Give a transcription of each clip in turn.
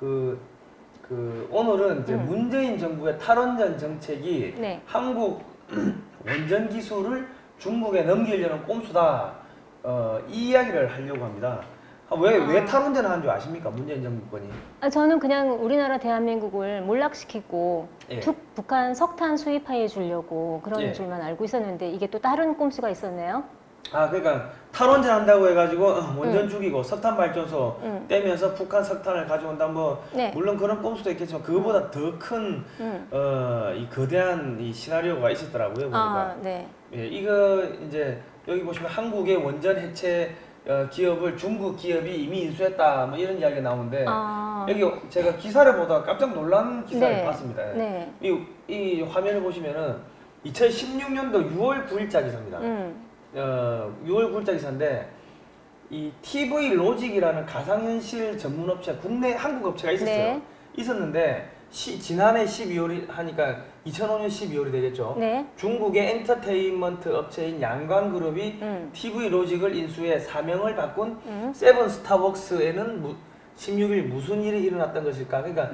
오늘은 이제 문재인 정부의 탈원전 정책이 네. 한국 원전 기술을 중국에 넘기려는 꼼수다. 이 이야기를 하려고 합니다. 왜 탈원전을 한 줄 아십니까? 문재인 정부권이. 저는 그냥 우리나라 대한민국을 몰락시키고 예. 북한 석탄 수입해 주려고 그런 예. 줄만 알고 있었는데 이게 또 다른 꼼수가 있었네요. 그러니까 탈원전 한다고 해가지고 원전 죽이고 석탄 발전소 떼면서 북한 석탄을 가져온다. 네. 물론 그런 꼼수도 있겠지만 그거보다 더 큰 이 거대한 이 시나리오가 있었더라고요. 보니까. 네. 예, 이거 이제 여기 보시면 한국의 원전 해체 기업을 중국 기업이 이미 인수했다. 뭐 이런 이야기가 나오는데 여기 제가 기사를 보다가 깜짝 놀란 기사를 네. 봤습니다. 네. 이 화면을 보시면은 2016년도 6월 9일자 기사입니다. 6월 9일자 기사인데 이 TV 로직이라는 가상현실 전문 업체, 국내 한국 업체가 있었어요. 네. 있었는데 지난해 12월이 하니까 2005년 12월이 되겠죠. 네. 중국의 엔터테인먼트 업체인 양광그룹이 TV 로직을 인수해 사명을 바꾼 세븐 스타벅스에는 16일 무슨 일이 일어났던 것일까? 그러니까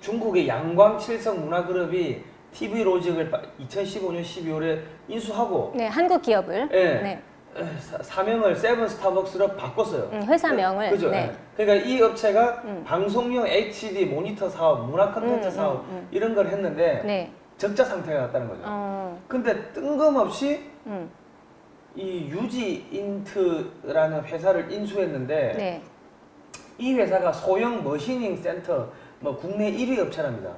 중국의 양광칠성 문화그룹이 TV 로직을 2015년 12월에 인수하고 네, 한국 기업을. 예, 네. 사명을 세븐 스타벅스로 바꿨어요. 회사명을. 그죠? 네. 그러니까 이 업체가 방송용 HD 모니터 사업, 문화 콘텐츠 사업 이런 걸 했는데 네. 적자 상태가 났다는 거죠. 근데 뜬금없이 이 유지인트라는 회사를 인수했는데 네. 이 회사가 소형 머시닝 센터 국내 1위 업체랍니다.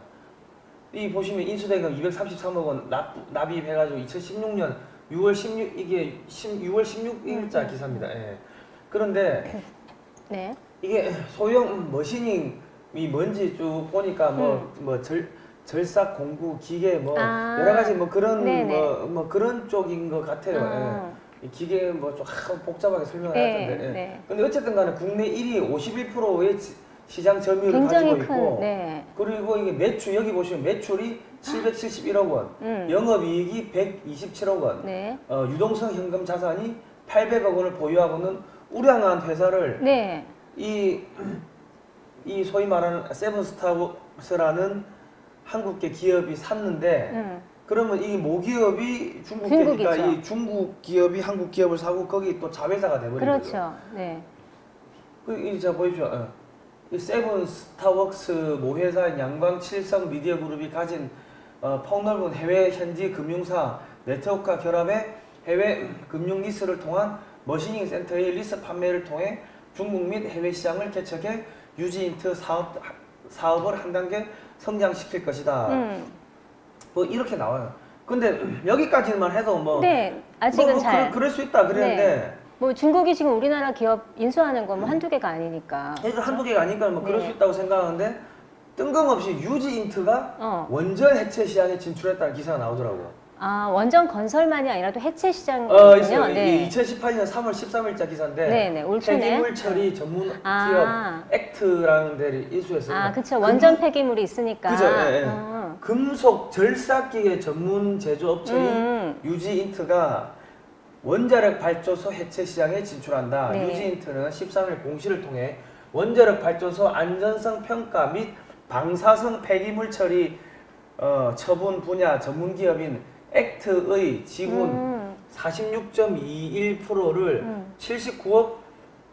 이 보시면 인수된 건 233억 원 납입해가지고 2016년 6월 16일자 기사입니다. 예. 그런데 네. 이게 소형 머시닝이 뭔지 쭉 보니까 절삭 공구 기계 여러 가지 그런 그런 쪽인 것 같아요. 예. 이 기계 좀 복잡하게 설명을 할 텐데. 예. 네. 근데 어쨌든 간에 국내 1위 51%의 시장 점유율을 굉장히 가지고 있고 네. 그리고 이게 매출 여기 보시면 매출이 771억 원, 영업이익이 127억 원, 네. 유동성 현금 자산이 800억 원을 보유하고는 우량한 회사를 네. 이 소위 말하는 세븐스타벅스라는 한국계 기업이 샀는데 그러면 이 모기업이 중국계니까 이 중국 기업이 한국 기업을 사고 거기 또 자회사가 돼버린 거죠. 그렇죠. 네. 자 보십시오. 이 세븐스타벅스 모회사인 양광칠성 미디어그룹이 가진 폭넓은 해외 현지 금융사 네트워크와 결합해 해외 금융 리스를 통한 머시닝 센터의 리스 판매를 통해 중국 및 해외 시장을 개척해 유지인트 사업을 한 단계 성장시킬 것이다. 이렇게 나와요. 근데 여기까지만 해도 네, 아직은 잘 그럴 수 있다 그랬는데 중국이 지금 우리나라 기업 인수하는 건 한두 개가 아니니까. 한두 개가 아니니까 그럴 수 있다고 생각하는데 뜬금없이 유지인트가 원전 해체 시장에 진출했다는 기사가 나오더라고요. 원전 건설만이 아니라 또 해체 시장이군요. 있어요. 네. 2018년 3월 13일자 기사인데 네네, 올 초네. 폐기물 처리 전문 기업 액트라는 데를 인수했어요. 그렇죠. 원전 폐기물이 있으니까. 그죠. 예, 예. 금속 절삭기계 전문 제조업체인 유지인트가 원자력 발전소 해체 시장에 진출한다. 네. 유지인트는 13일 공시를 통해 원자력 발전소 안전성 평가 및 방사성 폐기물 처리 처분 분야 전문 기업인 액트의 지분 46.21%를 79억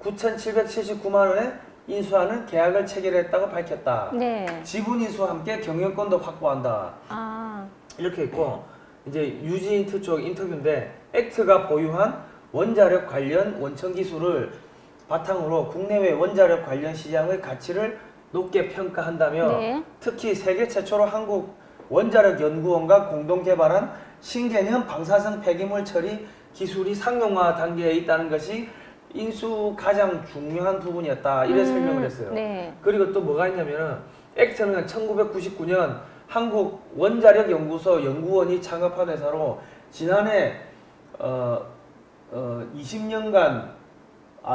9,779만 원에 인수하는 계약을 체결했다고 밝혔다. 네. 지분 인수와 함께 경영권도 확보한다. 이렇게 있고 이제 유지인트 쪽 인터뷰인데 액트가 보유한 원자력 관련 원천 기술을 바탕으로 국내외 원자력 관련 시장의 가치를 높게 평가한다며 특히 세계 최초로 한국 원자력 연구원과 공동 개발한 신개념 방사성 폐기물 처리 기술이 상용화 단계에 있다는 것이 인수 가장 중요한 부분이었다. 이래 설명을 했어요. 네. 그리고 또 뭐가 있냐면은 액트는 1999년 한국 원자력 연구소 연구원이 창업한 회사로 지난해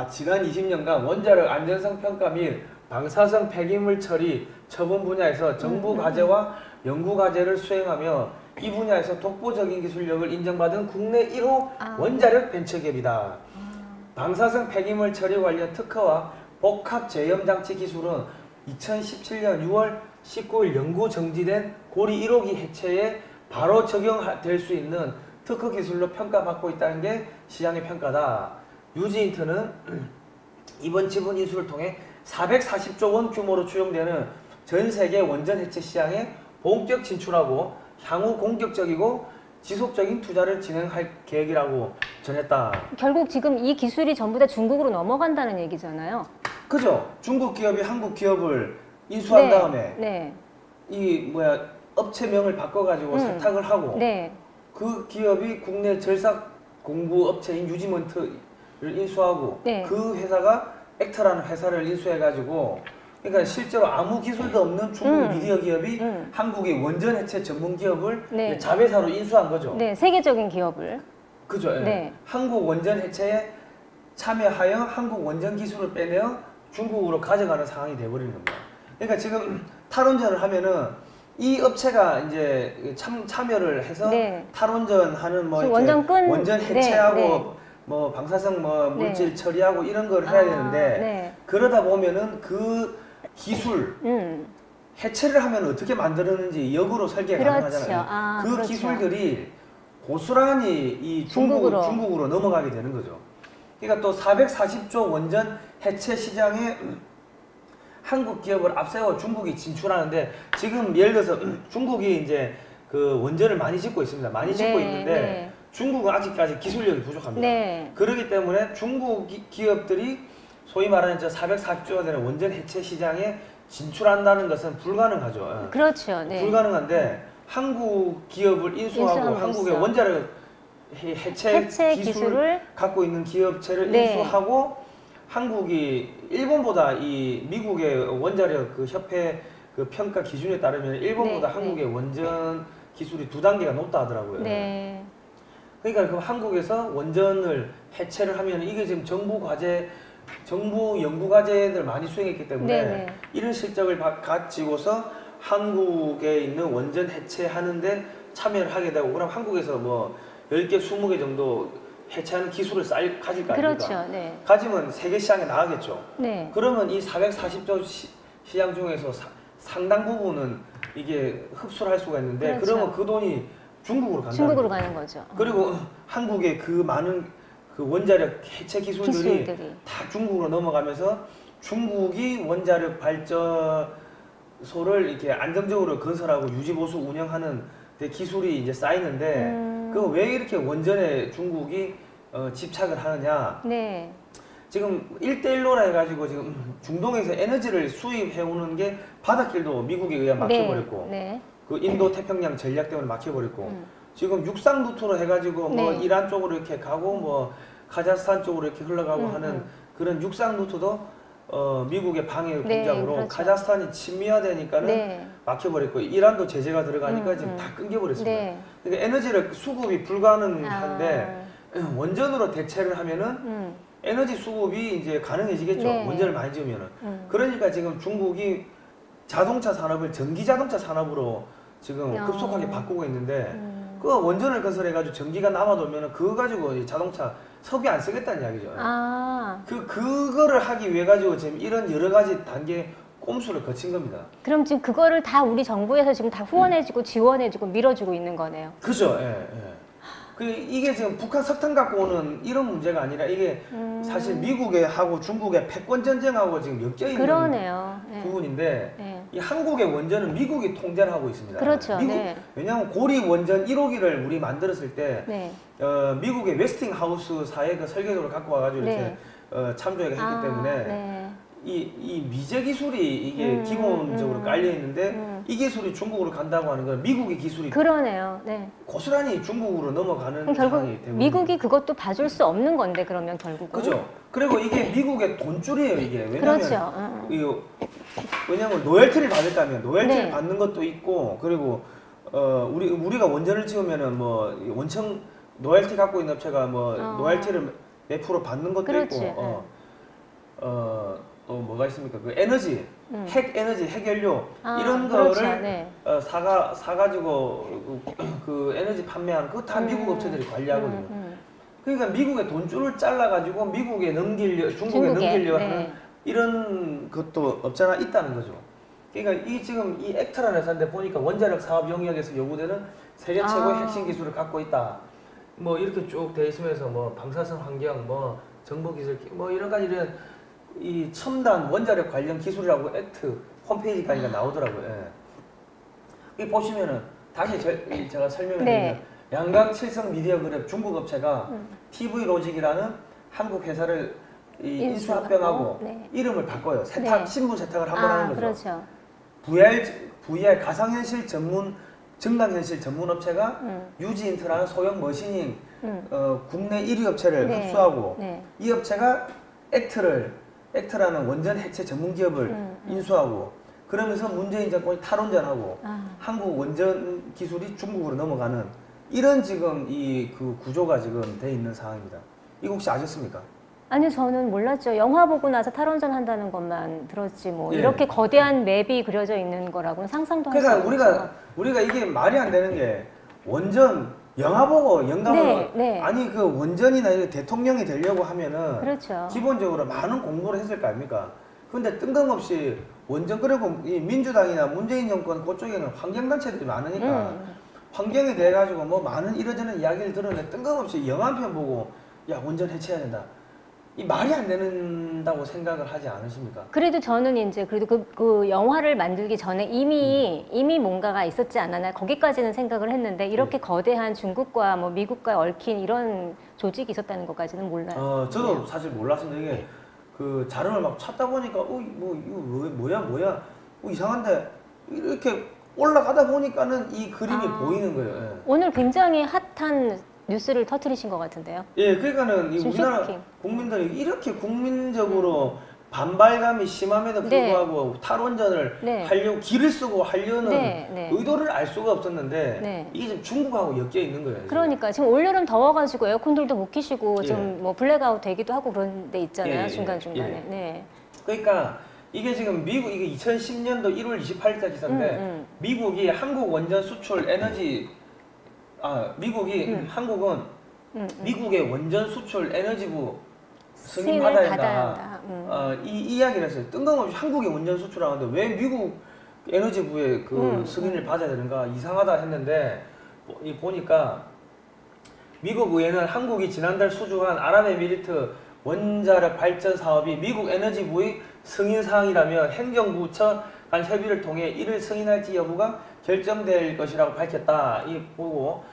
지난 20년간 원자력 안전성 평가 및 방사성 폐기물 처리 처분 분야에서 정부 과제와 연구 과제를 수행하며 이 분야에서 독보적인 기술력을 인정받은 국내 1호 원자력 벤처기업이다. 방사성 폐기물 처리 관련 특허와 복합 제염 장치 기술은 2017년 6월 19일 연구 정지된 고리 1호기 해체에 바로 적용될 수 있는 특허 기술로 평가받고 있다는 게 시장의 평가다. 유지인트는 이번 지분 인수를 통해 440조 원 규모로 추정되는 전 세계 원전 해체 시장에 본격 진출하고 향후 공격적이고 지속적인 투자를 진행할 계획이라고 전했다. 결국 지금 이 기술이 전부 다 중국으로 넘어간다는 얘기잖아요. 그죠? 중국 기업이 한국 기업을 인수한 네, 다음에 네, 이 업체명을 바꿔가지고 세탁을 하고 네, 그 기업이 국내 절삭 공구 업체인 유지먼트를 인수하고 네. 그 회사가 액터라는 회사를 인수해가지고 그러니까 실제로 아무 기술도 없는 중국 미디어 기업이 한국의 원전 해체 전문 기업을 네. 자회사로 인수한 거죠. 네, 세계적인 기업을. 그죠? 예. 네. 한국 원전 해체에 참여하여 한국 원전 기술을 빼내어 중국으로 가져가는 상황이 돼버리는 겁니다. 그러니까 지금 탈원전을 하면은 이 업체가 이제 참여를 해서 네. 탈원전하는 뭐 이렇게 원전 원전 해체하고 네, 네. 뭐 방사성 뭐 네. 물질 처리하고 이런 걸 해야 되는데 네. 그러다 보면은 그 기술 해체를 하면 어떻게 만드는지 역으로 설계가 그렇죠. 가능하잖아요. 그 그렇죠. 기술들이 고스란히 이 중국으로 넘어가게 되는 거죠. 그러니까 또 440조 원전 해체 시장에 한국 기업을 앞세워 중국이 진출하는데 지금 예를 들어서 중국이 이제 그 원전을 많이 짓고 있습니다. 많이 짓고 네, 있는데 네. 중국은 아직까지 기술력이 부족합니다. 네. 그렇기 때문에 중국 기업들이 소위 말하는 440조가 되는 원전 해체 시장에 진출한다는 것은 불가능하죠. 그렇죠. 네. 불가능한데 한국 기업을 인수하고 인수함으로써. 한국의 원자력 해체 기술을 갖고 있는 기업체를 네. 인수하고 한국이 일본보다 이 미국의 원자력 그 협회 그 평가 기준에 따르면 일본보다 네, 한국의 원전 기술이 2단계가 높다 하더라고요. 네. 그러니까 그럼 한국에서 원전을 해체를 하면 이게 지금 정부 연구 과제들 많이 수행했기 때문에 네, 네. 이런 실적을 가지고서 한국에 있는 원전 해체하는데 참여를 하게 되고 그럼 한국에서 뭐 10개, 20개 정도 해체하는 기술을 가질 거 아닙니까? 그렇죠. 네. 가지면 세계 시장에 나가겠죠. 네. 그러면 이 440조 시장 중에서 상당 부분은 이게 흡수를 할 수가 있는데 그렇죠. 그러면 그 돈이 중국으로 간다. 중국으로 가는 거죠. 그리고 한국의 그 많은 그 원자력 해체 기술들이 다 중국으로 넘어가면서 중국이 원자력 발전소를 이렇게 안정적으로 건설하고 유지 보수 운영하는 데 기술이 이제 쌓이는데 그 왜 이렇게 원전에 중국이 집착을 하느냐? 네. 지금 1대1로라 해가지고 지금 중동에서 에너지를 수입해 오는 게 바닷길도 미국에 의해 막혀버렸고 네. 그 인도 태평양 전략 때문에 막혀버렸고 지금 육상 루트로 해가지고 뭐 네. 이란 쪽으로 이렇게 가고 뭐 카자흐스탄 쪽으로 이렇게 흘러가고 하는 그런 육상 루트도 미국의 방해 공작으로 그렇죠. 카자흐스탄이 친미화되니까는 네. 막혀버렸고 이란도 제재가 들어가니까 지금 다 끊겨버렸습니다. 네. 그러니까 에너지를 수급이 불가능한데 원전으로 대체를 하면은 에너지 수급이 이제 가능해지겠죠. 네. 원전을 많이 지으면은. 그러니까 지금 중국이 자동차 산업을 전기 자동차 산업으로 지금 급속하게 바꾸고 있는데 그 원전을 건설해가지고 전기가 남아돌면은 그거 가지고 이 자동차 석유 안 쓰겠다는 이야기죠. 그거를 하기 위해 가지고 지금 이런 여러 가지 단계 꼼수를 거친 겁니다. 그럼 지금 그거를 다 우리 정부에서 지금 다 후원해주고 지원해주고 밀어주고 있는 거네요. 그죠. 예, 예. 이게 지금 북한 석탄 갖고 오는 이런 문제가 아니라 이게 사실 미국에 하고 중국의 패권 전쟁하고 지금 엮여 있는 그러네요. 네. 부분인데 네. 이 한국의 원전은 미국이 통제를 하고 있습니다. 그렇죠. 미국, 네. 왜냐하면 고리 원전 1호기를 우리 만들었을 때 네. 미국의 웨스팅하우스사의 그 설계도를 갖고 와가지고 네. 이렇게 참조했기 때문에 네. 이 미제 기술이 이게 기본적으로 깔려 있는데 이 기술이 중국으로 간다고 하는 건 미국의 기술이 그러네요. 네. 고스란히 중국으로 넘어가는 그럼 결국 상황이 되고 미국이 그것도 봐줄 수 없는 건데 그러면 결국은. 그죠. 그리고 이게 미국의 돈줄이에요 이게. 왜냐면 그렇죠. 왜냐면 로열티를 받을까면 로열티를 네. 받는 것도 있고 그리고 우리가 원전을 지으면은 뭐 원청 로열티 갖고 있는 업체가 뭐 로열티를 몇 프로 받는 것도 그렇지. 있고 또 뭐가 있습니까? 그 에너지, 핵 에너지, 핵연료 이런 그렇죠. 거를 네. 사가지고 그 에너지 판매하는 그거 다 미국 업체들이 관리하거든요. 그러니까 미국의 돈줄을 잘라가지고 미국에 넘기려, 중국에 넘기려 하는 이런 것도 없잖아 있다는 거죠. 그러니까 이 지금 이 액트라는 회사인데 보니까 원자력 사업 영역에서 요구되는 세계 최고의 핵심 기술을 갖고 있다. 뭐 이렇게 쭉 돼 있으면서 뭐 방사성 환경, 뭐 정보 기술, 뭐 여러 가지 이런 이 첨단 원자력 관련 기술이라고 액트 홈페이지까지가 나오더라고요. 예. 이 보시면은 다시 제가 설명을 드리면 양강 칠성 미디어 그룹 중국 업체가 TV 로직이라는 한국 회사를 인수합병하고 이름을 바꿔요. 세탁, 신분 세탁을 한 번 하는 거죠. 그렇죠. VR 가상현실 전문 증강현실 전문 업체가 유지인트라는 소형 머신닝 국내 1위 업체를 흡수하고 이 업체가 액트라는 원전 해체 전문 기업을 인수하고 그러면서 문재인 정권이 탈원전하고 한국 원전 기술이 중국으로 넘어가는 이런 지금 그 구조가 지금 돼 있는 상황입니다. 이거 혹시 아셨습니까? 아니요, 저는 몰랐죠. 영화 보고 나서 탈원전 한다는 것만 들었지 뭐 예. 이렇게 거대한 맵이 그려져 있는 거라고는 상상도 할 수 없죠. 그러니까 우리가 이게 말이 안 되는 게 원전 영화 보고 영감을 아니 그 원전이나 대통령이 되려고 하면은 그렇죠. 기본적으로 많은 공부를 했을 거 아닙니까? 근데 뜬금없이 원전 그리고 이 민주당이나 문재인 정권 그쪽에는 환경단체들이 많으니까 환경에 대해 가지고 뭐 많은 이러저런 이야기를 들었는데 뜬금없이 영화 한 편 보고 야 원전 해체해야 된다. 이 말이 안 된다고 생각을 하지 않으십니까? 그래도 저는 이제 그래도 그 영화를 만들기 전에 이미 뭔가가 있었지 않았나 거기까지는 생각을 했는데 이렇게 거대한 중국과 뭐 미국과 얽힌 이런 조직이 있었다는 것까지는 몰라요. 저도 사실 몰랐습니다. 이게 그 자료를 막 찾다 보니까 뭐 이거 뭐야 이상한데 이렇게 올라가다 보니까는 이 그림이 보이는 거예요. 예. 오늘 굉장히 핫한 뉴스를 터뜨리신 것 같은데요. 예, 그러니까는 이 우리나라 국민들이 이렇게 국민적으로 반발감이 심함에도 불구하고 탈원전을 하려고 길을 쓰고 하려는 의도를 알 수가 없었는데 이게 지금 중국하고 엮여 있는 거예요. 그러니까 지금 올여름 더워가지고 에어컨들도 못 키시고 좀 뭐 블랙아웃 되기도 하고 그런 데 있잖아요. 중간중간에. 그러니까 이게 지금 미국 이게 2010년도 1월 28일자 기사인데 미국이 한국 원전 수출 에너지 한국은 미국의 원전 수출 에너지부 승인 받아야 한다. 이 이야기를 했어요. 뜬금없이 한국의 원전 수출하는데 왜 미국 에너지부의 그 승인을 받아야 되는가 이상하다 했는데 보니까 미국 의회는 한국이 지난달 수주한 아랍에미리트 원자력 발전 사업이 미국 에너지부의 승인 사항이라며 행정부처 간 협의를 통해 이를 승인할지 여부가 결정될 것이라고 밝혔다. 이 보고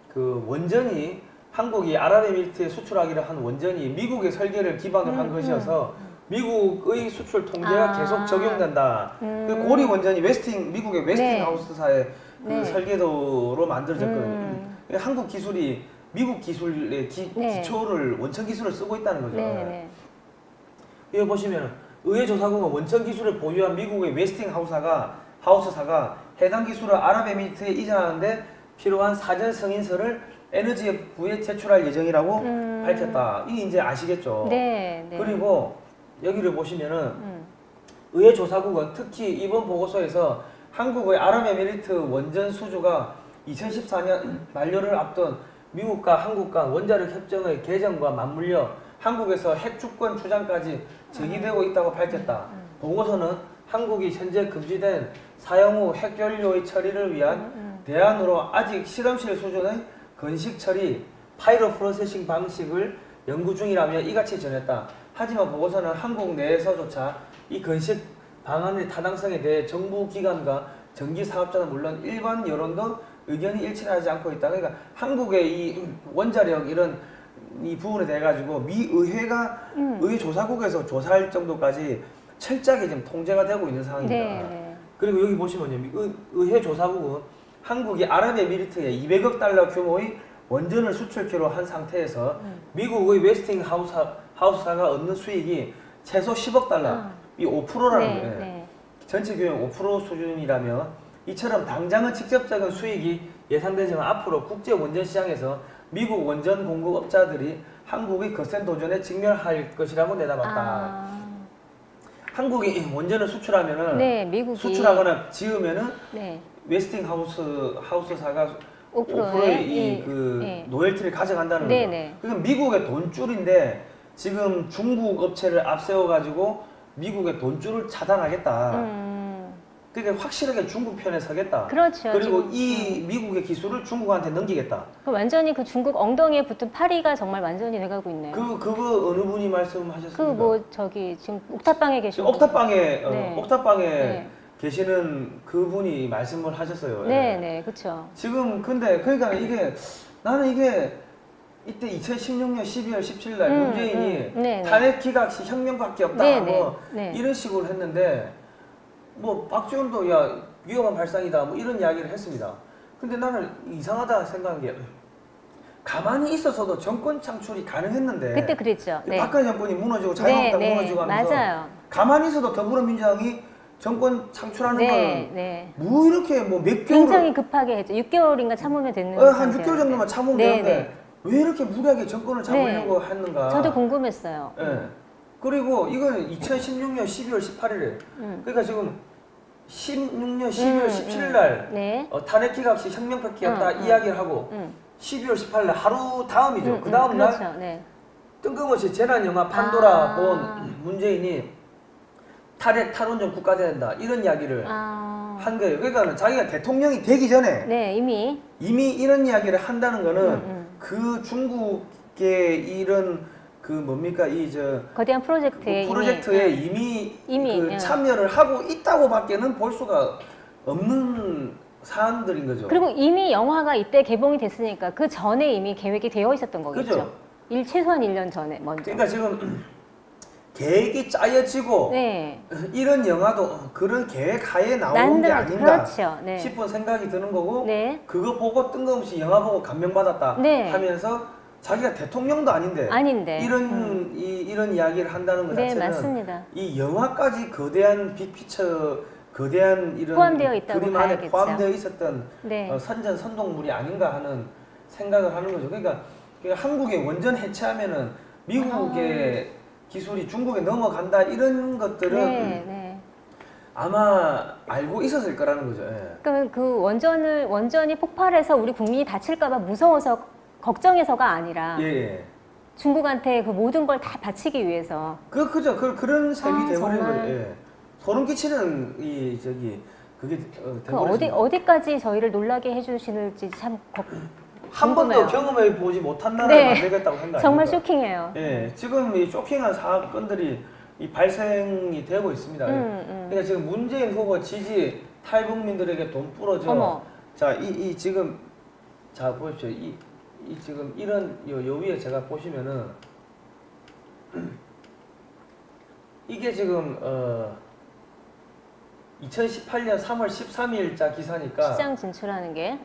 그 원전이 한국이 아랍에미리트에 수출하기로 한 원전이 미국의 설계를 기반으로 한 것이어서 미국의 수출 통제가 계속 적용된다. 그 고리 원전이 미국의 웨스팅하우스사의 그 설계도로 만들어졌거든요. 한국 기술이 미국 기술의 기초를 원천 기술을 쓰고 있다는 거죠. 이거 보시면 의회 조사국은 원천 기술을 보유한 미국의 웨스팅하우스사가 해당 기술을 아랍에미리트에 이전하는데 필요한 사전 승인서를 에너지부에 제출할 예정이라고 밝혔다. 이게 이제 아시겠죠? 그리고 여기를 보시면은 의회 조사국은 특히 이번 보고서에서 한국의 아랍에미리트 원전 수주가 2014년 만료를 앞둔 미국과 한국 간 원자력 협정의 개정과 맞물려 한국에서 핵 주권 주장까지 제기되고 있다고 밝혔다. 보고서는 한국이 현재 금지된 사용 후 핵연료의 처리를 위한 대안으로 아직 실험실 수준의 건식 처리, 파이로 프로세싱 방식을 연구 중이라며 이같이 전했다. 하지만 보고서는 한국 내에서조차 이 건식 방안의 타당성에 대해 정부 기관과 전기 사업자는 물론 일반 여론도 의견이 일치하지 않고 있다. 그러니까 한국의 이 원자력 이런 이 부분에 대해 가지고 미 의회가 의회 조사국에서 조사할 정도까지 철저하게 지금 통제가 되고 있는 상황입니다. 그리고 여기 보시면요, 의회 조사국은 한국이 아랍에미리트에 200억 달러 규모의 원전을 수출키로 한 상태에서 미국의 웨스팅하우스사가 얻는 수익이 최소 10억 달러, 이 5%라는 거예요. 전체 규모 5% 수준이라며 이처럼 당장은 직접적인 수익이 예상되지만 앞으로 국제 원전 시장에서 미국 원전 공급업자들이 한국의 거센 도전에 직면할 것이라고 내다봤다. 한국이 원전을 수출하면은 미국이 수출하거나 지으면은 웨스팅하우스사가 5%의 그 로열티를 가져간다는 거죠. 그러니까 미국의 돈줄인데 지금 중국 업체를 앞세워가지고 미국의 돈줄을 차단하겠다. 그러니까 확실하게 중국 편에 서겠다. 그렇죠. 그리고 지금, 이 미국의 기술을 중국한테 넘기겠다. 완전히 그 중국 엉덩이에 붙은 파리가 정말 완전히 돼가고 있네요. 그거 어느 분이 말씀하셨습니까? 그 뭐 저기 지금 옥탑방에 계신 옥탑방에 네. 옥탑방에 네. 계시는 그분이 말씀을 하셨어요. 네, 예. 네, 그렇죠. 지금 근데 그러니까 이게 나는 이게 이때 2016년 12월 17일 날 문재인이 네, 네. 탄핵 기각시 혁명밖에 없다 네, 뭐 네. 이런 식으로 했는데 뭐 박지원도 야 위험한 발상이다 뭐 이런 이야기를 했습니다. 근데 나는 이상하다 생각한 게 가만히 있어서도 정권 창출이 가능했는데 그때 그랬죠. 네. 박근혜 정권이 무너지고 네, 자유한국당 네, 무너지고 하면서 맞아요. 가만히 있어도 더불어민주당이 정권 창출하는 네, 걸 네. 뭐 이렇게 뭐 몇 개월 굉장히 급하게 했죠. 6개월인가 참으면 되는 한 6개월 상태였는데. 정도만 참으면 네, 되는데 네. 왜 이렇게 무리하게 정권을 잡으려고 했는가. 저도 궁금했어요. 예. 그리고 이거는 2016년 12월 18일에 그러니까 지금 16년 12월 17일 날 네. 탄핵 기각시 혁명밖에 없다 이야기를 하고 12월 18일 날 하루 다음이죠. 그 다음 날 그렇죠. 네. 뜬금없이 재난 영화 판도라 본 문재인이 탈원전 국가 된다 이런 이야기를 한 거예요. 그러니까 자기가 대통령이 되기 전에 네, 이미 이런 이야기를 한다는 거는 그 중국의 이런 그 뭡니까 거대한 프로젝트에 이미 그 예. 참여를 하고 있다고밖에는 볼 수가 없는 사안들인 거죠. 그리고 이미 영화가 이때 개봉이 됐으니까 그 전에 이미 계획이 되어 있었던 거겠죠. 그죠? 최소한 1년 전에 먼저. 그러니까 지금 계획이 짜여지고 네. 이런 영화도 그런 계획 하에 나오는 게 아닌가 그렇죠. 네. 싶은 생각이 드는 거고 네. 그거 보고 뜬금없이 영화 보고 감명받았다 네. 하면서 자기가 대통령도 아닌데 이런 이야기를 한다는 것 네, 자체는 맞습니다. 이 영화까지 거대한 빅피처 거대한 이런 포함되어 있다고 그림 안에 봐야겠죠. 포함되어 있었던 네. 선동물이 아닌가 하는 생각을 하는 거죠. 그러니까 한국의 원전 해체하면은 미국의 기술이 중국에 넘어간다 이런 것들은 네. 아마 알고 있었을 거라는 거죠. 예. 그러니까 그 원전이 폭발해서 우리 국민이 다칠까봐 무서워서 걱정해서가 아니라 예. 중국한테 그 모든 걸 다 바치기 위해서. 그죠. 그런 셈이 돼버린 정말. 거예요. 예. 소름 끼치는 그게 어디까지 저희를 놀라게 해주실지 참 한 궁금해요. 번도 경험해 보지 못한 나라를 만들겠다고 생각 정말 아닙니까? 쇼킹해요. 예, 지금 이 쇼킹한 사건들이 발생이 되고 있습니다. 그러니까 지금 문재인 후보 지지 탈북민들에게 돈 뿌려줘. 어머. 자, 지금 자 보십시오. 지금 이런 요 위에 제가 보시면은 이게 지금 2018년 3월 13일자 기사니까 시장 진출하는 게.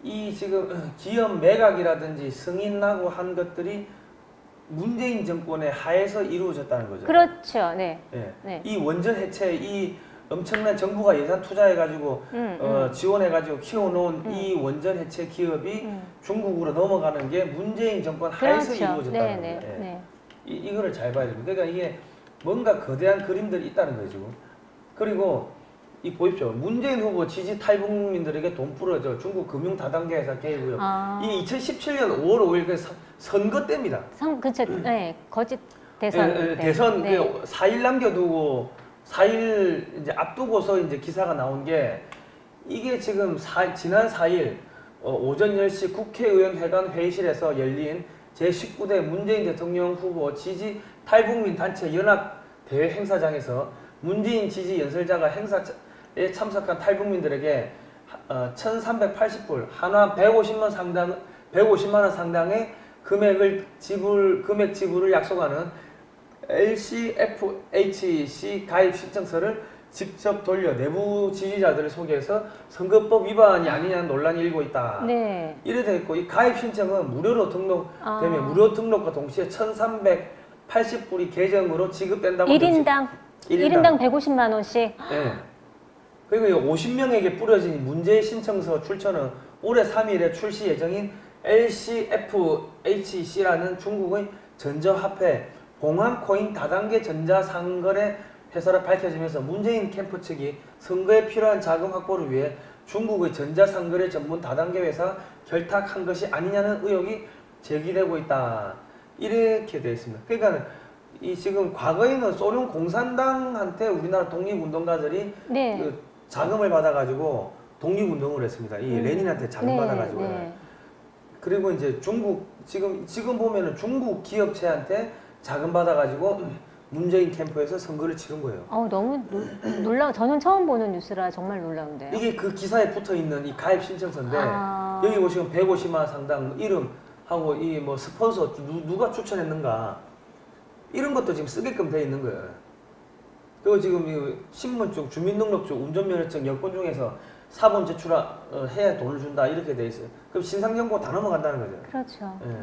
이 지금 기업 매각이라든지 승인하고 한 것들이 문재인 정권의 하에서 이루어졌다는 거죠. 그렇죠. 네. 예. 네. 이 원전 해체, 이 엄청난 정부가 예산 투자해가지고 지원해가지고 키워놓은 이 원전 해체 기업이 중국으로 넘어가는 게 문재인 정권 하에서 그렇죠. 이루어졌다는 거예요. 예. 이거를 잘 봐야 됩니다. 그러니까 이게 뭔가 거대한 그림들이 있다는 거예요, 지금. 그리고 이 보십시오. 문재인 후보 지지 탈북민들에게 돈 뿌려줘. 중국 금융 다단계에서 개입고요. 이 2017년 5월 5일 그 선거 때입니다. 그렇죠. 네. 거짓 대선. 대선 네. 4일 남겨두고 4일 이제 앞두고서 이제 기사가 나온 게 이게 지금 지난 4일 오전 10시 국회의원회관 회의실에서 열린 제19대 문재인 대통령 후보 지지 탈북민 단체 연합 대회 행사장에서 문재인 지지 연설자가 행사에 참석한 탈북민들에게 1,380불, 한화 150만 원 상당의 금액 지불을 약속하는 LCFHC 가입 신청서를 직접 돌려 내부 지지자들을 소개해서 선거법 위반이 아니냐는 논란이 일고 있다. 네. 이래 돼 있고 이 가입 신청은 무료로 등록되면 무료 등록과 동시에 1,380불이 계정으로 지급된다고 1인당 150만 원씩. 네. 그리고 50명에게 뿌려진 문제 신청서 출처는 올해 3일에 출시 예정인 LCFHC라는 중국의 전자화폐 봉황코인 다단계 전자상거래 회사로 밝혀지면서 문재인 캠프 측이 선거에 필요한 자금 확보를 위해 중국의 전자상거래 전문 다단계 회사 결탁한 것이 아니냐는 의혹이 제기되고 있다. 이렇게 돼 있습니다. 그러니까 이 지금 과거에는 소련 공산당한테 우리나라 독립운동가들이 네. 그 자금을 받아가지고 독립운동을 했습니다. 이 레닌한테 자금 네, 받아가지고. 네. 그리고 이제 중국 지금 보면은 중국 기업체한테 자금 받아가지고 문재인 캠프에서 선거를 치른 거예요. 너무 놀라워. 저는 처음 보는 뉴스라 정말 놀라운데요. 이게 그 기사에 붙어 있는 이 가입 신청서인데 아. 여기 보시면 150만 원 상당 이름하고 이 뭐 스폰서 누가 추천했는가 이런 것도 지금 쓰게끔 돼 있는 거예요. 그리고 지금 이 신분증, 주민등록증, 운전면허증, 여권 중에서 4번 제출해야 돈을 준다 이렇게 돼 있어요. 그럼 신상정보 다 넘어간다는 거죠. 그렇죠. 예.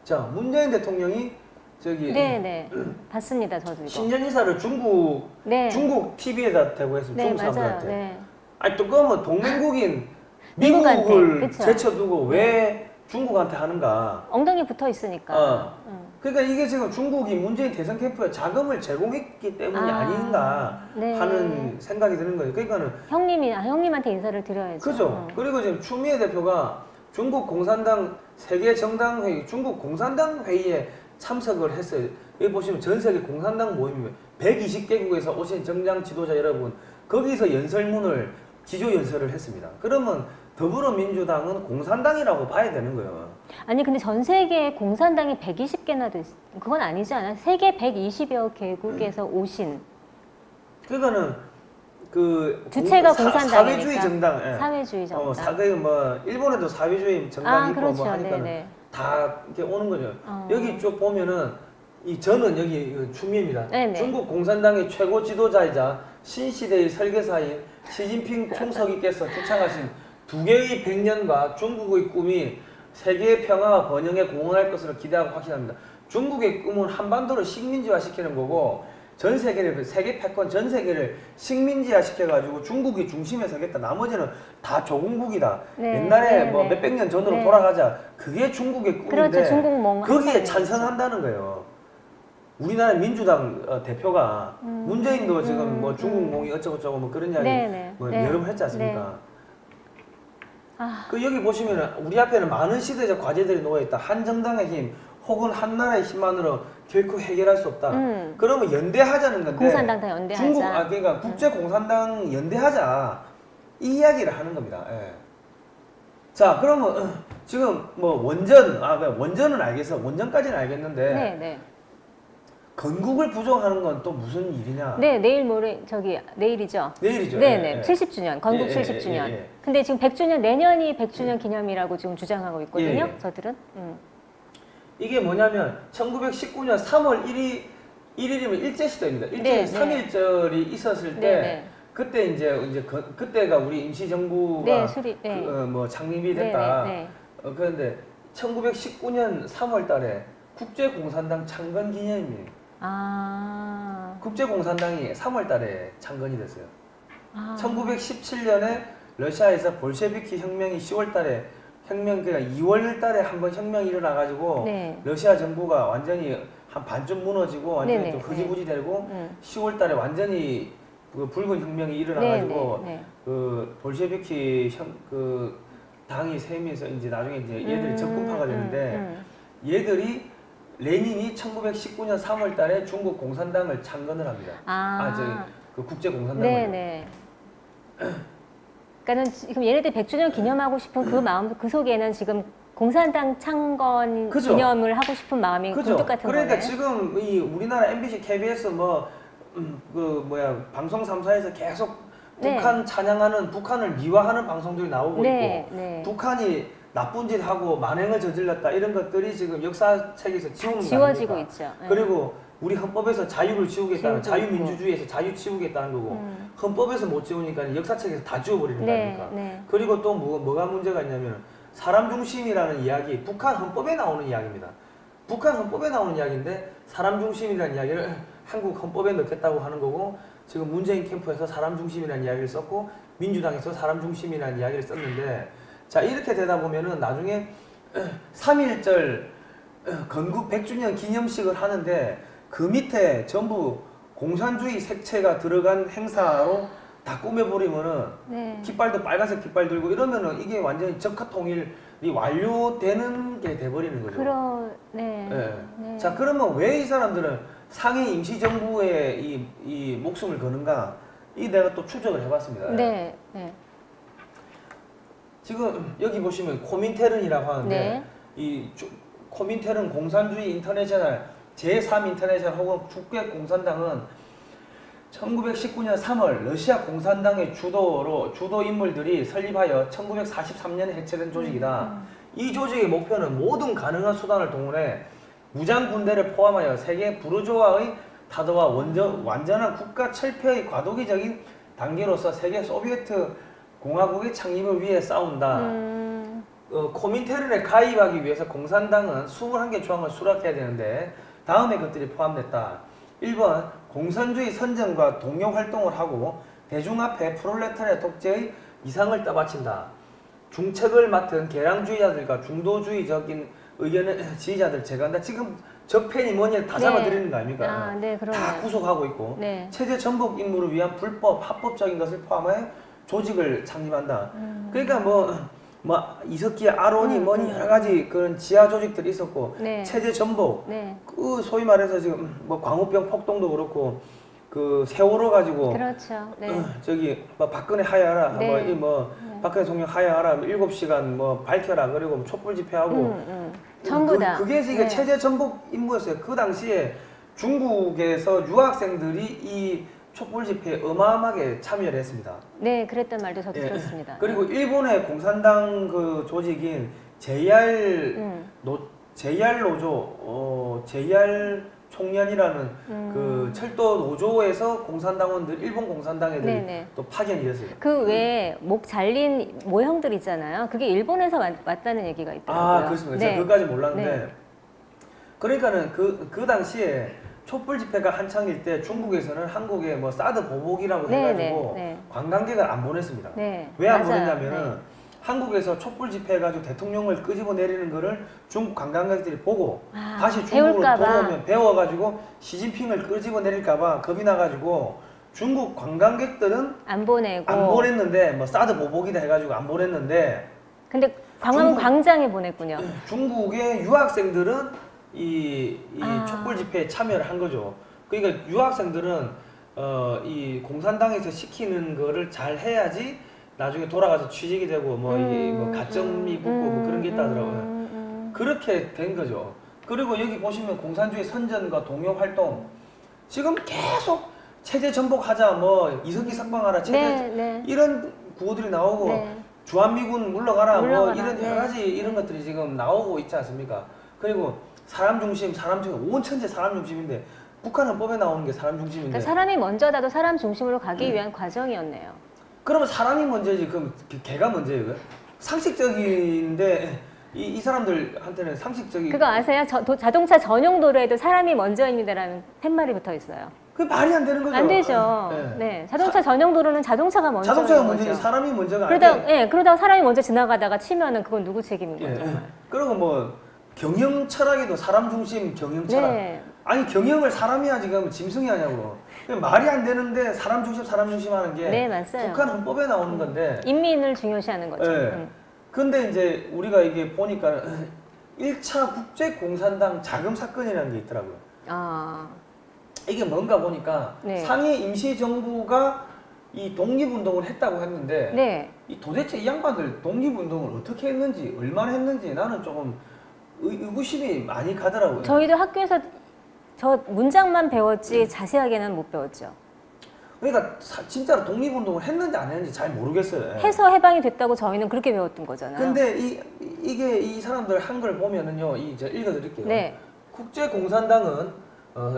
자, 문재인 대통령이 저기 네네. 봤습니다, 저도 이거. 신년이사를 중국 네. TV에다 대고 했습니다. 네, 중국 맞아요. 사람들한테. 네. 아니 또 그러면 동맹국인 미국한테, 미국을 그쵸. 제쳐두고 왜 중국한테 하는가? 엉덩이 붙어 있으니까. 그러니까 이게 지금 중국이 문재인 대선 캠프에 자금을 제공했기 때문이 아닌가 네. 하는 생각이 드는 거예요. 그러니까는 형님한테 인사를 드려야죠. 그죠. 그리고 지금 추미애 대표가 중국 공산당 세계 정당 회의, 중국 공산당 회의에 참석을 했어요. 여기 보시면 전 세계 공산당 모임이면 120개국에서 오신 정당 지도자 여러분 거기서 연설문을 기조 연설을 했습니다. 그러면 더불어민주당은 공산당이라고 봐야 되는 거예요. 아니 근데 전 세계에 공산당이 120개나 그건 아니지 않아요? 세계 120여 개국에서 오신 그러니까는 그 주체가 공산당이니까. 사회주의 정당. 예. 사회주의 정당. 사회 뭐 일본에도 사회주의 정당이 있고 그렇죠. 뭐 하니까 네네. 다 이렇게 오는 거죠. 여기 쭉 보면은 저는 여기 추미애입니다. 네네. 중국 공산당의 최고 지도자이자 신시대의 설계사인 시진핑 총서기께서 주창하신 두 개의 100년과 중국의 꿈이 세계의 평화와 번영에 공헌할 것을 기대하고 확신합니다. 중국의 꿈은 한반도를 식민지화 시키는 거고 전 세계를 세계 패권 전 세계를 식민지화 시켜가지고 중국이 중심에 서겠다. 나머지는 다 조공국이다. 네, 옛날에 네, 뭐 네. 몇백 년 전으로 네. 돌아가자. 그게 중국의 꿈인데 그렇죠. 중국 뭔가 거기에 항상 찬성한다는 거예요. 우리나라 민주당 대표가 문재인도 지금 뭐 중국몽이 어쩌고저쩌고 뭐 그런 이야기 네네. 뭐 네. 여러 번 했지 않습니까? 네. 그 여기 보시면은 우리 앞에는 많은 시대적 과제들이 놓여 있다. 한 정당의 힘 혹은 한 나라의 힘만으로 결코 해결할 수 없다. 그러면 연대하자는 건데 공산당 다 연대하자. 그러니까 국제 공산당 연대하자 이 이야기를 하는 겁니다. 예. 자, 그러면 지금 뭐 원전은 알겠어. 원전까지는 알겠는데 네, 네. 건국을 부정하는 건 또 무슨 일이냐? 네, 내일 모레 내일이죠. 내일이죠. 네, 예, 네. 예. 70주년, 건국 예, 예, 70주년. 예, 예. 근데 지금 100주년 내년이 100주년 기념이라고 지금 주장하고 있거든요. 예, 예. 저들은. 이게 뭐냐면 1919년 3월 1일이면 일제시대입니다. 일제 네, 3.1절이 있었을 때 네, 네. 그때 이제 그때가 우리 임시정부가 네, 수립. 네. 뭐 창립이 됐다. 네, 네, 네. 그런데 1919년 3월 달에 국제공산당 창건 기념일이에요. 국제공산당이 3월 달에 창건이 됐어요. 1917년에 러시아에서 볼셰비키 혁명이 10월 달에 그러니까 2월 달에 한번 혁명이 일어나가지고 네. 러시아 정부가 완전히 한 반쯤 무너지고 완전히 네네. 좀 흐지부지 되고 10월 달에 완전히 그 붉은 혁명이 일어나가지고 네, 네. 그 볼셰비키 그 당이 세면서 이제 나중에 이제 얘들이 적군파가 되는데 얘들이 레닌이 1919년 3월 달에 중국 공산당을 창건을 합니다. 그 국제 공산당을. 네네. 그러니까는 지금 얘네들 100주년 기념하고 싶은 그 마음, 그 속에는 지금 공산당 창건 그죠? 기념을 하고 싶은 마음이 그죠? 굴뚝 같은 그러니까 거네. 지금 이 우리나라 MBC, KBS 방송 3사에서 계속 네. 북한 찬양하는, 북한을 미화하는 방송들이 나오고 네, 있고 네. 북한이 나쁜 짓 하고 만행을 저질렀다 이런 것들이 지금 역사책에서 지우는 거 지워지고 아닙니까? 있죠. 네. 그리고 우리 헌법에서 자유를 지우겠다는 지우고 자유민주주의에서 자유 지우겠다는 거고 헌법에서 못 지우니까 역사책에서 다 지워버리는 거 네, 아닙니까? 네. 그리고 또 뭐가 문제가 있냐면 사람 중심이라는 이야기, 북한 헌법에 나오는 이야기입니다. 북한 헌법에 나오는 이야기인데 사람 중심이라는 이야기를 한국 헌법에 넣겠다고 하는 거고 지금 문재인 캠프에서 사람 중심이라는 이야기를 썼고 민주당에서 사람 중심이라는 이야기를 썼는데 자 이렇게 되다 보면은 나중에 3.1절 건국 100주년 기념식을 하는데 그 밑에 전부 공산주의 색채가 들어간 행사로 다 꾸며버리면은 네. 깃발도 빨간색 깃발 들고 이러면은 이게 완전히 적화 통일 완료되는 게 돼버리는 거죠. 네. 예. 네. 자, 그러면 왜 이 사람들은 상해 임시정부에 이 목숨을 거는가? 이 내가 또 추적을 해봤습니다. 네. 네. 지금 여기 보시면 코민테른이라고 하는데 네. 코민테른 공산주의 인터내셔널 제3인터내셔널 혹은 국외공산당은 1919년 3월 러시아 공산당의 주도 인물들이 설립하여 1943년에 해체된 조직이다. 이 조직의 목표는 모든 가능한 수단을 동원해 무장 군대를 포함하여 세계 부르주아의 타도와 완전한 국가 철폐의 과도기적인 단계로서 세계 소비에트 공화국의 창립을 위해 싸운다. 코민테른에 가입하기 위해서 공산당은 21개 조항을 수락해야 되는데 다음의 것들이 포함됐다. 1번 공산주의 선전과 동요 활동을 하고 대중 앞에 프롤레타리아 독재의 이상을 떠받친다. 중책을 맡은 개량주의자들과 중도주의적인 의견의 지지자들 제거한다. 지금 적폐니 뭐니 다 잡아들이는 거 아닙니까? 네, 다 구속하고 있고 네. 체제 전복 임무를 위한 불법, 합법적인 것을 포함해 조직을 창립한다. 그러니까 뭐 이석기, 아론이 뭐니 여러 가지 그런 지하 조직들이 있었고 네. 체제 전복, 네. 그 소위 말해서 지금 뭐 광우병 폭동도 그렇고 그 세월호 가지고 그렇죠. 네. 저기 뭐 박근혜 하야하라, 네. 박근혜 대통령 하야하라, 7시간 뭐 밝혀라, 그리고 뭐 촛불 집회하고 전부 다. 그게 이게 체제 전복 임무였어요. 그 당시에 중국에서 유학생들이 이 촛불 집회에 어마어마하게 참여를 했습니다. 네, 그랬던 말도 저도 들었습니다. 그리고 일본의 공산당 그 조직인 JR 노조, JR 총련이라는 그 철도 노조에서 공산당원들, 일본 공산당 애들이 네네. 또 파견이 됐어요. 그 외에 목 잘린 모형들 있잖아요. 그게 일본에서 왔다는 얘기가 있더라고요. 그렇습니다. 네. 제가 그것까지 몰랐는데. 네. 그러니까는 그 당시에 촛불 집회가 한창일 때 중국에서는 한국에 뭐 사드 보복이라고 해가지고 관광객을 안 보냈습니다. 네. 왜 안 맞아요. 보냈냐면은 한국에서 촛불 집회해가지고 대통령을 끄집어 내리는 거를 중국 관광객들이 보고 다시 중국으로 돌아오면 배워가지고 시진핑을 끄집어 내릴까봐 겁이 나가지고 중국 관광객들은 안 보냈는데 뭐 사드 보복이다 해가지고 안 보냈는데 근데 광화문 광장에 보냈군요. 중국의 유학생들은 이 촛불 집회에 참여를 한 거죠. 그러니까 유학생들은 이 공산당에서 시키는 거를 잘 해야지 나중에 돌아가서 취직이 되고 뭐 이게 뭐 가점이 붙고 뭐 그런 게 있다 하더라고요. 그렇게 된 거죠. 그리고 여기 보시면 공산주의 선전과 동요 활동 지금 계속 체제 전복하자, 뭐 이석기 석방하라, 체제 이런 구호들이 나오고 주한미군 물러가라, 뭐 이런 여러 가지 이런 것들이 지금 나오고 있지 않습니까? 그리고 사람 중심, 온 천재 사람 중심인데 북한은 법에 나오는 게 사람 중심인데. 그러니까 사람이 먼저라도 사람 중심으로 가기 위한 과정이었네요. 그러면 사람이 먼저지, 그럼 개가 먼저예요? 상식적인데 이 사람들한테는 상식적인. 그거 아세요? 자동차 전용 도로에도 사람이 먼저입니다라는 팻말이 붙어 있어요. 그게 말이 안 되는 거죠. 안 되죠. 네. 자동차 전용 도로는 자동차가 먼저지 사람이 먼저가 아니에요. 그러다가 사람이 먼저 지나가다가 치면은 그건 누구 책임인 거죠? 그리고 뭐 경영 철학에도 사람 중심 경영 철학. 아니 경영을 사람이 하지 그럼 짐승이 하냐고. 말이 안 되는데 사람 중심 하는 게 맞아요. 북한 헌법에 나오는 건데. 인민을 중요시하는 거죠. 근데 이제 우리가 이게 보니까 1차 국제공산당 자금 사건이라는 게 있더라고요. 이게 뭔가 보니까 상해 임시정부가 이 독립운동을 했다고 했는데 이 도대체 이 양반들 독립운동을 어떻게 했는지, 얼마나 했는지 나는 조금 의구심이 많이 가더라고요. 저희도 학교에서 저 문장만 배웠지 자세하게는 못 배웠죠. 그러니까 진짜로 독립운동을 했는지 안 했는지 잘 모르겠어요. 해서 해방이 됐다고 저희는 그렇게 배웠던 거잖아요. 근데 이게 이 사람들 한 걸 보면은요, 제가 읽어드릴게요. 국제공산당은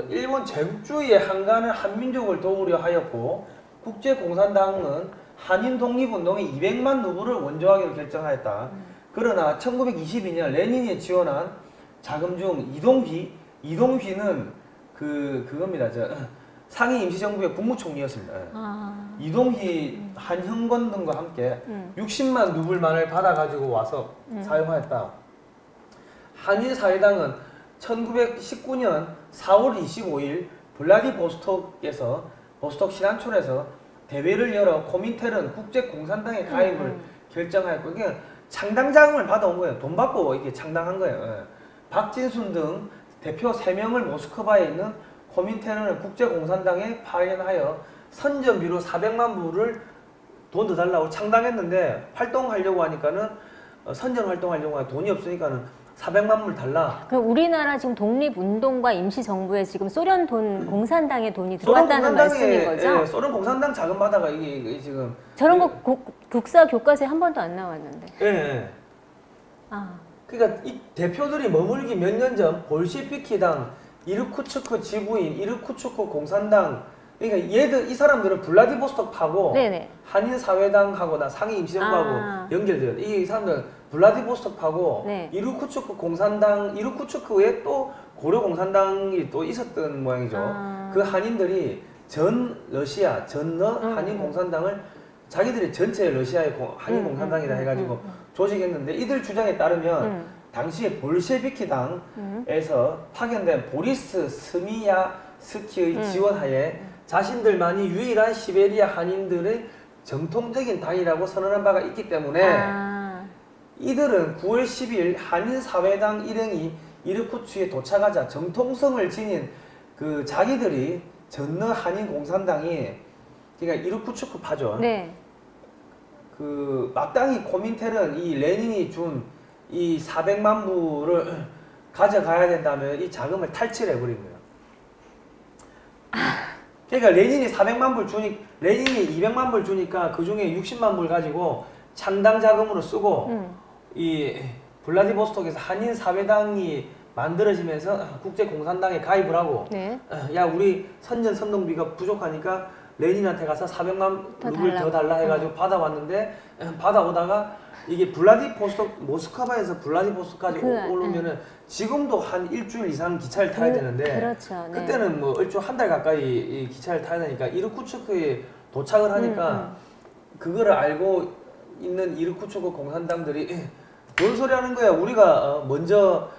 일본 제국주의의 한간을 한민족을 도우려 하였고, 국제공산당은 한인 독립운동의 200만 루블을 원조하기로 결정하였다. 그러나 1922년 레닌이 지원한 자금 중 이동휘는 그겁니다. 상해 임시정부의 국무총리였습니다. 이동휘, 한형건 등과 함께 60만 루블만을 받아가지고 와서 사용하였다. 한일사회당은 1919년 4월 25일 보스톡 신안촌에서 대회를 열어 코민테른 국제공산당에 가입을 결정하였고, 창당 자금을 받아온 거예요. 돈 받고 이게 창당한 거예요. 예. 박진순 등 대표 3명을 모스크바에 있는 코민테르는 국제공산당에 파견하여 선전비로 400만 불을 돈 더 달라고 창당했는데 활동하려고 하니까는 선전 활동하려고 하니까 돈이 없으니까는 400만 불 달라. 그럼 우리나라 지금 독립운동과 임시정부에 지금 소련 돈, 공산당의 돈이 들어갔다는 말씀인 거죠? 예, 소련 공산당 자금 받아가 이게 지금 저런 거 국사 교과서에 한 번도 안 나왔는데. 예, 예. 아. 그러니까 이 대표들이 머물기 몇 년 전 볼시피키당, 이르쿠츠크 지부인, 이르쿠츠크 공산당, 그러니까 이 사람들은 블라디보스톡 파고 네네. 한인사회당하고 나 상해 임시정부하고 연결돼요. 이 사람들 블라디보스톡 파고 네. 이르쿠츠크 공산당, 이르쿠츠크에 또 고려 공산당이 또 있었던 모양이죠. 그 한인들이 전 러시아, 한인 공산당을 자기들이 전체 러시아의 한인 공산당이라 해가지고 조직했는데 이들 주장에 따르면 당시에 볼셰비키당에서 파견된 보리스 스미야스키의 지원하에 자신들만이 유일한 시베리아 한인들의 정통적인 당이라고 선언한 바가 있기 때문에 이들은 9월 10일 한인사회당 일행이 이르쿠츠에 도착하자 정통성을 지닌 그 자기들이 전너 한인공산당이 그러니까 이르쿠츠크 파죠. 네. 그 마땅히 코민텔은 이 레닌이 준 이 400만 불을 가져가야 된다면 이 자금을 탈취해버린 거예요. 그러니까 레닌이 400만 불 레닌이 200만 불 주니까 그 중에 60만 불 가지고 창당 자금으로 쓰고 이 블라디보스톡에서 한인 사회당이 만들어지면서 국제공산당에 가입을 하고 네. 야 우리 선전선동비가 부족하니까 레닌한테 가서 400만 루블 더 달라 해가지고 받아왔는데 받아오다가 이게 블라디보스톡 모스크바에서 블라디보스톡까지 오르면은 지금도 한 일주일 이상 기차를 타야 되는데 그렇죠. 네. 그때는 뭐 일주 한 달 가까이 이 기차를 타야 되니까 이르쿠츠크에 도착을 하니까 그거를 알고 있는 이르쿠츠크 공산당들이 뭔 소리 하는 거야. 우리가 먼저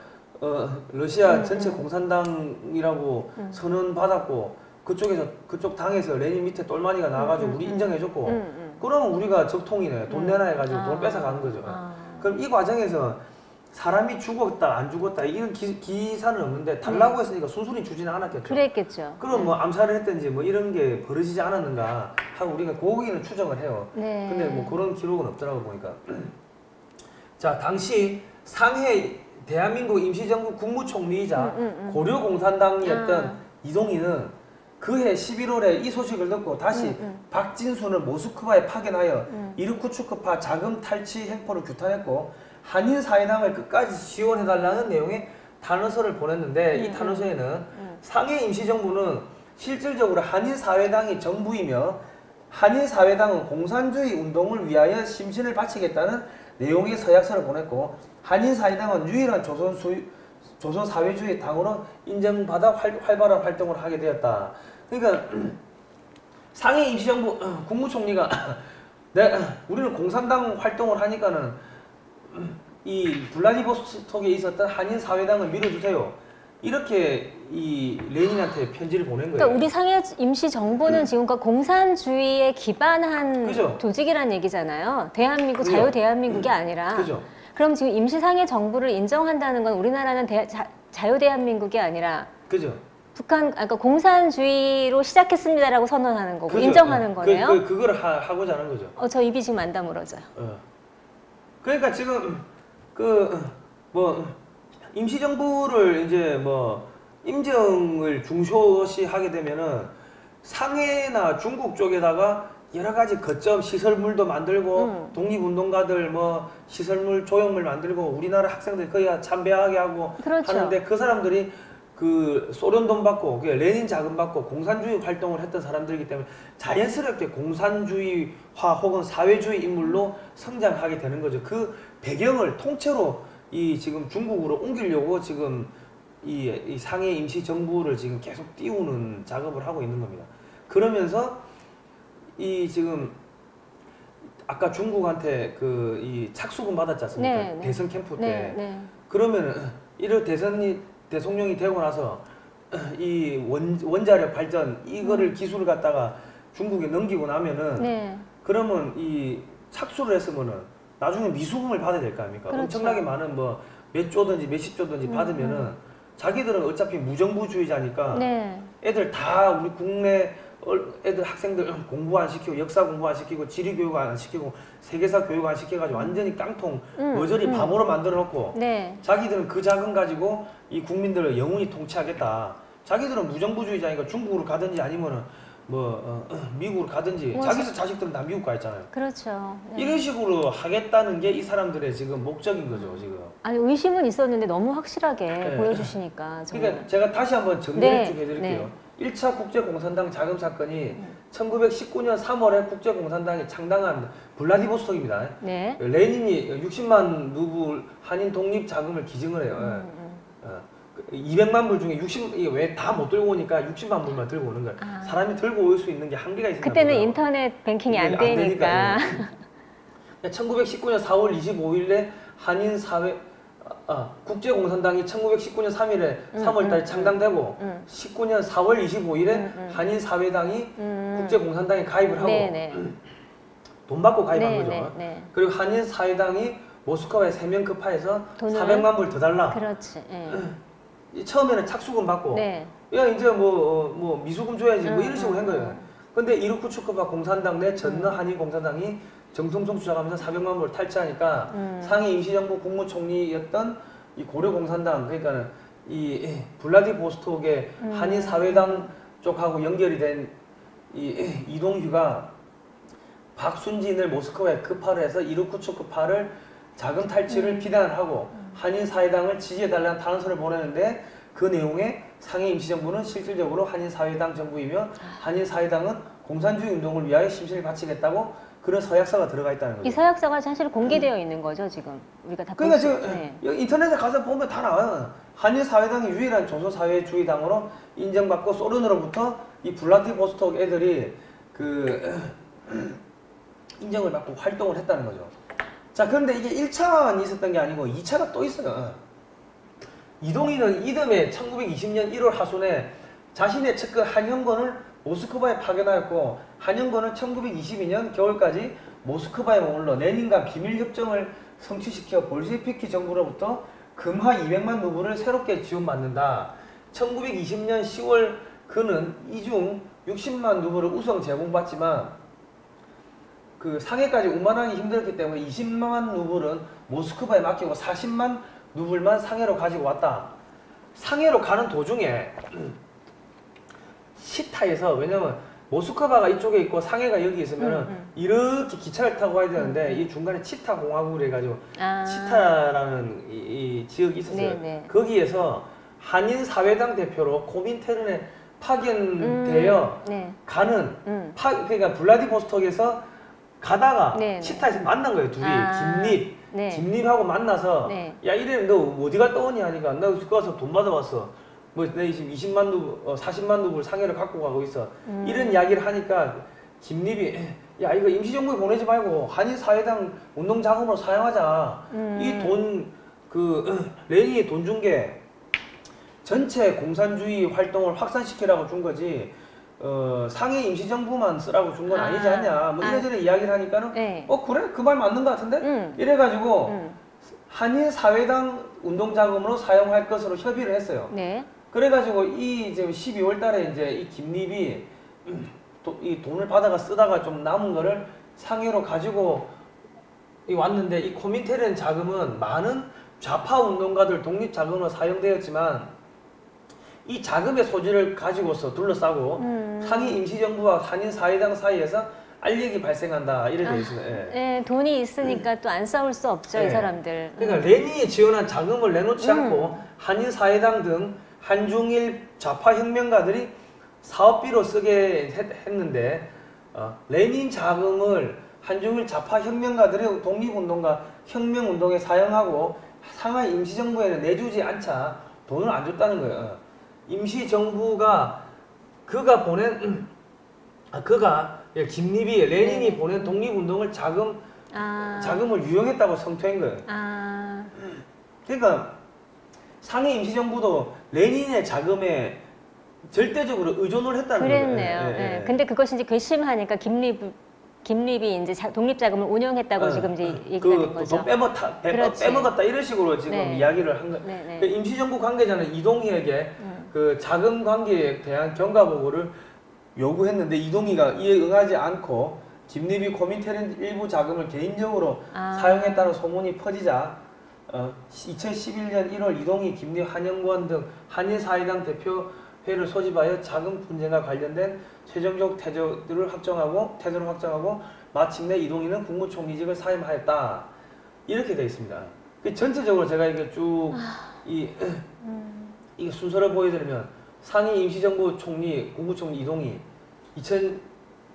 러시아 전체 공산당이라고 선언 받았고 그쪽 당에서 레닌 밑에 똘마니가 나와가지고 우리 인정해줬고 그러면 우리가 적통이네. 돈 내놔 해가지고 돈 뺏어가는 거죠. 그럼 이 과정에서 사람이 죽었다 안 죽었다 이런 기사는 없는데 달라고 했으니까 순순히 주지는 않았겠죠. 그랬겠죠. 그럼 뭐 암살을 했든지 뭐 이런 게 벌어지지 않았는가 하고 우리가 거기는 추정을 해요. 네. 근데 뭐 그런 기록은 없더라고 보니까. 자, 당시 상해 대한민국 임시정부 국무총리이자 고려공산당이었던 이동희는 그해 11월에 이 소식을 듣고 다시 박진순을 모스크바에 파견하여 이르쿠츠크파 자금 탈취 횡포를 규탄했고 한인사회당을 끝까지 지원해달라는 내용의 탄원서를 보냈는데 이 탄원서에는 상해 임시정부는 실질적으로 한인사회당이 정부이며 한인사회당은 공산주의 운동을 위하여 심신을 바치겠다는 내용의 서약서를 보냈고 한인사회당은 유일한 조선사회주의 당으로 인정받아 활발한 활동을 하게 되었다. 그러니까 상해 임시정부 국무총리가 우리는 공산당 활동을 하니까는 이 블라디보스톡에 있었던 한인사회당을 밀어주세요. 이렇게 이 레닌한테 편지를 보낸 거예요. 그러니까 우리 상해 임시정부는 지금까지 공산주의에 기반한 그죠? 조직이란 얘기잖아요. 대한민국, 그죠? 자유 대한민국이 아니라. 그죠? 그럼 지금 임시상해 정부를 인정한다는 건 우리나라는 자유 대한민국이 아니라 그죠? 북한, 그러니까 공산주의로 시작했습니다라고 선언하는 거고 그죠? 인정하는 거네요. 그걸 하고자 하는 거죠. 저 입이 지금 안 다물어져요. 그러니까 지금 뭐 임시정부를 이제 뭐 임정을 중소시하게 되면은 상해나 중국 쪽에다가 여러 가지 거점 시설물도 만들고 독립운동가들 뭐 시설물 조형물 만들고 우리나라 학생들 거의 참배하게 하고 그렇죠. 하는데 그 사람들이 그 소련 돈 받고 레닌 자금 받고 공산주의 활동을 했던 사람들이기 때문에 자연스럽게 공산주의화 혹은 사회주의 인물로 성장하게 되는 거죠. 그 배경을 통째로 이 지금 중국으로 옮기려고 지금 이 상해 임시정부를 지금 계속 띄우는 작업을 하고 있는 겁니다. 그러면서 이 지금 아까 중국한테 그 이 착수금 받았지 않습니까? 네, 대선 캠프 때. 네, 네. 그러면은 이런 대통령이 되고 나서 이 원자력 발전 이거를 기술을 갖다가 중국에 넘기고 나면은 네. 그러면 이 착수를 했으면은 나중에 미수금을 받아야 될 거 아닙니까? 그렇죠. 엄청나게 많은 뭐 몇 조든지 몇십 조든지 받으면은 자기들은 어차피 무정부주의자니까 네. 애들 다 우리 국내 애들 학생들 공부 안 시키고 역사 공부 안 시키고 지리 교육 안 시키고 세계사 교육 안 시켜가지고 완전히 깡통 머저리 바보로 만들어 놓고 네. 자기들은 그 자금 가지고 이 국민들을 영원히 통치하겠다. 자기들은 무정부주의자니까 중국으로 가든지 아니면은 미국으로 가든지 뭐 자기 자식들은 다 미국 가 있잖아요. 그렇죠. 네. 이런 식으로 하겠다는 게 이 사람들의 지금 목적인 거죠, 지금. 아니 의심은 있었는데 너무 확실하게 네. 보여주시니까 정말. 그러니까 제가 다시 한번 정리를 네, 쭉 해드릴게요. 네. 1차 국제공산당 자금 사건이 1919년 3월에 국제공산당이 창당한 블라디보스톡입니다. 네. 레닌이 60만 루블 한인 독립 자금을 기증을 해요. 200만 불 중에 60, 왜 다 못 들고 오니까 60만 불만 들고 오는 거예요. 아. 사람이 들고 올 수 있는 게 한계가 있습니다. 그때는 인터넷 뱅킹이 안 되니까. 1919년 4월 25일에 한인 사회 국제공산당이 1919년 3일에 3월달에 창당되고 19년 4월 25일에 한인 사회당이 국제공산당에 가입을 하고 네네. 돈 받고 가입한 네, 거죠. 네, 네. 그리고 한인 사회당이 모스크바에 3명 급파해서 돈을? 400만 불 더 달라. 그렇지. 예. 처음에는 착수금 받고 네. 야 이제 뭐 미수금 줘야지 뭐 이런 식으로 한 거예요. 근데 이루쿠츠크바 공산당 내 전너 한인 공산당이 정통성 주장하면서 400만 불 탈취하니까 상해 임시정부 국무총리였던 이 고려 공산당 그러니까는 이 블라디보스톡의 한인 사회당 쪽하고 연결이 된 이 이동규가 박순진을 모스크바에 급파를 해서 이루쿠츠크파를 자금 탈취를 비난하고 한인 사회당을 지지해달라는 탄원서를 보내는데 그 내용에 상해 임시정부는 실질적으로 한인 사회당 정부이며 한인 사회당은 공산주의 운동을 위하여 심신을 바치겠다고 그런 서약서가 들어가 있다는 거죠. 이 서약서가 사실 공개되어 있는 거죠 지금 우리가 다 그러니까 볼 수- 지금 네. 여기 인터넷에 가서 보면 다 나와요. 한인 사회당이 유일한 조선사회주의당으로 인정받고 소련으로부터 이 블라디보스톡 애들이 그 인정을 받고 활동을 했다는 거죠. 자, 그런데 이게 1차만 있었던 게 아니고 2차가 또 있어요. 이동희는 이듬해 1920년 1월 하순에 자신의 측근 한형건을 모스크바에 파견하였고 한형건은 1922년 겨울까지 모스크바에 머물러 레닌과 비밀협정을 성취시켜 볼셰피키 정부로부터 금화 200만 루블을 새롭게 지원받는다. 1920년 10월 그는 이중 60만 루블을 우선 제공받지만 그 상해까지 운반하기 힘들었기 때문에 20만 루블은 모스크바에 맡기고 40만 루블만 상해로 가지고 왔다. 상해로 가는 도중에 시타에서 왜냐면 모스크바가 이쪽에 있고 상해가 여기 있으면 이렇게 기차를 타고 가야 되는데 이 중간에 치타 공화국을 해가지고 치타라는 이 지역이 있었어요. 네네. 거기에서 한인 사회당 대표로 코민테른에 파견되어 네. 가는 그러니까 블라디보스톡에서 가다가 네네. 치타에서 만난 거예요. 둘이 김립 네. 김립하고 만나서 네. 야 이래 너 어디 갔다 오니 하니까 나 그 가서 돈 받아왔어. 뭐 내 지금 20만 루블 40만 루블 상해를 갖고 가고 있어. 이런 이야기를 하니까 김립이 야 이거 임시정부에 보내지 말고 한인 사회당 운동 자금으로 사용하자. 이 돈 그 레닌이 돈 준 게 전체 공산주의 활동을 확산시키라고 준 거지. 상해 임시정부만 쓰라고 준 건 아니지 않냐. 뭐 이래저래 이야기를 하니까는 네. 그래 그 말 맞는 것 같은데. 이래가지고 한인 사회당 운동 자금으로 사용할 것으로 협의를 했어요. 네. 그래가지고 이 지금 12월 달에 이제 이 김립이 이 돈을 받아가 쓰다가 좀 남은 거를 상해로 가지고 왔는데 이 코민테른 자금은 많은 좌파 운동가들 독립 자금으로 사용되었지만 이 자금의 소지를 가지고서 둘러싸고 상해 임시정부와 한인 사회당 사이에서 알력이 발생한다 이래 되어 있습니다. 예. 네, 돈이 있으니까 또 안 싸울 수 없죠 네. 이 사람들. 그러니까 레닌이 지원한 자금을 내놓지 않고 한인 사회당 등 한중일 좌파 혁명가들이 사업비로 쓰게 했는데 레닌 자금을 한중일 좌파 혁명가들의 독립운동과 혁명운동에 사용하고 상하이 임시정부에는 내주지 않자 돈을 안 줬다는 거예요. 임시정부가 그가 보낸 김립이 레닌이 보낸 독립운동을 자금을 유용했다고 성토한 거예요. 그러니까 상해 임시정부도 레닌의 자금에 절대적으로 의존을 했다는 거예요. 그랬네요. 네. 근데 그것이 이제 괘씸하니까 김립 김립이 이제 독립자금을 운영했다고 지금 이제 얘기가 된 거죠. 돈 빼먹었다 이런 식으로 지금 네. 이야기를 한 거. 네, 네. 그 임시정부 관계자는 이동희에게 그 자금 관계에 대한 경과 보고를 요구했는데 이동희가 이에 응하지 않고 김립이 코민텔 일부 자금을 개인적으로 사용했다는 소문이 퍼지자 2011년 1월 이동희, 김립, 한영권 등 한일사회당 대표회를 소집하여 자금 분쟁과 관련된 최종적 태도를 확정하고 마침내 이동희는 국무총리직을 사임하였다. 이렇게 되어 있습니다. 전체적으로 제가 이게 쭉 이 순서를 보여드리면 상임 임시정부 총리, 국무총리 이동희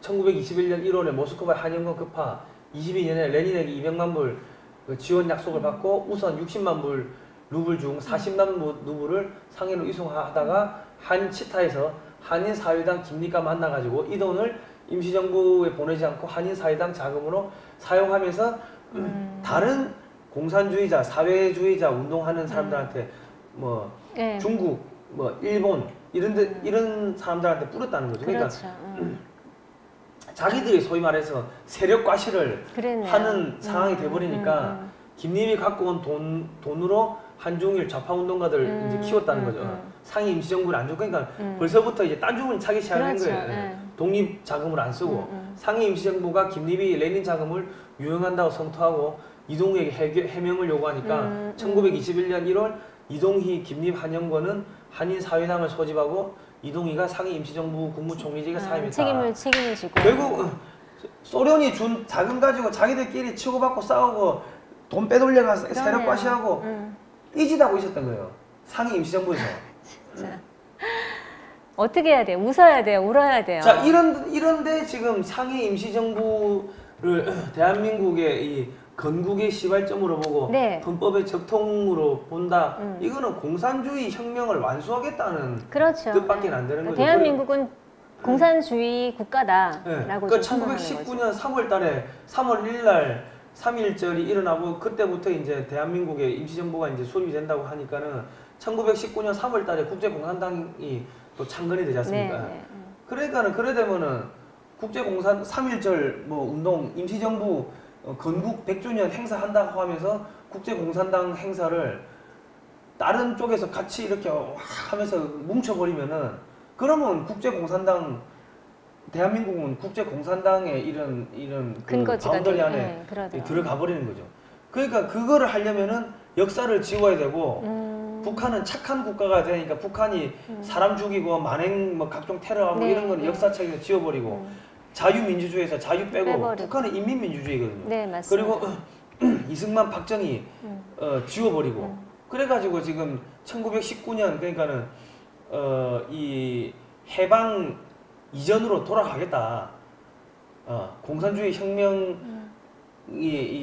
1921년 1월에 모스크바 한영권 급파 22년에 레닌에게 200만 불 지원 약속을 받고 우선 60만 불 루블 중 40만 루블을 상해로 이송하다가 한치타에서 한인사회당 김립과 만나가지고 이 돈을 임시정부에 보내지 않고 한인사회당 자금으로 사용하면서 다른 공산주의자, 사회주의자 운동하는 사람들한테 뭐 네. 중국, 뭐 일본 이런 사람들한테 뿌렸다는 거죠. 그러니까 그렇죠. 자기들이 소위 말해서 세력 과시를 그랬네요. 하는 상황이 돼버리니까 김립이 갖고 온 돈으로 한중일 좌파 운동가들 이제 키웠다는 거죠. 상위 임시정부를 안 주고 그러니까 벌써부터 이제 딴주문이 차기 시작한 그렇죠. 거예요. 네. 독립 자금을 안 쓰고 상위 임시정부가 김립이 레닌 자금을 유용한다고 성토하고 이동희에게 해명을 요구하니까 1921년 1월 이동희, 김립, 한영권은 한인사회당을 소집하고 이동희가 상위 임시정부 국무총리직에 사임했다. 책임을 지고 결국 소련이 준 자금 가지고 자기들끼리 치고받고 싸우고 돈 빼돌려가서 세력 과시하고 삐지다고 있었던 거예요. 상위 임시정부에서. 진짜. 어떻게 해야 돼요? 웃어야 돼요? 울어야 돼요? 자, 이런데 지금 상위 임시정부를 대한민국의 이 건국의 시발점으로 보고 네. 헌법의 적통으로 본다. 이거는 공산주의 혁명을 완수하겠다는 그렇죠. 뜻밖에 안 되는 거죠. 대한민국은 공산주의 국가다라고 그 1919년 3월 달에 3월 1일 날 3.1절이 일어나고 그때부터 이제 대한민국의 임시정부가 이제 수립이 된다고 하니까는 1919년 3월 달에 국제공산당이 또 창건이 되지 않습니까? 네. 그러니까는 그래 되면은 국제공산 3.1절 뭐 운동 임시정부 건국 100주년 행사한다고 하면서 국제공산당 행사를 다른 쪽에서 같이 이렇게 하면서 뭉쳐버리면은 그러면 국제공산당 대한민국은 국제공산당의 이런 그 바운더리 안에 들어가 버리는 거죠. 그러니까 그거를 하려면은 역사를 지워야 되고 북한은 착한 국가가 되니까 북한이 사람 죽이고 만행 뭐 각종 테러하고 이런 거는 역사책에서 지워버리고 자유민주주의에서 자유 빼고 북한은 인민민주주의거든요. 네, 맞습니다. 그리고 이승만, 박정희 지워버리고 그래가지고 지금 1919년 그러니까는 이 해방 이전으로 돌아가겠다. 공산주의 혁명이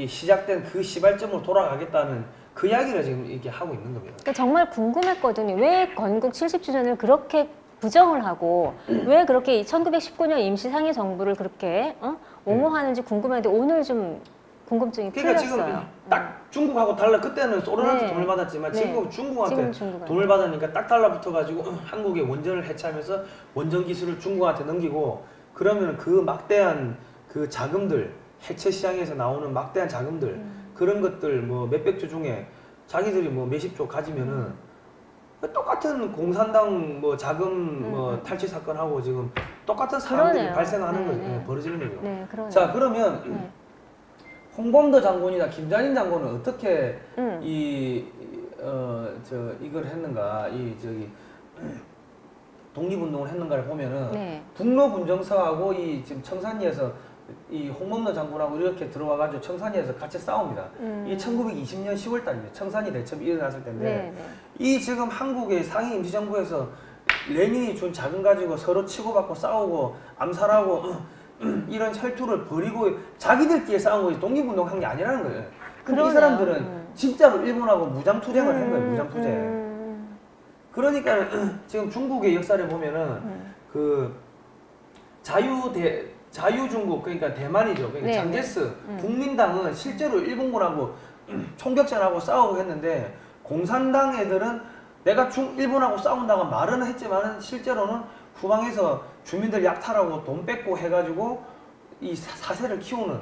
시작된 그 시발점으로 돌아가겠다는 그 이야기를 지금 이렇게 하고 있는 겁니다. 그러니까 정말 궁금했거든요. 왜 건국 70주년을 그렇게 부정을 하고 왜 그렇게 1919년 임시상해 정부를 그렇게 옹호하는지 궁금했는데 오늘 좀 궁금증이 그러니까 풀렸어요. 지금 딱 중국하고 달라. 그때는 소련한테 네. 돈을 받았지만 네. 지금 중국한테 돈을 받으니까 딱 달라붙어가지고 한국의 원전을 해체하면서 원전 기술을 중국한테 넘기고 그러면 그 막대한 그 자금들 해체 시장에서 나오는 막대한 자금들 그런 것들 뭐 몇백 조 중에 자기들이 뭐 몇십 조 가지면은 똑같은 공산당 뭐 자금 뭐 탈취 사건하고 지금 똑같은 상황들이 발생하는 거죠. 벌어지는 거죠. 네, 자 그러면 홍범도 장군이나 김단인 장군은 어떻게 이걸 했는가 독립운동을 했는가를 보면은 북로 분정서하고 이 지금 청산리에서 이 홍범도 장군하고 이렇게 들어와가지고 청산리에서 같이 싸웁니다. 이 1920년 10월 달입니다. 청산리 대첩이 일어났을 텐데 이 지금 한국의 상위 임시정부에서 레닌이 준 자금 가지고 서로 치고받고 싸우고 암살하고 이런 혈투를 벌이고 자기들끼리 싸운 거지 독립운동 한 게 아니라는 거예요. 근데 이 사람들은 진짜로 일본하고 무장투쟁을 한 거예요. 무장투쟁. 그러니까 지금 중국의 역사를 보면은 그 자유중국 그러니까 대만이죠. 그러니까 장제스 국민당은 실제로 일본군하고 총격전하고 싸우고 했는데 공산당 애들은 내가 일본하고 싸운다고 말은 했지만은 실제로는 후방에서 주민들 약탈하고 돈 뺏고 해가지고 이 사세를 키우는.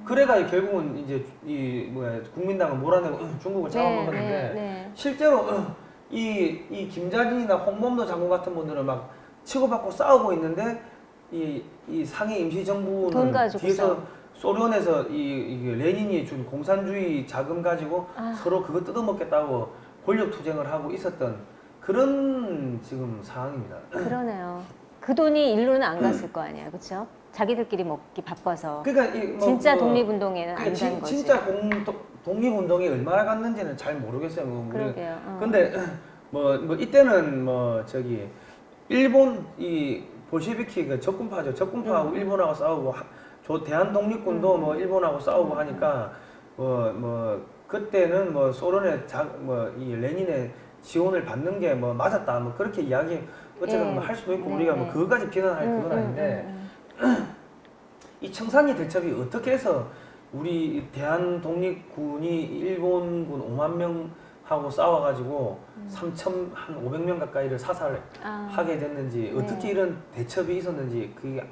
그래가 결국은 이제 이 뭐야 국민당을 몰아내고 중국을 잡아먹었는데 실제로 이 김자진이나 홍범도 장군 같은 분들은 막 치고받고 싸우고 있는데 이 상해 임시정부는 뒤에서 소련에서 이 레닌이 준 공산주의 자금 가지고 서로 그거 뜯어먹겠다고 권력 투쟁을 하고 있었던 그런 지금 상황입니다. 그러네요. 그 돈이 일로는 안 갔을 거 아니에요, 그렇죠? 자기들끼리 먹기 바빠서. 그러니까 진짜 독립운동에는 안 간 거지. 진짜 독립운동이 얼마나 갔는지는 잘 모르겠어요. 그러게요. 근데 뭐 이때는 뭐 저기 일본 이 볼셰비키 그 적군파죠. 적군파하고 일본하고 싸우고 대한 독립군도 뭐 일본하고 싸우고 하니까 뭐 그때는 뭐 소련의 이 레닌의 지원을 받는 게 뭐 맞았다. 뭐 그렇게 이야기 어쨌든 뭐 할 수도 있고 우리가 뭐 그거까지 비난할 그건 아닌데 이 청산리 대첩이 어떻게 해서 우리 대한 독립군이 일본군 5만 명하고 싸워가지고 3,500명 가까이를 사살하게 됐는지 어떻게 이런 대첩이 있었는지 그게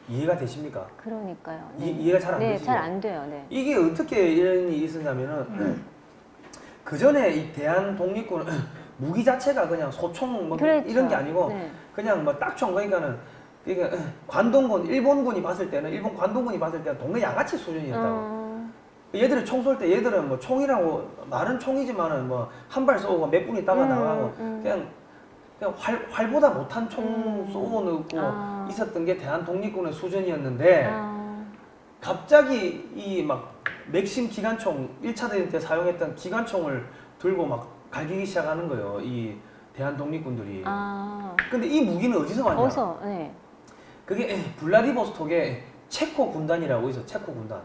이해가 되십니까? 그러니까요. 이해가 잘 안 되시죠? 잘 안 돼요. 이게 어떻게 이런 일이 있었냐면은 그 전에 이 대한 독립군은 무기 자체가 그냥 소총 뭐 그렇죠. 이런 게 아니고 그냥 뭐 딱총 그러니까는 관동군 일본 관동군이 봤을 때는 동네 양아치 수준이었다고. 얘들이 총 쏠 때 얘들은 뭐 총이라고 말은 총이지만은 뭐 한 발 쏘고 몇 분 있다가 나가고 그냥 활보다 못한 총 쏘고 있었던 게 대한 독립군의 수준이었는데 갑자기 이 막 맥심 기관총 1차 대전 때 사용했던 기관총을 들고 막 갈기기 시작하는 거예요. 이 대한 독립군들이. 근데 이 무기는 어디서 왔냐? 그게 블라디보스톡에 체코 군단이라고 있어. 체코 군단.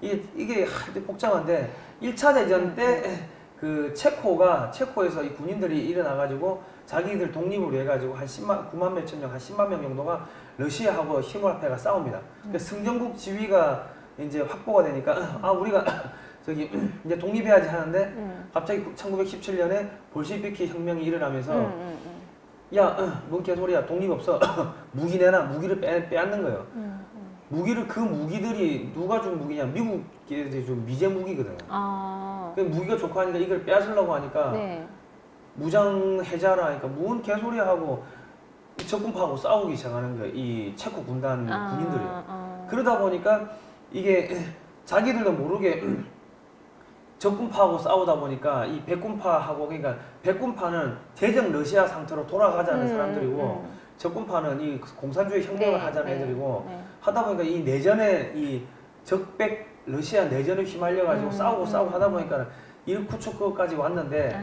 이게 복잡한데 1차 대전 때 그 체코에서 이 군인들이 일어나가지고 자기들 독립을 위해 가지고 한 9만 몇천 명, 한 10만 명 정도가 러시아하고 힘을 합해가 싸웁니다. 승전국 지위가 이제 확보가 되니까 우리가 저기 이제 독립해야지 하는데 갑자기 1917년에 볼셰비키 혁명이 일어나면서 뭔 개소리야 독립 없어 무기 내놔 무기를 빼앗는 거예요. 무기를 그 무기들이 누가 준 무기냐 미국이 준 미제 무기거든요. 그 무기가 좋고 하니까 이걸 빼앗으려고 하니까 무장 해제하라 하니까 뭔 개소리야 하고 적군파하고 싸우기 시작하는 거예요. 이 체코 군단 군인들이. 그러다 보니까 이게 자기들도 모르게 적군파하고 싸우다 보니까 이 백군파하고 그러니까 백군파는 제정 러시아 상태로 돌아가자는 사람들이고 적군파는 이 공산주의 혁명을 하자는 애들이고 하다 보니까 이 내전에 이 적백 러시아 내전에 휘말려 가지고 싸우고 하다 보니까 일쿠츠크까지 왔는데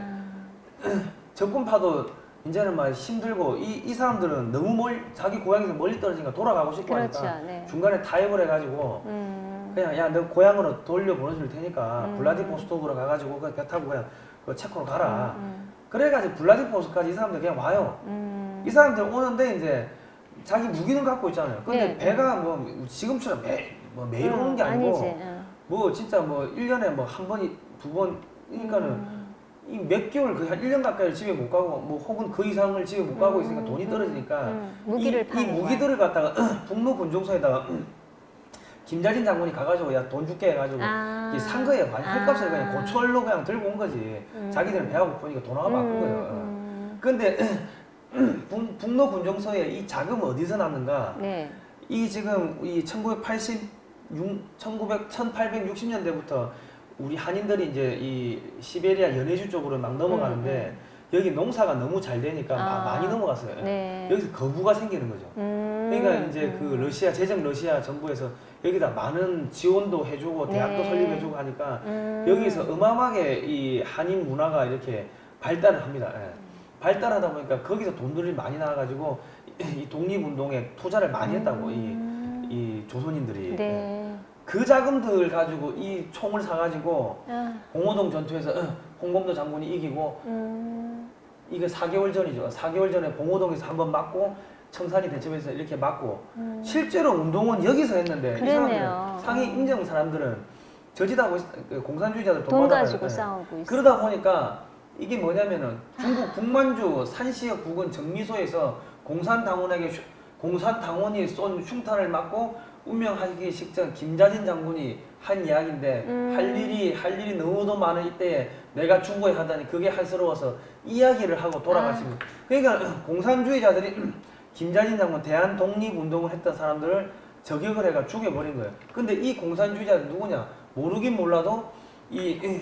적군파도 이제는 막 힘들고 이 사람들은 너무 자기 고향에서 멀리 떨어지니까 돌아가고 싶고 하니까 중간에 타협을 해가지고 그냥 야 너 고향으로 돌려 보내줄 테니까 블라디보스톡으로 가가지고 그 배 타고 그냥 그 체코로 가라. 그래가지고 블라디보스톡까지 이 사람들 그냥 와요. 이 사람들 오는데 이제 자기 무기는 갖고 있잖아요. 근데 배가 뭐 지금처럼 매일 오는 게 아니고 뭐 진짜 뭐 1년에 뭐 한 번, 두 번 그러니까는 이 몇 개월 한 1년 가까이 집에 못 가고 뭐 혹은 그 이상을 집에 못 가고 있으니까 돈이 떨어지니까 이 무기들을 갖다가 북로 군종소에다가 김자진 장군이 가가지고 야 돈 줄게 해가지고 산 거예요. 헐값을 그냥 고철로 그냥 들고 온 거지. 자기들은 배가 고프니까 돈 하나 바꾼 거예요. 근데 북로 군종소에 이 자금은 어디서 났는가? 이 지금 이 1860년대부터 우리 한인들이 이제 이 시베리아 연해주 쪽으로 막 넘어가는데 여기 농사가 너무 잘 되니까 많이 넘어갔어요. 여기서 거부가 생기는 거죠. 그러니까 이제 그 제정 러시아 정부에서 여기다 많은 지원도 해주고 대학도 설립해주고 하니까 여기서 어마어마하게 이 한인 문화가 이렇게 발달을 합니다. 발달하다 보니까 거기서 돈들이 많이 나와가지고 이 독립운동에 투자를 많이 했다고 이 조선인들이. 그 자금들 가지고 이 총을 사가지고 봉오동 전투에서 홍범도 장군이 이기고 이게 4개월 전이죠. 4개월 전에 봉오동에서 한번 맞고 청산리 대첩에서 이렇게 맞고 실제로 운동은 여기서 했는데 이 사람들은 상위 인정 사람들은 저지다고 공산주의자들 돈 가지고 싸우고 있어요. 그러다 보니까 이게 뭐냐면은 중국 북만주 산시역 부근 정미소에서 공산당원이 쏜 흉탄을 맞고 운명하기 직전 김자진 장군이 한 이야기인데 할 일이 너무도 많은 이때에 내가 죽어야 하다니 그게 한스러워서 이야기를 하고 돌아가십니다. 그러니까 공산주의자들이 김자진 장군 대한 독립운동을 했던 사람들을 저격을 해가 죽여버린 거예요. 근데 이 공산주의자들 누구냐? 모르긴 몰라도 이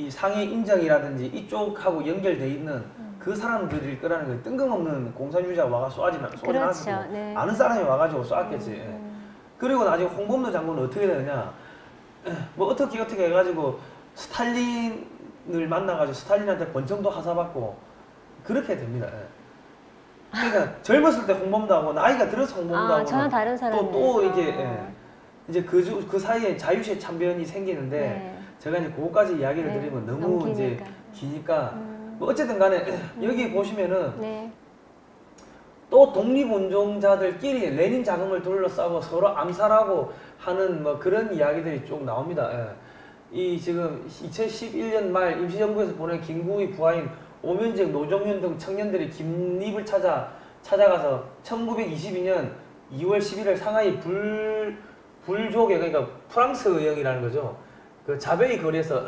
상해 인정이라든지 이쪽하고 연결돼 있는 그 사람들일 거라는 거예요. 뜬금없는 공산주의자가 와가 쏘지 그렇죠. 않았고 네. 아는 사람이 와가지고 쏘았겠지. 그리고 나중에 홍범도 장군은 어떻게 되느냐? 뭐 어떻게 해가지고 스탈린을 만나가지고 스탈린한테 권총도 하사받고 그렇게 됩니다. 그러니까 젊었을 때 홍범도 하고 나이가 들어서 홍범도 하고 전혀 다른 사람이네. 또 이게 이제 그 사이에 자유시의 참변이 생기는데 네. 제가 이제 그거까지 이야기를 네. 드리면 너무 너무 이제 기니까 뭐 어쨌든 간에 여기 보시면은 네. 또 독립운동자들끼리 레닌 자금을 둘러싸고 서로 암살하고 하는 뭐 그런 이야기들이 쭉 나옵니다. 예. 이 지금 2011년 말 임시정부에서 보낸 김구의 부하인 오면직, 노정현 등 청년들이 김립을 찾아가서 1922년 2월 11일 상하이 불조개 그러니까 프랑스 의형이라는 거죠. 그 자베이 거리에서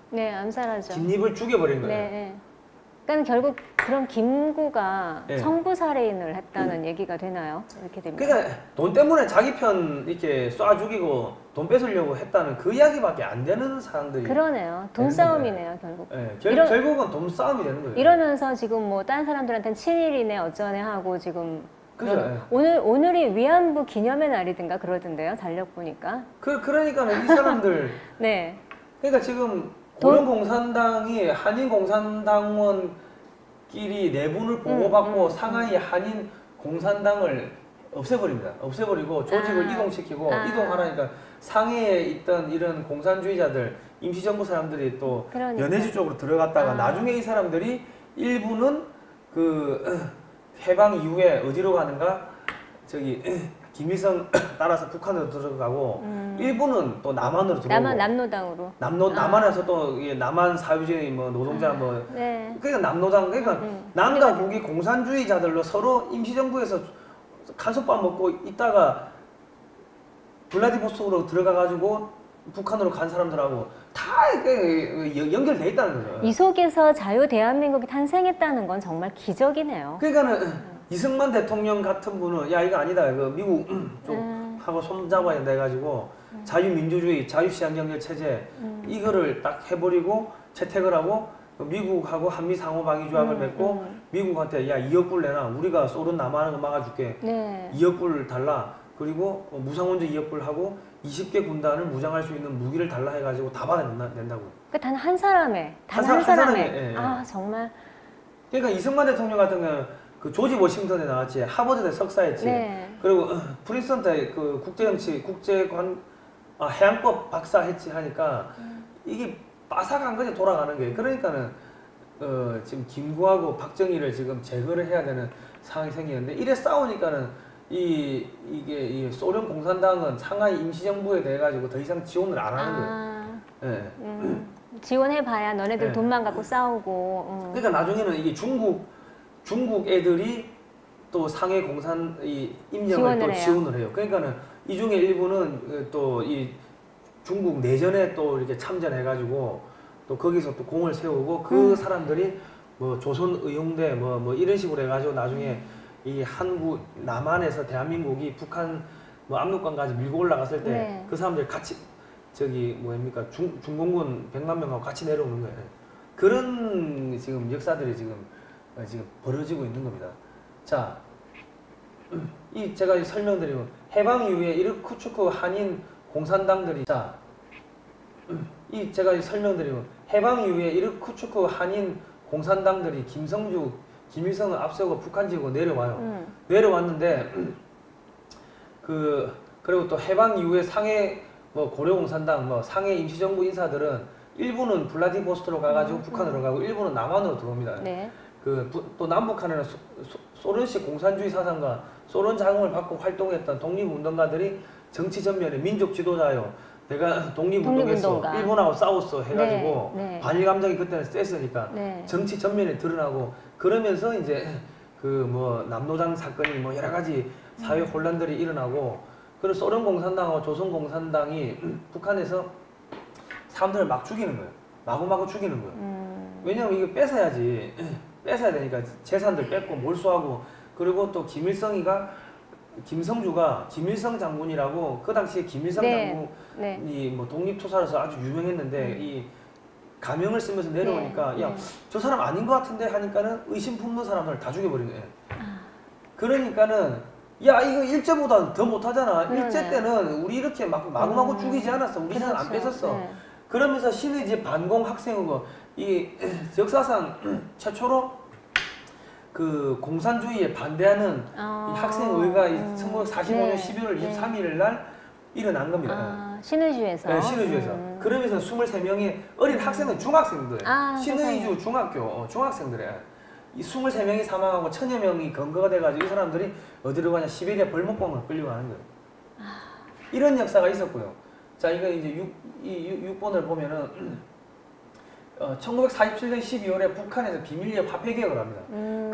네, 암살하죠. 김립을 죽여버린 거예요. 네, 네. 그러니까 결국 그런 김구가 네. 청부 살해인을 했다는 얘기가 되나요? 이렇게 됩니다. 그러니까 돈 때문에 자기 편 이렇게 쏴 죽이고 돈 뺏으려고 했다는 그 이야기밖에 안 되는 사람들이. 그러네요. 돈 되는 싸움이네요, 결국. 네, 이런- 결국은 돈 싸움이 되는 거예요. 이러면서 지금 뭐 다른 사람들한테는 친일이네 어쩌네 하고 지금 그죠? 오늘이 위안부 기념의 날이든가 그러던데요. 달력 보니까. 그러니까는 이 사람들 네. 그러니까 지금 고령공산당이 한인공산당원끼리 내분을 보고받고 상하이 한인공산당을 없애버립니다. 없애버리고 조직을 이동시키고 이동하라니까 상해에 있던 이런 공산주의자들 임시정부 사람들이 또 그러니까. 연해주 쪽으로 들어갔다가 나중에 이 사람들이 일부는 그 해방 이후에 어디로 가는가 저기 김일성 따라서 북한으로 들어가고 일부는 또 남한으로 들어오고 남노당으로. 남한에서 또 이게 남한 사회주의 뭐 노동자 뭐 네. 그러니까 남노당 그러니까 남과 북이 공산주의자들로 서로 임시정부에서 간섭밥 먹고 있다가 블라디보스토크로 들어가가지고 북한으로 간 사람들하고 다 이게 연결돼 있다는 거죠. 이 속에서 자유 대한민국이 탄생했다는 건 정말 기적이네요. 그러니까는 이승만 대통령 같은 분은 야 이거 아니다 이거 미국 쪽하고 손잡아야 돼가지고 자유민주주의 자유시장경제 체제 이거를 딱 해버리고 채택을 하고 미국하고 한미 상호방위 조약을 맺고 미국한테 야 2억 불 내놔 우리가 소련 남하는 거 막아줄게. 네. 2억 불 달라. 그리고 무상원조 2억 불 하고 20개 군단을 무장할 수 있는 무기를 달라 해가지고 다 받아낸다고. 그 단 한 사람의 한 사람의, 예. 정말. 그러니까 이승만 대통령 같은 경우는 그 조지 워싱턴에 나왔지, 하버드대 석사했지. 네. 그리고 프린스턴 때 그 국제정치, 해양법 박사했지 하니까 이게 빠삭한 거지 돌아가는 게. 그러니까는 지금 김구하고 박정희를 지금 제거를 해야 되는 상황이 생기는데 이래 싸우니까는 이 소련 공산당은 상하이 임시정부에 대해 가지고 더 이상 지원을 안 하는 거예요. 네. 지원해봐야 너네들 네. 돈만 갖고 싸우고. 그러니까 나중에는 이게 중국 애들이 또 상해 공산 임명을 또 지원을 해요. 그러니까는 이 중에 일부는 또 이 중국 내전에 또 이렇게 참전해가지고 또 거기서 또 공을 세우고 그 사람들이 뭐 조선의용대 뭐 이런 식으로 해가지고 나중에 이 한국 남한에서 대한민국이 북한 뭐 압록강까지 밀고 올라갔을 때 그 사람들 같이 저기 뭐입니까 중공군 100만 명하고 같이 내려오는 거예요. 그런 지금 역사들이 지금 벌어지고 있는 겁니다. 자, 제가 설명드리면 해방 이후에 이르쿠츠크 한인 공산당들이 제가 설명드리면 해방 이후에 이르쿠츠크 한인 공산당들이 김일성을 앞세우고 북한 지역으로 내려와요. 내려왔는데 그리고 또 해방 이후에 상해 고려공산당 상해 임시정부 인사들은 일부는 블라디보스토크로 가가지고 북한으로 가고 일부는 남한으로 들어옵니다. 네. 또 남북한에는 소련식 공산주의 사상과 소련 자금을 받고 활동했던 독립운동가들이 정치 전면에 민족 지도자요. 내가 독립운동했어. 일본하고 싸웠어. 해가지고 반일 감정이 그때는 셌으니까 정치 전면에 드러나고 그러면서 이제 남노당 사건이 여러 가지 사회 혼란들이 일어나고 그리고 소련 공산당하고 조선 공산당이 북한에서 사람들을 막 죽이는 거예요. 마구마구 죽이는 거예요. 왜냐면 이거 뺏어야지. 뺏어야 되니까 재산들 뺏고 몰수하고 그리고 또 김성주가 김일성 장군이라고 그 당시에 김일성 장군이 뭐 독립투사로서 아주 유명했는데 이 가명을 쓰면서 내려오니까 야, 저 사람 아닌 것 같은데 하니까는 의심 품는 사람을 다 죽여버린 거예요. 그러니까는 야 이거 일제보다 더 못하잖아. 일제 때는 우리 이렇게 마구마구 죽이지 않았어. 우리 재산 안 뺏었어. 그러면서 신의지 반공 학생이고 이 역사상 최초로 그 공산주의에 반대하는 이 학생의가 1945년 12월 23일 날 일어난 겁니다. 신의주에서? 네, 신의주에서. 그러면서 23명의 어린 학생들, 중학생들, 신의주 중학교 중학생들이에요. 이 23명이 사망하고 1000여 명이 검거가 돼가지고 이 사람들이 어디로 가냐 시베리아 벌목공으로 끌려가는 거예요. 이런 역사가 있었고요. 자, 이거 이제 6번을 보면은 1947년 12월에 북한에서 비밀리에 화폐 개혁을 합니다.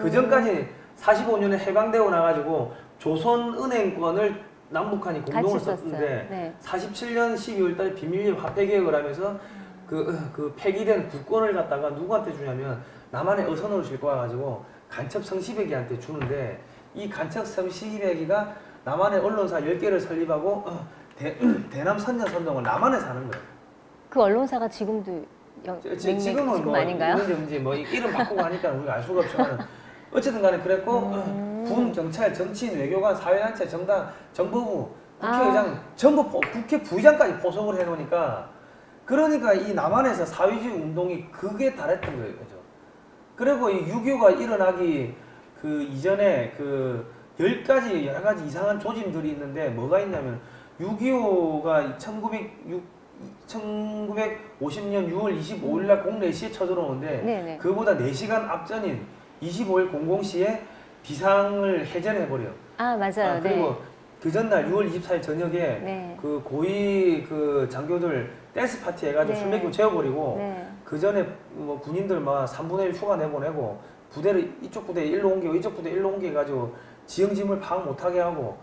그 전까지 45년에 해방되고 나가지고 조선은행권을 남북한이 공동으로 썼는데 47년 12월달에 비밀리에 화폐 개혁을 하면서 그 폐기된 국권을 갖다가 누구한테 주냐면 남한의 어선으로 싣고 와가지고 간첩 성시배기한테 주는데 이 간첩 성시배기가 남한의 언론사 10개를 설립하고 대남 선전 선동을 남한에서 하는 거예요. 그 언론사가 지금도 지금은 뭐 아닌가요? 있는지 뭐 이름 바꾸고 하니까 우리가 알 수가 없지만 어쨌든 간에 그랬고 군, 경찰, 정치인, 외교관, 사회단체, 정당, 정보부, 국회의장 전부 국회 부의장까지 포섭을 해놓으니까 그러니까 이 남한에서 사회주의 운동이 극에 달했던 거예요. 그죠? 그리고 이 6.25가 일어나기 그 이전에 그 10가지 여러 가지 이상한 조짐들이 있는데 뭐가 있냐면 6.25가 1950년 6월 25일 날 공 4시에 쳐들어오는데 그보다 4시간 앞전인 25일 00시에 비상을 해제를 해버려요. 맞아요. 그리고 그 전날 6월 24일 저녁에 그 고위 그 장교들 댄스 파티 해가지고 술 먹고 재워버리고 그 전에 뭐 군인들 막 3분의 1 휴가 내보내고 부대를 이쪽 부대 일로 옮기고 이쪽 부대 일로 옮겨 가지고 지형짐을 파악 못하게 하고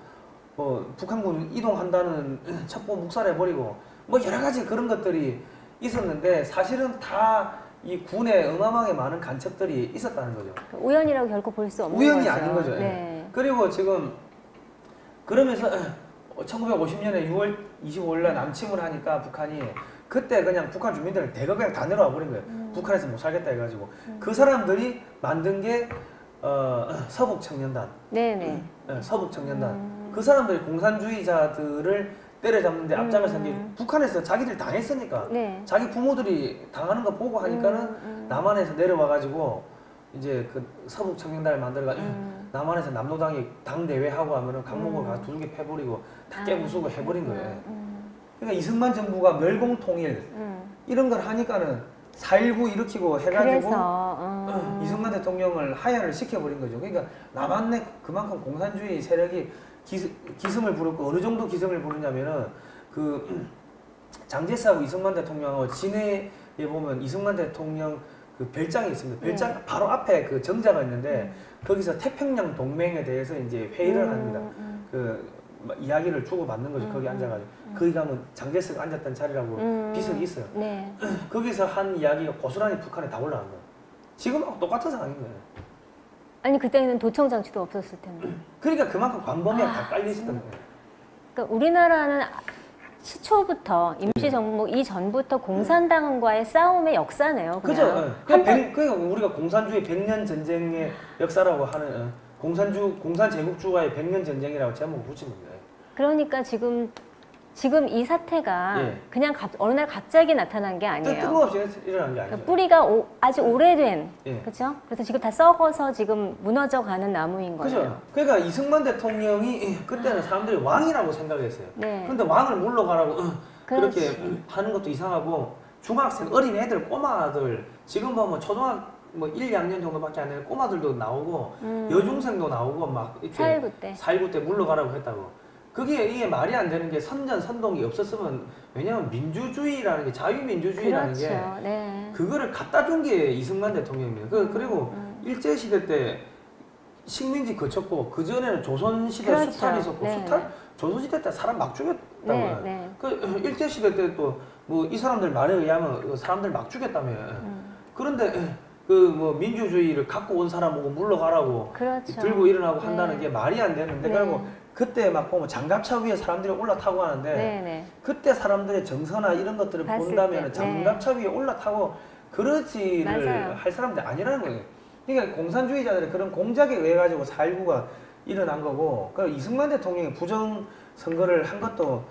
뭐 북한군 이동한다는 첩보 묵살해버리고 뭐 여러 가지 그런 것들이 있었는데 사실은 다 이 군에 어마어마하게 많은 간첩들이 있었다는 거죠. 우연이라고 결코 볼 수 없는 우연이 거죠. 아닌 거죠. 네. 그리고 지금 그러면서 1950년에 6월 25일 날 남침을 하니까 북한이 그때 그냥 북한 주민들을 대거 그냥 다 내려와 버린 거예요. 북한에서 못 살겠다 해가지고 그 사람들이 만든 게 서북 청년단. 서북 청년단. 그 사람들이 공산주의자들을 때려잡는데 앞장을 선 게 북한에서 자기들 당했으니까 자기 부모들이 당하는 거 보고 하니까는 남한에서 내려와가지고 이제 그 서북 청년단을 만들어가지고 남한에서 남노당이 당 대회하고 하면은 강목을 가서 두들겨 패버리고 다 깨부수고 해버린 거예요. 그러니까 이승만 정부가 멸공통일 이런 걸 하니까는 4.19 일으키고 해가지고 이승만 대통령을 하야를 시켜버린 거죠. 그러니까 남한 내 그만큼 공산주의 세력이 기승을 부렸고 어느 정도 기승을 부르냐면은 그 장제스하고 이승만 대통령하고 진해에 보면 이승만 대통령 그 별장이 있습니다. 별장 바로 앞에 그 정자가 있는데 거기서 태평양 동맹에 대해서 이제 회의를 합니다. 그 이야기를 주고받는 거죠. 거기 앉아가지고 거기 가면 장제스가 앉았던 자리라고 비석이 있어요. 거기서 한 이야기가 고스란히 북한에 다 올라간 거예요. 지금하고 똑같은 상황인 거예요. 아니 그때는 도청 장치도 없었을 텐데. 그러니까 그만큼 광범위하게 다 깔려 있었던 거예요. 그러니까 우리나라는 시초부터 임시정부 이전부터 공산당과의 싸움의 역사네요. 그죠. 그러니까 우리가 공산주의 100년 전쟁의 역사라고 하는 공산 제국주와의 100년 전쟁이라고 제목을 붙인 겁니다. 그러니까 지금 이 사태가 그냥 어느 날 갑자기 나타난 게 아니에요. 뜬금없이 일어난 게 아니에요. 뿌리가 아주 오래된, 그렇죠? 그래서 지금 다 썩어서 지금 무너져가는 나무인 거예요. 그죠. 그러니까 이승만 대통령이 그때는 사람들이 왕이라고 생각했어요. 그런데 왕을 물러가라고 그렇게 하는 것도 이상하고 중학생, 어린 애들, 꼬마들 지금 보면 초등학 뭐 1, 2학년 정도밖에 안 되는 꼬마들도 나오고 여중생도 나오고 막 이렇게 4.19 때 물러가라고 했다고. 이게 말이 안 되는 게 선동이 없었으면 왜냐하면 민주주의라는 게 자유민주주의라는 게 그거를 갖다 준 게 이승만 대통령입니다. 그리고 일제시대 때 식민지 거쳤고 그 전에는 조선시대 그렇죠. 수탈이 있었고 네, 수탈 네. 조선시대 때 사람 막 죽였다고 네, 네. 그 일제시대 때 또 뭐 이 사람들 말에 의하면 사람들 막 죽였다며 그런데 그 뭐 민주주의를 갖고 온 사람 보고 물러가라고 그렇죠. 들고 일어나고 네. 한다는 게 말이 안 되는데 네. 결국 그때 막 보면 장갑차 위에 사람들이 올라타고 하는데 네, 네. 그때 사람들의 정서나 이런 것들을 봤을 본다면 때, 장갑차 위에 올라타고 그러지를 맞아요. 할 사람들이 아니라는 거예요. 그러니까 공산주의자들의 그런 공작에 의해 가지고 살구가 일어난 거고, 그 이승만 대통령이 부정 선거를 한 것도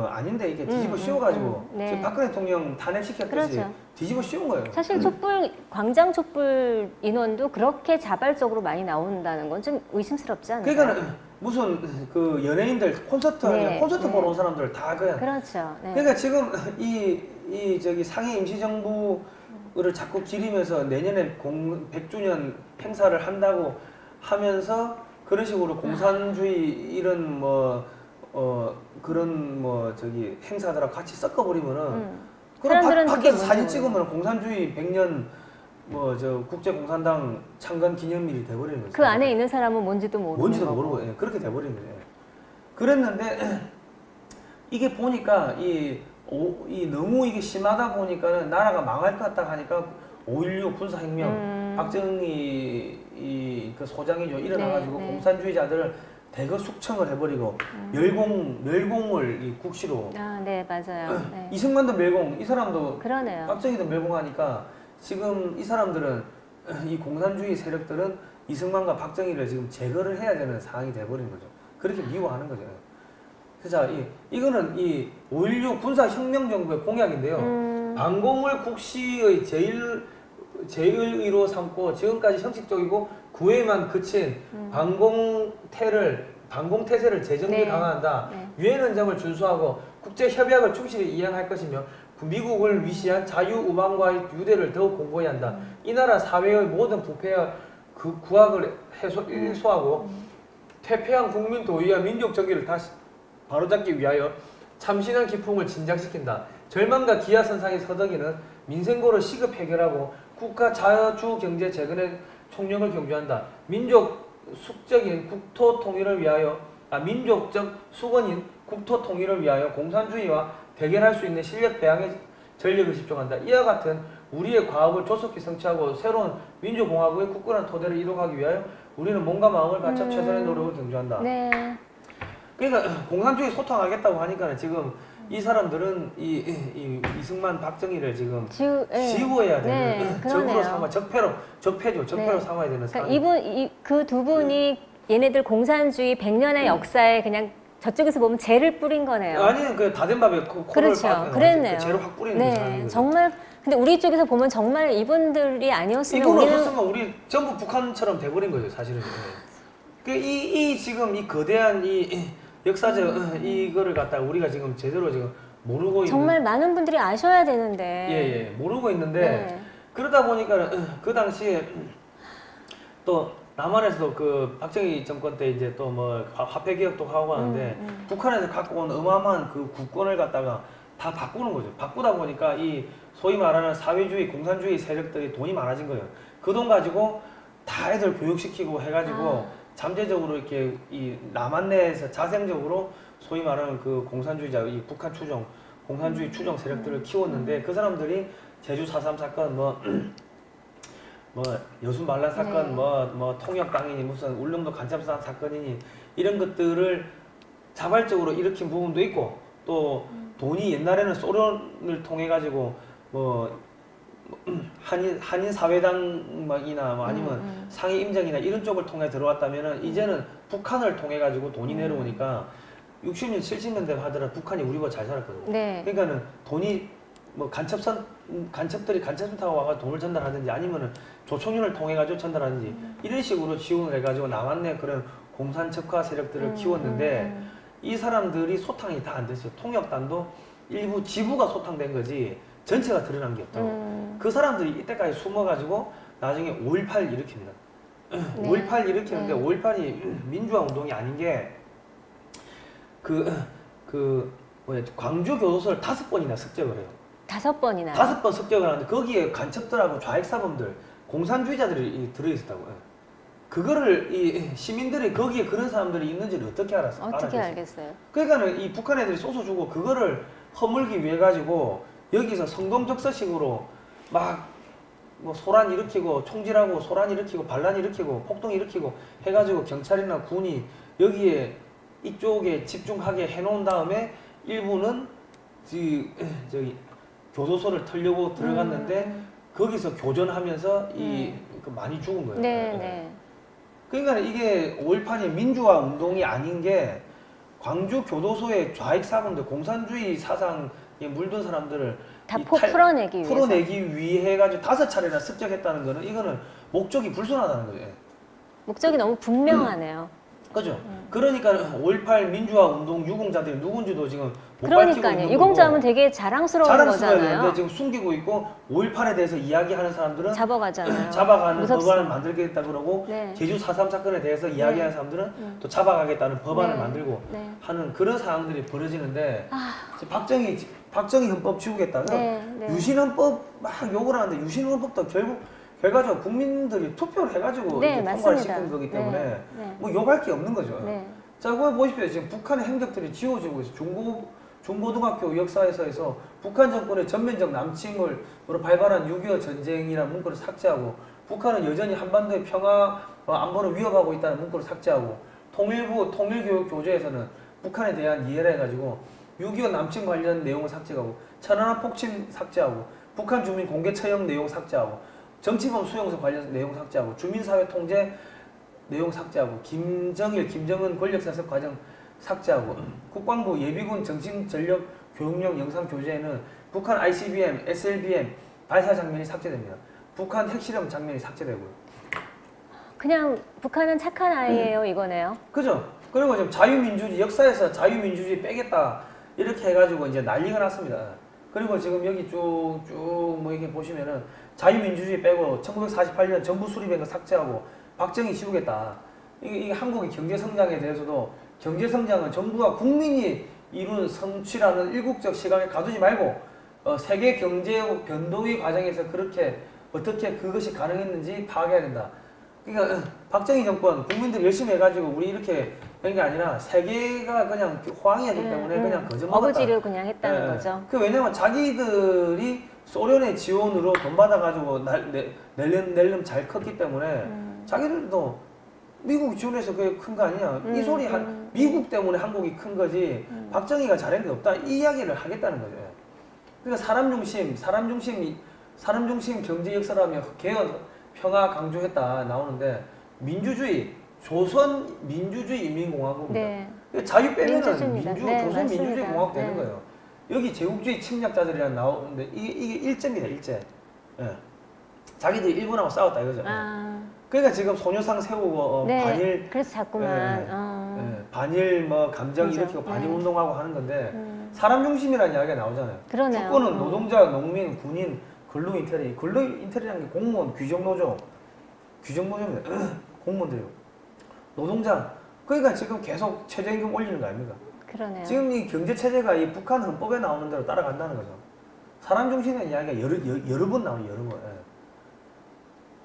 아닌데 이게 뒤집어 씌워가지고 네. 지금 박근혜 대통령 탄핵시켰듯이 그렇죠. 뒤집어 씌운 거예요. 사실 촛불 광장 촛불 인원도 그렇게 자발적으로 많이 나온다는 건 좀 의심스럽지 않나요? 그러니까 무슨 그 연예인들 콘서트 네, 콘서트 네. 보러 온 사람들 다 그냥 그렇죠. 네. 그러니까 지금 이 저기 상해 임시정부를 자꾸 기리면서 내년에 100주년 행사를 한다고 하면서 그런 식으로 공산주의 이런 그런 저기 행사들하고 같이 섞어버리면은 그럼 사람들은 밖에서 그게 사진 뭔지 찍으면 공산주의 100년 저 국제공산당 창건 기념일이 돼버리는 거죠. 그 안에 있는 사람은 뭔지도 모르고. 뭔지도 모르고 그렇게 돼버린 거예요. 그랬는데 이게 보니까 이 너무 이게 심하다 보니까는 나라가 망할 것 같다 하니까 5.16 군사혁명 박정희 그 소장이죠 일어나가지고 네, 네. 공산주의자들을 대거 숙청을 해버리고 멸공을 이 국시로 아, 네, 맞아요. 네. 이승만도 멸공 이 사람도 그러네요. 박정희도 멸공하니까 지금 이 사람들은 이 공산주의 세력들은 이승만과 박정희를 지금 제거를 해야 되는 상황이 돼버린 거죠. 그렇게 미워하는 거죠. 그래서 이거는 이 5.16 군사혁명 정부의 공약인데요. 반공을 국시의 제일의로 삼고 지금까지 형식적이고 구애만 그친 반공태세를 재정비 네. 강화한다. 네. 유엔 헌장을 준수하고 국제협약을 충실히 이행할 것이며 미국을 위시한 자유우방과의 유대를 더욱 공고히 한다. 이 나라 사회의 모든 부패와 그 구악을 일소하고 퇴폐한 국민 도의와 민족 정의를 다시 바로잡기 위하여 참신한 기풍을 진작시킨다. 절망과 기아선상에 서덕이는 민생고를 시급 해결하고 국가 자주 경제 재건의 총력을 경주한다. 민족적 수건인 국토 통일을 위하여 공산주의와 대결할 수 있는 실력 배양에 전력을 집중한다. 이와 같은 우리의 과업을 조속히 성취하고 새로운 민주공화국의 굳건한 토대를 이룩하기 위하여 우리는 몸과 마음을 바쳐 최선의 노력을 경주한다. 네. 그러니까 공산주의 소통하겠다고 하니까 지금 이 사람들은 이승만 박정희를 지금 지워야 되는 적으로 삼아 적폐죠. 적폐로 삼아야 되는 그러니까 상황. 그 두 분이 얘네들 공산주의 100년의 역사에 그냥 저쪽에서 보면 죄를 뿌린 거네요. 아니 그 다된 밥에 코를 그렇죠. 그랬네요. 죄로 확 뿌리는 네, 상황인 거죠. 정말 근데 우리 쪽에서 보면 정말 이분들이 아니었으면 이분 우리는 없었으면 우리 전부 북한처럼 돼버린 거죠, 사실은. 그 지금 이 거대한 이 역사적 이거를 갖다 우리가 지금 제대로 지금 모르고 정말 있는. 많은 분들이 아셔야 되는데. 예, 모르고 있는데 네. 그러다 보니까 그 당시에 또 남한에서도 그 박정희 정권 때 이제 또 뭐 화폐 개혁도 하고 하는데 북한에서 갖고 온 어마어마한 그 국권을 갖다가 다 바꾸는 거죠. 바꾸다 보니까 이 소위 말하는 사회주의, 공산주의 세력들이 돈이 많아진 거예요. 그 돈 가지고 다 애들 교육시키고 해가지고 잠재적으로 이렇게 이 남한 내에서 자생적으로 소위 말하는 그 공산주의자, 이 북한 추종, 공산주의 추종 세력들을 키웠는데 그 사람들이 제주 4.3 사건 뭐 여순 반란 사건, 네. 뭐 통역당이니 무슨 울릉도 간첩사 사건이니 이런 것들을 자발적으로 일으킨 부분도 있고 또 돈이 옛날에는 소련을 통해 가지고 뭐 한인 사회당이나 뭐 아니면 상해 임정이나 이런 쪽을 통해 들어왔다면은 이제는 북한을 통해 가지고 돈이 내려오니까 60년 70년대 하더라도 북한이 우리보다 잘 살았거든요. 네. 그러니까는 돈이 뭐 간첩들이 간첩선 타고 와가 돈을 전달하든지 아니면은 조총련을 통해 가지고 전달하든지 이런 식으로 지원을 해가지고 남한 내 그런 공산적화 세력들을 키웠는데 이 사람들이 소탕이 다 안 됐어요. 통역단도 일부 지부가 소탕된 거지 전체가 드러난 게 없다고. 그 사람들이 이때까지 숨어가지고 나중에 5.18 일으킵니다. 네. 5.18 일으키는데 네. 5.18이 민주화 운동이 아닌 게 광주 교도소를 5번이나 습격을 해요. 5번이나. 5번 습격을 하는데 거기에 간첩들하고 좌익사범들, 공산주의자들이 들어있었다고요. 그거를 이 시민들이 거기에 그런 사람들이 있는지를 어떻게 알았어? 어떻게 알겠어요? 그러니까는 이 북한 애들이 쏘서주고 그거를 허물기 위해 가지고 여기서 성동적서식으로 막 뭐 소란 일으키고 총질하고 소란 일으키고 반란 일으키고 폭동 일으키고 해가지고 경찰이나 군이 여기에 이쪽에 집중하게 해놓은 다음에 일부는 저기 교도소를 털려고 들어갔는데 거기서 교전하면서 그 많이 죽은 거예요. 네, 네. 그러니까 이게 5.18이 민주화 운동이 아닌 게 광주 교도소의 좌익 사범들, 공산주의 사상에 물든 사람들을 다 풀어내기 위해서. 풀어내기 위해 가지고 5차례나 습격했다는 거는 이거는 목적이 불순하다는 거예요. 목적이 너무 분명하네요. 그죠? 그러니까 5.18 민주화 운동 유공자들이 누군지도 지금 못 밝히고 그러니까요. 있는 유공자하면 거고. 되게 자랑스러운 자랑스러워야 거잖아요. 되는데 지금 숨기고 있고 5.18에 대해서 이야기하는 사람들은 잡아가잖아요. 잡아가는 무섭습니다. 법안을 만들겠다 그러고 네. 제주 4.3 사건에 대해서 이야기하는 사람들은 또 잡아가겠다는 법안을 네. 만들고 네. 하는 그런 상황들이 벌어지는데 아. 박정희 헌법 지우겠다가 네, 네. 유신헌법 막 욕을 하는데 유신헌법도 결과적으로 국민들이 투표를 해가지고 네, 이제 통과를 맞습니다. 시킨 거기 네, 때문에 네. 뭐 욕할 게 없는 거죠. 네. 자, 그거 보십시오. 지금 북한의 행적들이 지워지고 있어. 중고등학교 역사에서 북한 정권의 전면적 남침으로 발발한 6.25 전쟁이라는 문구를 삭제하고 북한은 여전히 한반도의 평화 안보를 위협하고 있다는 문구를 삭제하고 통일부 통일교육 교재에서는 북한에 대한 이해를 해가지고 6.25 남침 관련 내용을 삭제하고 천안함 폭침 삭제하고 북한 주민 공개 처형 내용 삭제하고 정치범 수용소 관련 내용 삭제하고 주민사회 통제 내용 삭제하고 김정일, 김정은 권력사슬 과정 삭제하고 국방부 예비군 정신전력 교육용 영상 교재에는 북한 ICBM, SLBM 발사 장면이 삭제됩니다. 북한 핵실험 장면이 삭제되고요. 그냥 북한은 착한 아이예요, 이거네요. 그죠? 그리고 지금 자유민주주의 역사에서 자유민주주의 빼겠다 이렇게 해가지고 이제 난리가 났습니다. 그리고 지금 여기 쭉쭉 뭐 이렇게 보시면은 자유민주주의 빼고 1948년 정부 수립한 거 삭제하고 박정희 지우겠다. 이게 한국의 경제성장에 대해서도 경제성장은 정부와 국민이 이룬 성취라는 일국적 시각에 가두지 말고 세계 경제 변동의 과정에서 그렇게 어떻게 그것이 가능했는지 파악해야 된다. 그러니까 박정희 정권 국민들이 열심히 해가지고 우리 이렇게 된 게 아니라 세계가 그냥 호황이었기 때문에 그냥 거저먹었다. 어부지를 그냥 했다는 거죠. 그 왜냐면 자기들이 소련의 지원으로 돈 받아가지고 낼름 잘 컸기 때문에 자기들도 미국 지원해서 그게 큰 거 아니냐. 이 소리 미국 때문에 한국이 큰 거지 박정희가 잘한 게 없다. 이 이야기를 하겠다는 거죠. 그러니까 사람 중심 경제 역사라며 개헌 평화 강조했다 나오는데 민주주의 조선 민주주의 인민공화국입니다. 네. 자유 빼면은 민주주의입니다. 네, 조선 맞습니다. 민주주의 공화국 되는 네. 거예요. 여기 제국주의 침략자들이랑 나오는데 이게 일제입니다. 일제. 예. 자기들이 일본하고 싸웠다 이거죠. 아. 그러니까 지금 소녀상 세우고 네. 반일 그래서 자꾸만 반일 뭐 감정 그죠. 일으키고 반일 네. 운동하고 하는 건데 사람 중심이라는 이야기가 나오잖아요. 그러네요. 주권은 노동자, 농민, 군인, 근로인테리. 근로인테리라는 게 공무원, 규정노조, 규정노조입니다. 공무원들이고. 노동자. 그러니까 지금 계속 최저임금 올리는 거 아닙니까? 그러네요. 지금 이 경제체제가 이 북한 헌법에 나오는 대로 따라간다는 거죠. 사람 중심의 이야기가 여러 번 나와요, 여러 번. 예.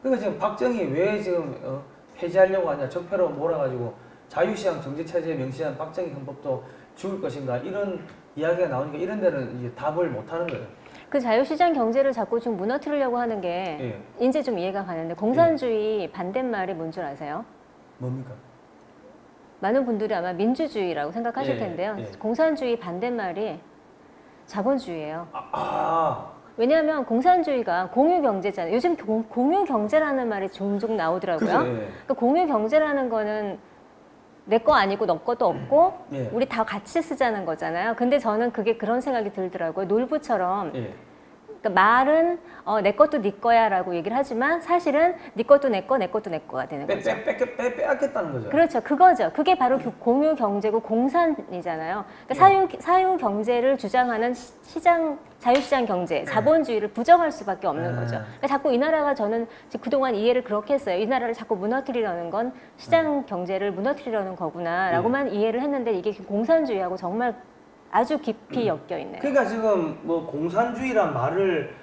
그러니까 지금 박정희 왜 지금 폐지하려고 하냐, 적폐로 몰아가지고 자유시장 경제체제에 명시한 박정희 헌법도 죽을 것인가, 이런 이야기가 나오니까 이런 데는 이제 답을 못 하는 거예요. 그 자유시장 경제를 자꾸 좀 무너뜨리려고 하는 게 이제 좀 이해가 가는데 공산주의 반대말이 뭔 줄 아세요? 뭡니까? 많은 분들이 아마 민주주의라고 생각하실 텐데요. 공산주의 반대말이 자본주의예요. 왜냐하면 공산주의가 공유경제잖아요. 요즘 공유경제라는 말이 종종 나오더라고요. 그러니까 공유경제라는 거는 내 거 아니고 너 것도 없고 우리 다 같이 쓰자는 거잖아요. 근데 저는 그게 그런 생각이 들더라고요. 놀부처럼 그러니까 말은 내 것도 네 거야 라고 얘기를 하지만 사실은 네 것도 내 거, 내 것도 내 거가 되는 거죠. 빼앗겠다는 거죠. 그렇죠. 그거죠. 그게 바로 공유 경제고 공산이잖아요. 그러니까 사유 경제를 주장하는 자유시장 경제, 자본주의를 부정할 수밖에 없는 거죠. 그러니까 자꾸 이 나라가 저는 그동안 이해를 그렇게 했어요. 이 나라를 자꾸 무너뜨리려는 건 시장 경제를 무너뜨리려는 거구나라고만 이해를 했는데 이게 공산주의하고 정말 아주 깊이 엮여 있네요. 그러니까 지금 뭐 공산주의란 말을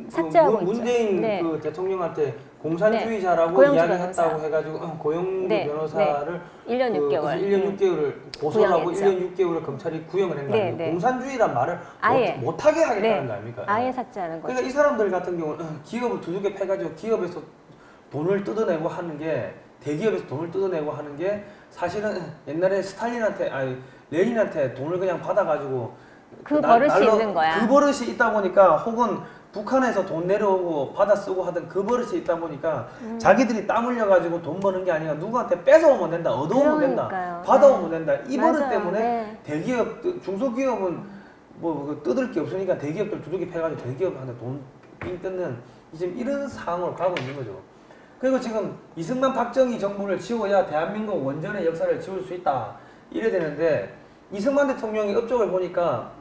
삭제하고 문재인 있죠. 네. 그 대통령한테 공산주의자라고 고영주 이야기했다고 변호사. 해가지고 고영주 네, 변호사를 1년 6개월. 1년 6개월을 고소하고 구형했죠. 1년 6개월을 검찰이 구형을 한 거 아니에요. 네. 공산주의란 말을 아예. 못하게 하겠다는 네. 거 아닙니까? 아예 삭제하는 거죠. 그러니까 이 사람들 같은 경우는 기업을 두둑에 패가지고 기업에서 돈을 뜯어내고 하는 게 대기업에서 돈을 뜯어내고 하는 게 사실은 옛날에 스탈린한테 아니 레닌한테 돈을 그냥 받아가지고 그 버릇이 있는 거야. 그 버릇이 있다 보니까 혹은 북한에서 돈 내려오고 받아 쓰고 하던 그 버릇이 있다 보니까 자기들이 땀 흘려가지고 돈 버는 게 아니라 누구한테 뺏어오면 된다, 얻어오면 된다, 그러니까요. 받아오면 된다. 이 버릇 맞아요. 때문에 네. 대기업, 중소기업은 뭐 뜯을 게 없으니까 대기업들 두둑이 패가지고 대기업한테 돈삥 뜯는 지금 이런 상황으로 가고 있는 거죠. 그리고 지금 이승만 박정희 정부를 지워야 대한민국 원전의 역사를 지울 수 있다 이래 되는데 이승만 대통령이 업적을 보니까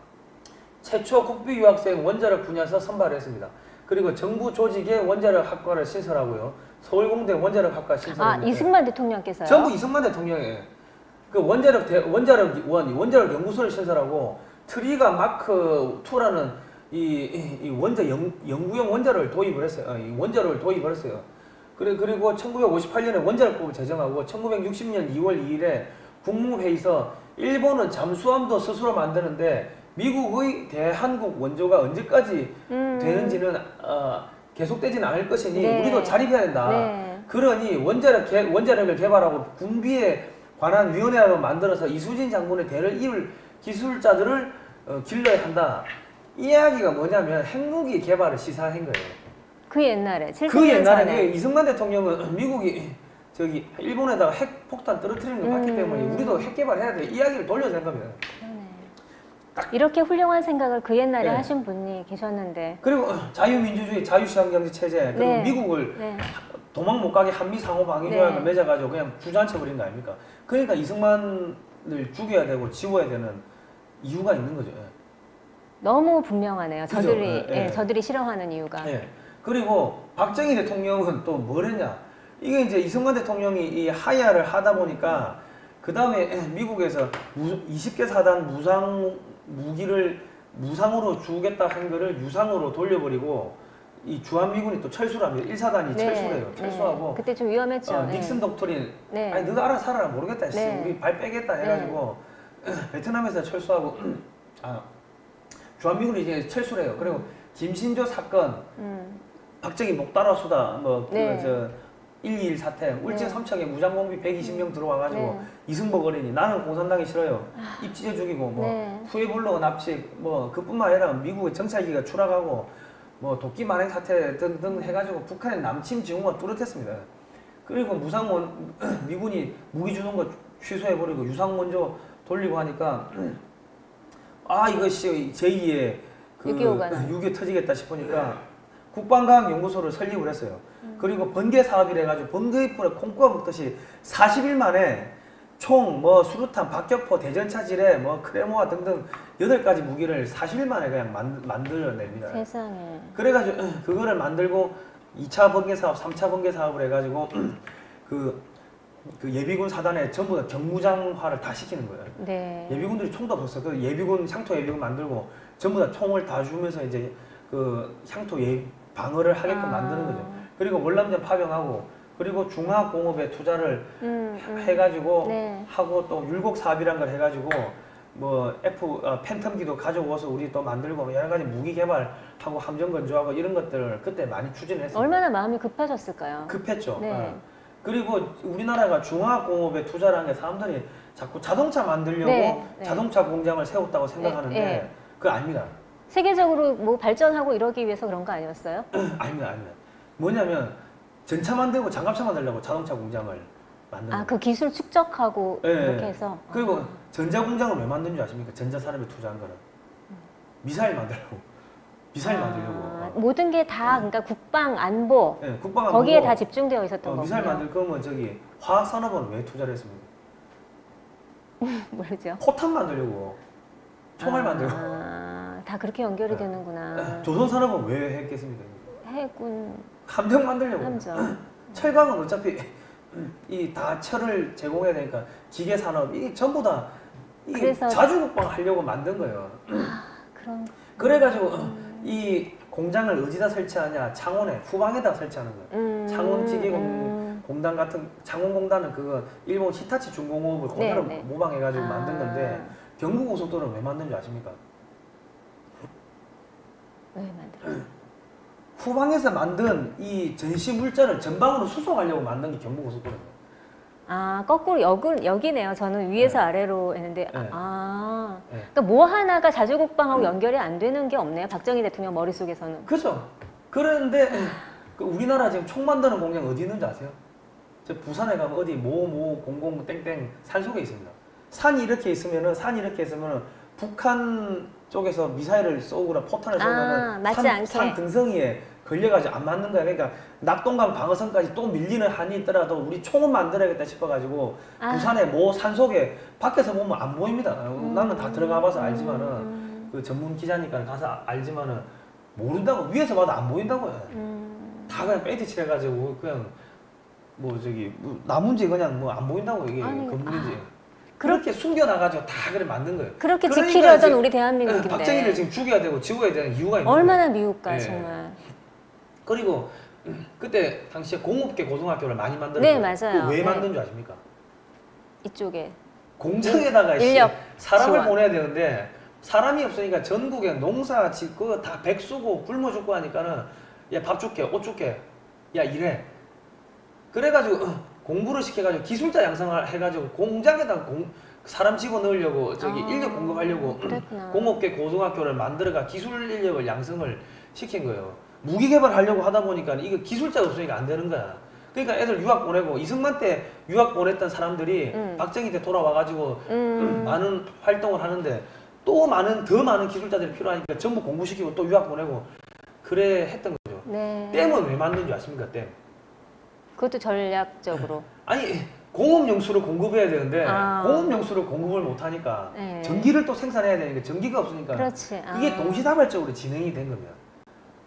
최초 국비 유학생 원자력 분야에서 선발을 했습니다. 그리고 정부 조직에 원자력 학과를 신설하고요. 서울공대 원자력 학과 신설했는데 이승만 대통령께서요? 전부 이승만 대통령이 그 원자력 연구소를 신설하고 트리가 마크 2라는 이 원자 연구용 원자를 도입을 했어요. 이 원자로를 도입을 했어요. 그리고 1958년에 원자력법을 제정하고 1960년 2월 2일에 국무회의에서 일본은 잠수함도 스스로 만드는데 미국의 대한국 원조가 언제까지 되는지는 계속되지는 않을 것이니 네. 우리도 자립해야 된다. 네. 그러니 원자력을 개발하고 군비에 관한 위원회를 만들어서 이수진 장군의 대를 이을 기술자들을 길러야 한다. 이 이야기가 뭐냐면 핵무기 개발을 시사한 거예요. 그 옛날에 70년 그 옛날에 전에. 이승만 대통령은 미국이 저기 일본에다가 핵폭탄 떨어뜨리는 걸 봤기 때문에 우리도 핵 개발해야 돼. 이야기를 돌려낸 겁니다. 이렇게 훌륭한 생각을 그 옛날에 네. 하신 분이 계셨는데. 그리고 자유민주주의, 자유시장경제 체제, 그리고 네. 미국을 네. 도망 못 가게 한미 상호 방위 조약을 네. 맺어가지고 그냥 주저앉혀 버린 거 아닙니까? 그러니까 이승만을 죽여야 되고 지워야 되는 이유가 있는 거죠. 예. 너무 분명하네요. 그죠? 저들이 예, 예. 저들이 싫어하는 이유가. 예. 그리고 박정희 대통령은 또 뭘 했냐? 이게 이제 이승만 대통령이 이 하야를 하다 보니까 그 다음에 미국에서 20개 사단 무기를 무상으로 주겠다 한 거를 유상으로 돌려버리고 이 주한미군이 또 철수를 합니다. 1사단이 철수해요. 철수하고 그때 좀 위험했죠. 닉슨 독트린 네. 아니 너도 알아서 살아라 모르겠다 했어. 네. 우리 발 빼겠다 해가지고 베트남에서 철수하고 주한미군이 이제 철수를 해요. 그리고 김신조 사건 박정희 목 따라 수다 뭐 네. 121 사태 울진 네. 삼척에 무장공비 120명 들어와가지고 네. 이승복 어린이 나는 공산당이 싫어요. 입 찢어 죽이고 뭐 네. 후예불로 납치 뭐 그뿐만 아니라 미국의 정찰기가 추락하고 뭐 도끼 만행 사태 등등 해가지고 북한의 남침 징후가 뚜렷했습니다. 그리고 미군이 무기 주는 거 취소해버리고 유상 먼저 돌리고 하니까 이것이 제2의 그 6.25 터지겠다 싶으니까 국방과학연구소를 설립을 했어요. 그리고 번개 사업이라 해가지고 번개불에 콩쿠아 먹듯이 40일 만에 총, 수류탄, 박격포, 대전차 지뢰, 크레모아 등등 8가지 무기를 40일 만에 그냥 만들어냅니다. 세상에. 그래가지고 그거를 만들고 2차 번개 사업, 3차 번개 사업을 해가지고 그 예비군 사단에 전부 다 경무장화를 다 시키는 거예요. 네. 예비군들이 총도 없었어요. 그 예비군, 향토 예비군 만들고 전부 다 총을 다 주면서 이제 그 향토 방어를 하게끔 만드는 거죠. 그리고 월남전 파병하고 그리고 중화공업에 투자를 해가지고 네. 하고 또 율곡 사업이란 걸 해가지고 팬텀기도 가져와서 우리 또 만들고 여러 가지 무기 개발하고 함정 건조하고 이런 것들을 그때 많이 추진했습니다. 얼마나 마음이 급하셨을까요? 급했죠. 네. 그리고 우리나라가 중화공업에 투자를 한 게 사람들이 자꾸 자동차 만들려고 네. 자동차 공장을 세웠다고 생각하는데 네. 그거 아닙니다. 세계적으로 뭐 발전하고 이러기 위해서 그런 거 아니었어요? 아닙니다. 뭐냐면 전차 만들고 장갑차 만들려고 자동차 공장을 만든 그 기술 축적하고 네. 이렇게 해서. 그리고 전자 공장을 왜 만든 줄 아십니까? 전자 산업에 투자한 거는 미사일 만들려고. 미사일 만들려고. 모든 게 다 그러니까 국방 안보. 네, 국방 거기에 다 집중되어 있었던 거군요. 미사일 만들 거면 화학 산업은 왜 투자를 했습니까? 모르죠. 포탄 만들려고. 총알 만들고. 다 그렇게 연결이 되는구나. 조선 산업은 왜 했겠습니까? 해군. 함정 만들려고. 함정. 철강은 어차피 이 다 철을 제공해야 되니까 기계 산업 이 전부 다 자주 국방 하려고 만든 거예요. 그런. 그래가지고 이 공장을 어디다 설치하냐? 창원에 후방에다 설치하는 거예요. 창원지기공단 같은 창원공단은 그거 일본 히타치 중공업을 그대로 네, 네. 모방해가지고 만든 건데 경부고속도로는 왜 만든 줄 아십니까? 왜 만들어요? 후방에서 만든 이 전시 물자를 전방으로 수송하려고 만든 게 경부고속도로예요. 아, 거꾸로 여기네요. 저는 위에서 네. 아래로 했는데, 네. 네. 그러니까 뭐 하나가 자주국방하고 연결이 안 되는 게 없네요. 박정희 대통령 머릿속에서는. 그렇죠. 그런데 그 우리나라 지금 총 만드는 공장 어디 있는지 아세요? 저 부산에 가면 어디 공공 땡땡 산 속에 있습니다. 산이 이렇게 있으면은 북한 쪽에서 미사일을 쏘거나 포탄을 쏘면은 맞지 않게. 산 등성이에 걸려가지고 안 맞는 거야. 그러니까 낙동강 방어선까지 또 밀리는 한이 있더라도 우리 총은 만들어야겠다 싶어가지고 부산의 산 속에 밖에서 보면 안 보입니다. 나는 다 들어가봐서 알지만은 그 전문 기자니까 가서 알지만은 모른다고. 위에서 봐도 안 보인다고요. 다 그냥 페인트 칠해가지고 그냥 나무인지 그냥 안 보인다고 이게 건물인지. 그렇게 숨겨놔가지고 다 그래 만든 거예요. 그렇게 지키려던 우리 대한민국인데. 박정희를 지금 죽여야 되고 지워야 되는 이유가 있는 얼마나 거예요. 미울까 정말. 그리고 그때 당시에 공업계 고등학교를 많이 만들었어요. 네, 맞아요. 왜 만든 줄 아십니까? 이쪽에. 공장에다가 인력 사람을 지원. 보내야 되는데 사람이 없으니까 전국에 농사 짓고 다 백수고 굶어 죽고 하니까는 야 밥 줄게 옷 줄게 야 일해. 그래가지고 공부를 시켜가지고 기술자 양성을 해가지고 공장에다 사람 집어넣으려고 인력 공급하려고 그랬구나. 공업계 고등학교를 만들어가 기술 인력을 양성을 시킨 거예요. 무기 개발하려고 하다 보니까 이거 기술자가 없으니까 안 되는 거야. 그러니까 애들 유학 보내고 이승만 때 유학 보냈던 사람들이 박정희 때 돌아와가지고 많은 활동을 하는데 또 더 많은 기술자들이 필요하니까 전부 공부시키고 또 유학 보내고 그래 했던 거죠. 네. 댐은 왜 만든 줄 아십니까? 댐. 그것도 전략적으로. 아니 공업 용수를 공급해야 되는데 공업 용수를 공급을 못 하니까 네. 전기를 또 생산해야 되니까 전기가 없으니까 그렇지. 그게 동시다발적으로 진행이 된 겁니다.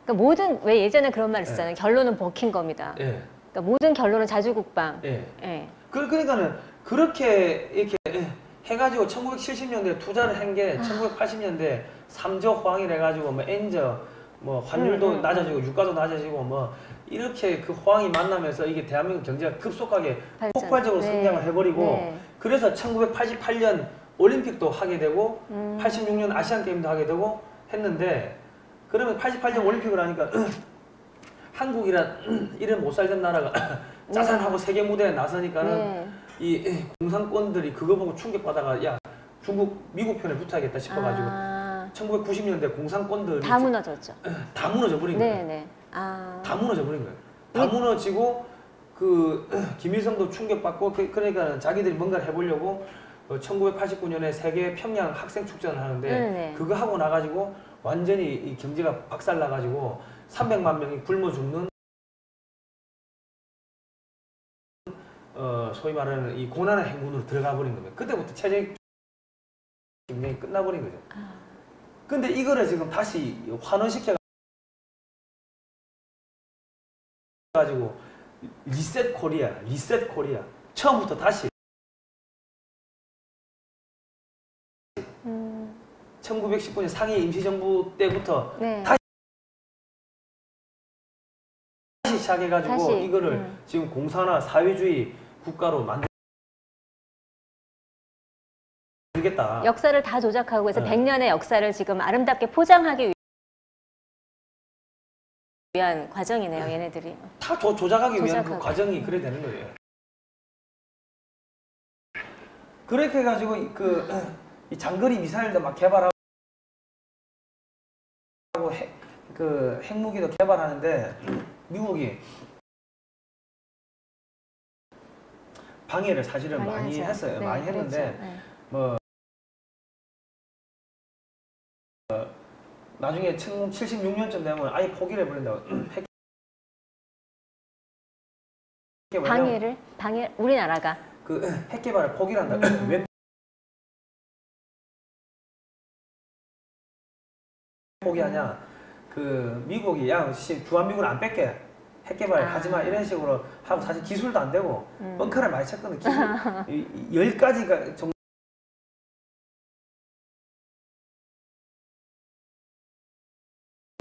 그러니까 왜 예전에 그런 말 있었잖아요. 결론은 버킹검이다. 예. 그러니까 모든 결론은 자주국방. 예. 예. 그러니까는 그렇게 이렇게 해가지고 1970년대에 투자를 한 게 1980년대 3조 호황이라 해가지고 엔저 환율도 낮아지고 유가도 낮아지고 이렇게 그 호황이 만나면서 이게 대한민국 경제가 급속하게 폭발적으로 성장을 해버리고 그래서 1988년 올림픽도 하게 되고 86년 아시안게임도 하게 되고 했는데 그러면 88년 올림픽을 하니까 한국이란 이런 못 살던 나라가 짜잔하고 세계 무대에 나서니까는 이 공산권들이 그거 보고 충격받아가 야 미국 편에 붙어야겠다 싶어가지고 1990년대 공산권들이 다 무너졌죠. 다 무너져 버린 거예요. 다 무너져 버린 거예요. 다 무너지고 김일성도 충격받고 그러니까 자기들이 뭔가를 해보려고 1989년에 세계 평양 학생 축전을 하는데 그거 하고 나가지고 완전히 이 경제가 박살나가지고 300만 명이 굶어 죽는 소위 말하는 이 고난의 행군으로 들어가 버린 겁니다. 그때부터 체제 경쟁이 끝나버린 거죠. 근데 이거를 지금 다시 환원시켜 가지고 리셋 코리아 처음부터 다시 1919년 상해 임시정부 때부터 다시 시작해가지고 이거를 지금 공산화 사회주의 국가로 만들겠다. 역사를 다 조작하고 해서 100년의 역사를 지금 아름답게 포장하기 위한 과정이네요, 얘네들이. 다 조작하기 위한 그 과정이 그래 되는 거예요. 그렇게 해가지고 이 장거리 미사일도 막 개발하고 핵무기도 개발하는데 미국이 방해를 사실은 많이 했어요. 많이 했는데 나중에 76년쯤 되면 아예 포기를 해버린다고. 방해 우리나라가 핵 개발을 포기를 한다. 왜 포기하냐? 미국이 주한미군을 안 뺄게. 핵 개발 하지마 이런 식으로 하고 사실 기술도 안 되고 뻥카를 많이 쳤거든. 기술 10가지가 정도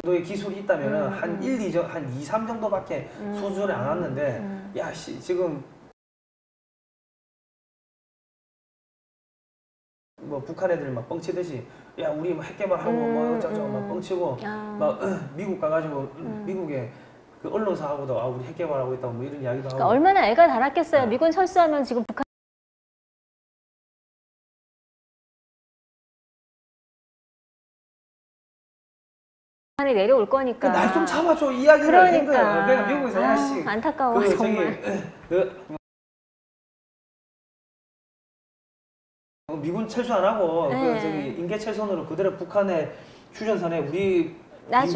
정도의 기술이 있다면은 한 2, 3 정도밖에 수준에 안 왔는데 야, 지금 뭐 북한 애들 막 뻥치듯이 야, 우리 뭐 핵개발하고 뭐 어쩌고 막 뻥치고 막 미국 가가지고 미국에 그 언론사하고도 아, 우리 핵개발하고 있다고 뭐 이런 이야기도 하고. 그러니까 얼마나 애가 달았겠어요. 미군 철수하면 지금 북한이 내려올 거니까. 날 좀 잡아줘 이야기를 한 거야. 그러니까 미국에서 야, 씨. 안타까워 정말. 미군 철수 안 하고 그 저기 인계철선으로 그대로 북한의 휴전선에 우리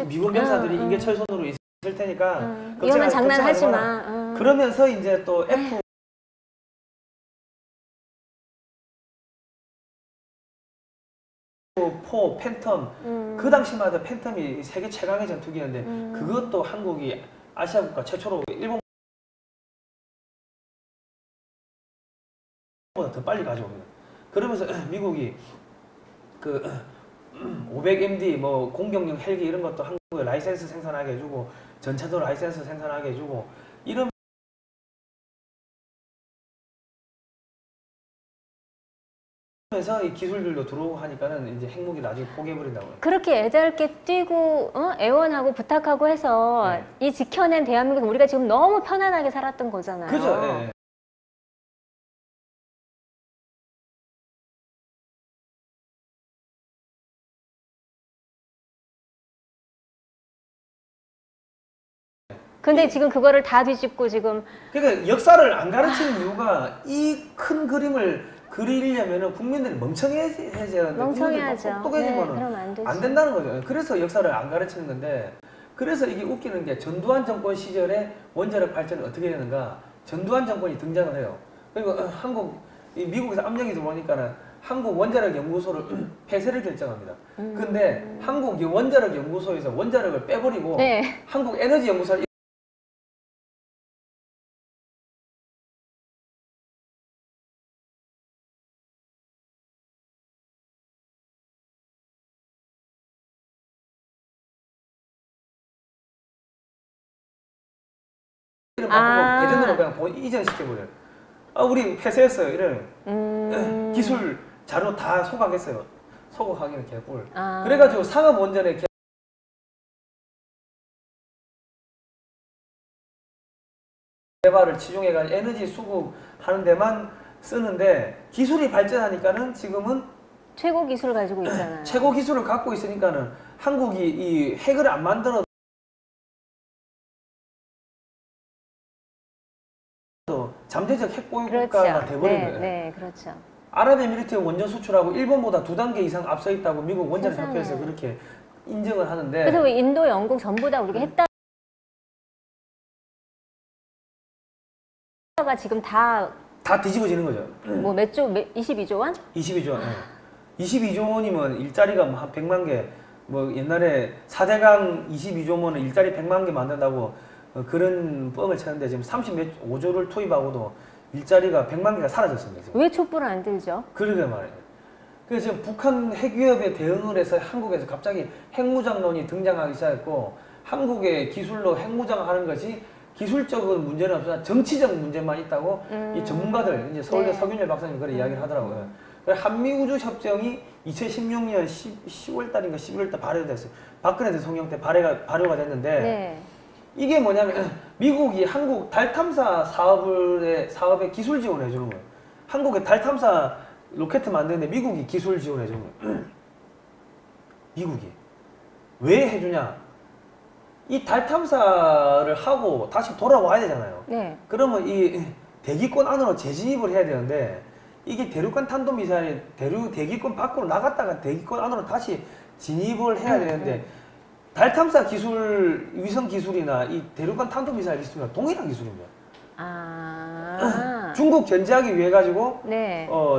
미군 병사들이 인계철선으로 있을 테니까 위험한 장난하지 마. 그러면서 이제 또 F4 팬텀 그 당시마다 팬텀이 세계 최강의 전투기였는데 그것도 한국이 아시아 국가 최초로 일본보다 더 빨리 가져옵니다. 그러면서 미국이 그 500MD 뭐 공격용 헬기 이런 것도 한국에 라이센스 생산하게 해주고 전차도 라이센스 생산하게 해주고 이런 그래서 이 기술들도 들어오고 하니까는 이제 핵무기 나중에 포기해버린다고요. 그렇게 애달게 뛰고 애원하고 부탁하고 해서 이 지켜낸 대한민국 우리가 지금 너무 편안하게 살았던 거잖아요. 그죠. 네. 근데 지금 그거를 다 뒤집고 지금 그러니까 역사를 안 가르치는 이유가 이 큰 그림을 그리려면은 국민들이 멍청해져야 되는데 멍청해야죠. 똑똑해지면은 그러면 안 된다는 거죠. 그래서 역사를 안 가르치는 건데 그래서 이게 웃기는 게 전두환 정권 시절에 원자력 발전이 어떻게 되는가 전두환 정권이 등장을 해요. 그리고 미국에서 압력이 들어오니까는 한국 원자력 연구소를 폐쇄를 결정합니다. 근데 한국 원자력 연구소에서 원자력을 빼버리고 한국 에너지 연구소를 대전으로 그냥 이전시켜버려요. 아, 우리 폐쇄했어요. 이러면 기술 자료 다 소각했어요. 소각하기는 개뿔. 그래가지고 상업 원전에 개발을 치중해가지고 에너지 수급하는 데만 쓰는데 기술이 발전하니까는 지금은 최고 기술을 가지고 있잖아요. 최고 기술을 갖고 있으니까는 한국이 이 핵을 안 만들어도 잠재적 핵보유국가가 돼버린 거예요. 네, 그렇죠. 아랍에미리트의 원전 수출하고 일본보다 2단계 이상 앞서 있다고 미국 원자력협회에서 그렇게 인정을 하는데 그래서 왜 인도, 영국 전부 다 우리가 했다가 지금 다 뒤집어지는 거죠. 뭐 몇 조, 22조 원? 22조 원. 22조 원이면 일자리가 뭐 한 100만 개, 뭐 옛날에 4대강 22조면 일자리 100만 개 만든다고 그런 뻥을 쳤는데 지금 35조를 투입하고도 일자리가 100만 개가 사라졌습니다. 지금. 왜 촛불을 안 들죠? 그러게 말이에요. 그래서 지금 북한 핵위협에 대응을 해서 한국에서 갑자기 핵무장론이 등장하기 시작했고 한국의 기술로 핵무장하는 것이 기술적인 문제는 없으나 정치적 문제만 있다고 이 전문가들 이제 서울대 서균열 박사님 그런 이야기를 하더라고요. 한미우주협정이 2016년 10월 달인가 11월 달 발효가 됐어요. 박근혜 대통령 때 발효가 됐는데 이게 뭐냐면 미국이 한국 달 탐사 사업에 기술 지원을 해주는 거예요. 한국의 달 탐사 로켓 만드는데 미국이 기술 지원해 주는 거예요. 미국이. 왜 해주냐? 이 달 탐사를 하고 다시 돌아와야 되잖아요. 그러면 이 대기권 안으로 재진입을 해야 되는데 이게 대륙간 탄도미사일이 대기권 밖으로 나갔다가 대기권 안으로 다시 진입을 해야 되는데 달 탐사 기술, 위성 기술이나 이 대륙간 탄도미사일 기술이랑 동일한 기술입니다. 중국 견제하기 위해 가지고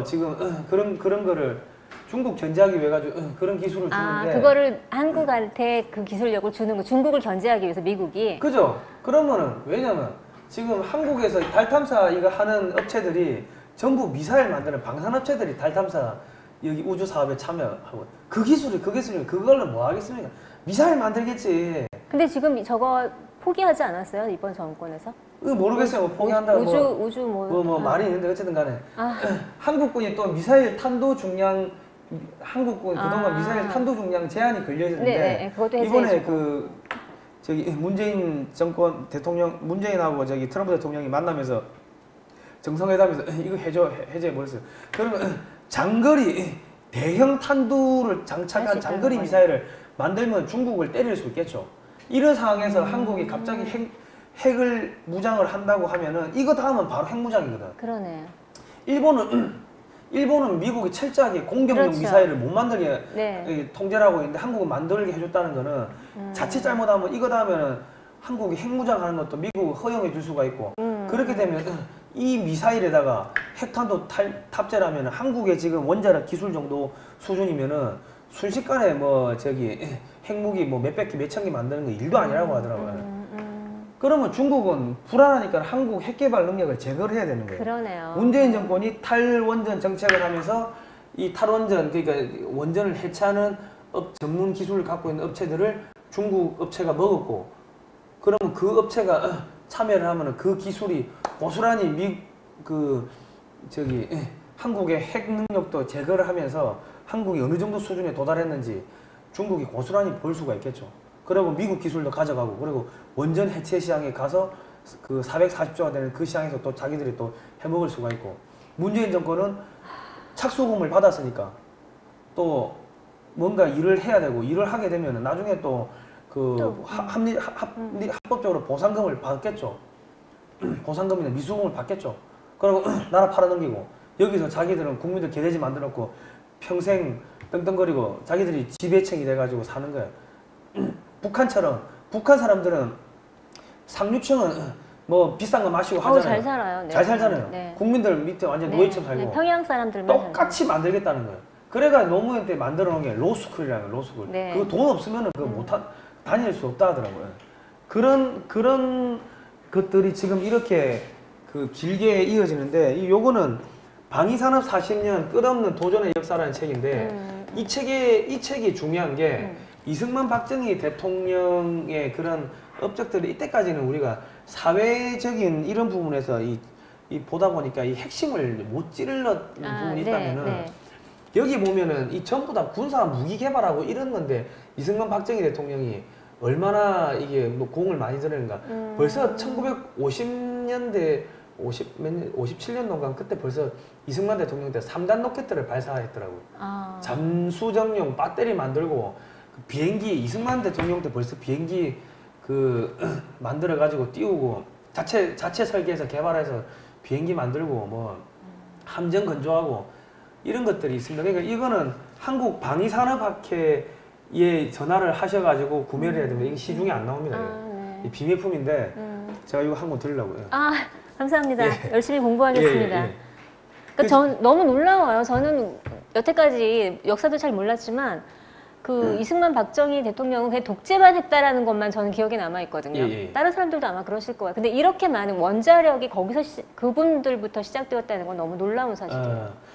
지금 그런 거를 중국 견제하기 위해 가지고 그런 기술을 주는데 그거를 한국한테 그 기술력을 주는 거 중국을 견제하기 위해서 미국이 그죠? 그러면은 왜냐면 지금 한국에서 달 탐사 이거 하는 업체들이 전부 미사일 만드는 방산 업체들이 달 탐사 여기 우주 사업에 참여하고 그 기술이 그걸로 뭐 하겠습니까? 미사일 만들겠지. 근데 지금 저거 포기하지 않았어요 이번 정권에서? 모르겠어요. 뭐 포기한다 우주 뭐 말이 있는데 어쨌든 간에 아. 한국군이 또 미사일 탄도 중량 한국군 그동안 미사일 탄도 중량 제한이 걸려 있는데 네, 그것도 이번에 그 저기 문재인 정권 대통령 문재인하고 저기 트럼프 대통령이 만나면서 정상회담에서 이거 해제해 버렸어요. 그러면 장거리 대형 탄두를 장착한 장거리 미사일을 만들면 중국을 때릴 수 있겠죠. 이런 상황에서 한국이 갑자기 핵을 무장을 한다고 하면은 이거 다음은 바로 핵무장이거든. 그러네요. 일본은 미국이 철저하게 공격용 그렇죠. 미사일을 못 만들게 네. 통제를 하고 있는데 한국은 만들게 해줬다는 거는 자칫 잘못하면 이거다 하면은 한국이 핵무장하는 것도 미국이 허용해 줄 수가 있고 그렇게 되면 이 미사일에다가 핵탄도 탑재를 하면 한국의 지금 원자력 기술 정도 수준이면은 순식간에 뭐 저기 핵무기 뭐 몇백 개, 몇천 개 만드는 거 일도 아니라고 하더라고요. 그러면 중국은 불안하니까 한국 핵 개발 능력을 제거를 해야 되는 거예요. 그러네요. 문재인 정권이 탈원전 정책을 하면서 이 탈원전 그러니까 원전을 해체하는 전문 기술을 갖고 있는 업체들을 중국 업체가 먹었고 그러면 그 업체가 참여를 하면은 그 기술이 고스란히 한국의 핵 능력도 제거를 하면서 한국이 어느 정도 수준에 도달했는지 중국이 고스란히 볼 수가 있겠죠. 그리고 미국 기술도 가져가고 그리고 원전 해체 시장에 가서 그 440조가 되는 그 시장에서 또 자기들이 또 해먹을 수가 있고 문재인 정권은 착수금을 받았으니까 또 뭔가 일을 해야 되고 일을 하게 되면 나중에 또 그 합법적으로 보상금을 받겠죠. 보상금이나 미수금을 받겠죠. 그리고 나라 팔아넘기고 여기서 자기들은 국민들 개돼지 만들었고 평생 떵떵거리고 자기들이 지배층이 돼가지고 사는 거예요. 북한처럼 북한 사람들은 상류층은 뭐 비싼 거 마시고 하잖아요. 잘 살아요. 네. 잘 살잖아요. 네. 국민들 밑에 완전 네. 노예처럼 살고 네. 평양 사람들만 똑같이 만들겠다는 거예요. 그래가 노무현 때 만들어 놓은 게 로스쿨이라는 거예요. 로스쿨. 네. 그거 돈 없으면 그거 다닐 수 없다 하더라고요. 그런 것들이 지금 이렇게 그 길게 이어지는데 요거는 방위산업 40년 끝없는 도전의 역사라는 책인데 이 책이 중요한 게 이승만 박정희 대통령의 그런 업적들이 이때까지는 우리가 사회적인 이런 부분에서 이 보다 보니까 이 핵심을 못 찔렀는 부분이 있다면은 여기 보면은 이 전부 다 군사 무기 개발하고 이런 건데 이승만 박정희 대통령이 얼마나 이게 뭐 공을 많이 들였는가. 벌써 1950년대 57년도인가 그때 벌써 이승만 대통령 때 3단 로켓들을 발사했더라고요. 잠수정용 배터리 만들고 그 비행기 이승만 대통령 때 벌써 비행기 그 만들어 가지고 띄우고 자체 설계해서 개발해서 비행기 만들고 뭐 함정 건조하고 이런 것들이 있습니다. 그러니까 이거는 한국 방위산업학회에 전화를 하셔가지고 구매를 해야 됩니다. 이게 시중에 안 나옵니다. 네. 비밀품인데 제가 이거 한 권 드리려고요. 감사합니다. 열심히 공부하겠습니다. 그러니까 전 너무 놀라워요. 저는 여태까지 역사도 잘 몰랐지만 이승만 박정희 대통령은 그냥 독재만 했다라는 것만 저는 기억에 남아 있거든요. 다른 사람들도 아마 그러실 거예요. 근데 이렇게 많은 원자력이 거기서 그분들부터 시작되었다는 건 너무 놀라운 사실이에요.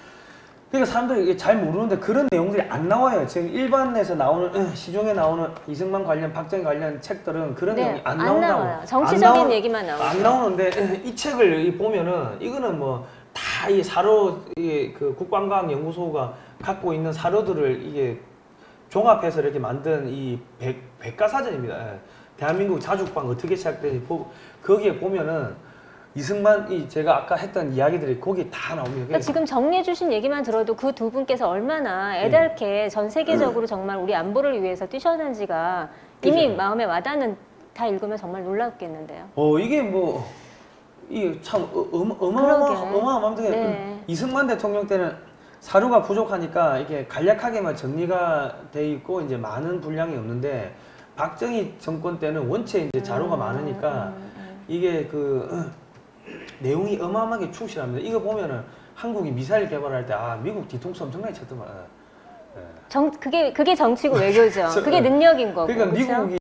그러니까 사람들이 이게 잘 모르는데 그런 내용들이 안 나와요. 지금 일반에서 나오는 시중에 나오는 이승만 관련 박정희 관련 책들은 그런 내용이 안 나온다고. 정치적인 얘기만 나오죠. 안 나오는데 이 책을 보면은 이거는 뭐 다 이 사료 그 국방과학연구소가 갖고 있는 사료들을 이게 종합해서 이렇게 만든 이 백과사전입니다. 대한민국 자주국방 어떻게 시작되는지 거기에 보면은 이승만 제가 아까 했던 이야기들이 거기 다 나옵니다. 그러니까 지금 정리해 주신 얘기만 들어도 그 두 분께서 얼마나 애달게 전 세계적으로 정말 우리 안보를 위해서 뛰셨는지가 이미 마음에 와닿는 다 읽으면 정말 놀랍겠는데요. 이게 뭐 이게 참 어마어마한데 이승만 대통령 때는 사료가 부족하니까 이게 간략하게만 정리가 돼 있고 이제 많은 분량이 없는데 박정희 정권 때는 원체 이제 자료가 많으니까 이게 내용이 어마어마하게 충실합니다. 이거 보면은 한국이 미사일 개발할 때 미국 뒤통수 엄청나게 쳤더만. 그게 정치고 외교죠. 그게 능력인 거고. 그러니까 그렇죠? 미국이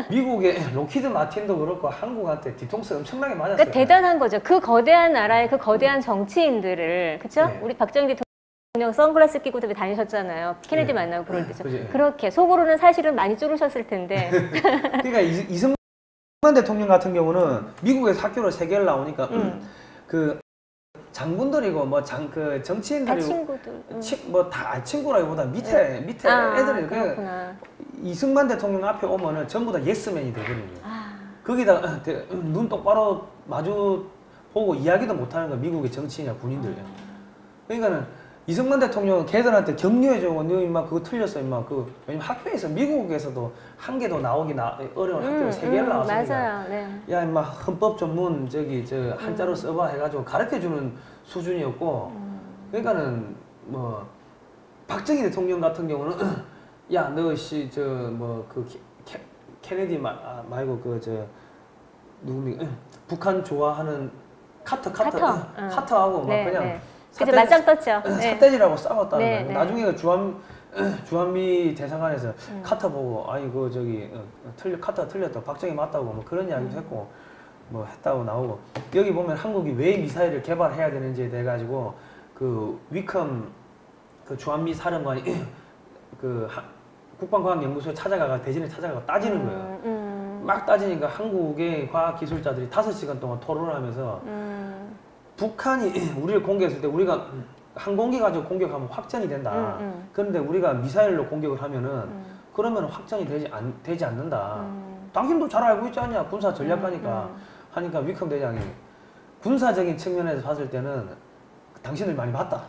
미국의 록히드 마틴도 그렇고 한국한테 뒤통수 엄청나게 맞았어요. 그러니까 대단한 거죠. 그 거대한 나라의 그 거대한 정치인들을 그렇죠? 네. 우리 박정희 대통령 선글라스 끼고 다니셨잖아요. 케네디 네. 만나고 그럴 때죠. 그죠. 그렇게 속으로는 사실은 많이 쫄으셨을 텐데. 그러니까 이승만 대통령 같은 경우는 미국에서 학교를 3개를 나오니까 그 장군들이고 뭐 그 다 정치인들이고 친구들. 뭐 다 친구라기보다 밑에 애들이 그렇구나. 이승만 대통령 앞에 오면은 전부 다 예스맨이 되거든요. 아, 거기다 눈 똑바로 마주 보고 이야기도 못하는 거 미국의 정치인이나 군인들. 그러니까는 이승만 대통령은 걔들한테 격려해주고 너 임마 그거 틀렸어 임마 왜냐면 학교에서 미국에서도 한 개도 나오기 어려운 학교를 3개를 나왔으니까 맞아요. 네. 야 임마 헌법 전문 저 한자로 써봐 해가지고 가르쳐주는 수준이었고 그러니까는 뭐 박정희 대통령 같은 경우는 야 너 씨 저 뭐 그 케네디 말고 그 저 누굽니까 북한 좋아하는 카터하고 막 네, 그냥 네. 그죠, 맞짱 떴죠. 네. 삿대질하고 싸웠다는 네, 거예요. 네. 나중에 주한미 대사관에서 카터 보고 아니 그 저기 카터 틀렸다 박정희 맞다고 뭐 그런 이야기도 했고 뭐 했다고 나오고 여기 보면 한국이 왜 미사일을 개발해야 되는지에 대해 가지고 그 위컴 그 주한미 사령관이 그 국방과학연구소에 대신에 찾아가서 따지는 거예요. 막 따지니까 한국의 과학기술자들이 5시간 동안 토론을 하면서 북한이 우리를 공격했을 때 우리가 항공기 가지고 공격하면 확전이 된다. 그런데 우리가 미사일로 공격을 하면은 그러면 확전이 되지 않는다. 당신도 잘 알고 있지 않냐? 군사 전략가니까 하니까 위컴 대장이 군사적인 측면에서 봤을 때는 당신을 많이 봤다.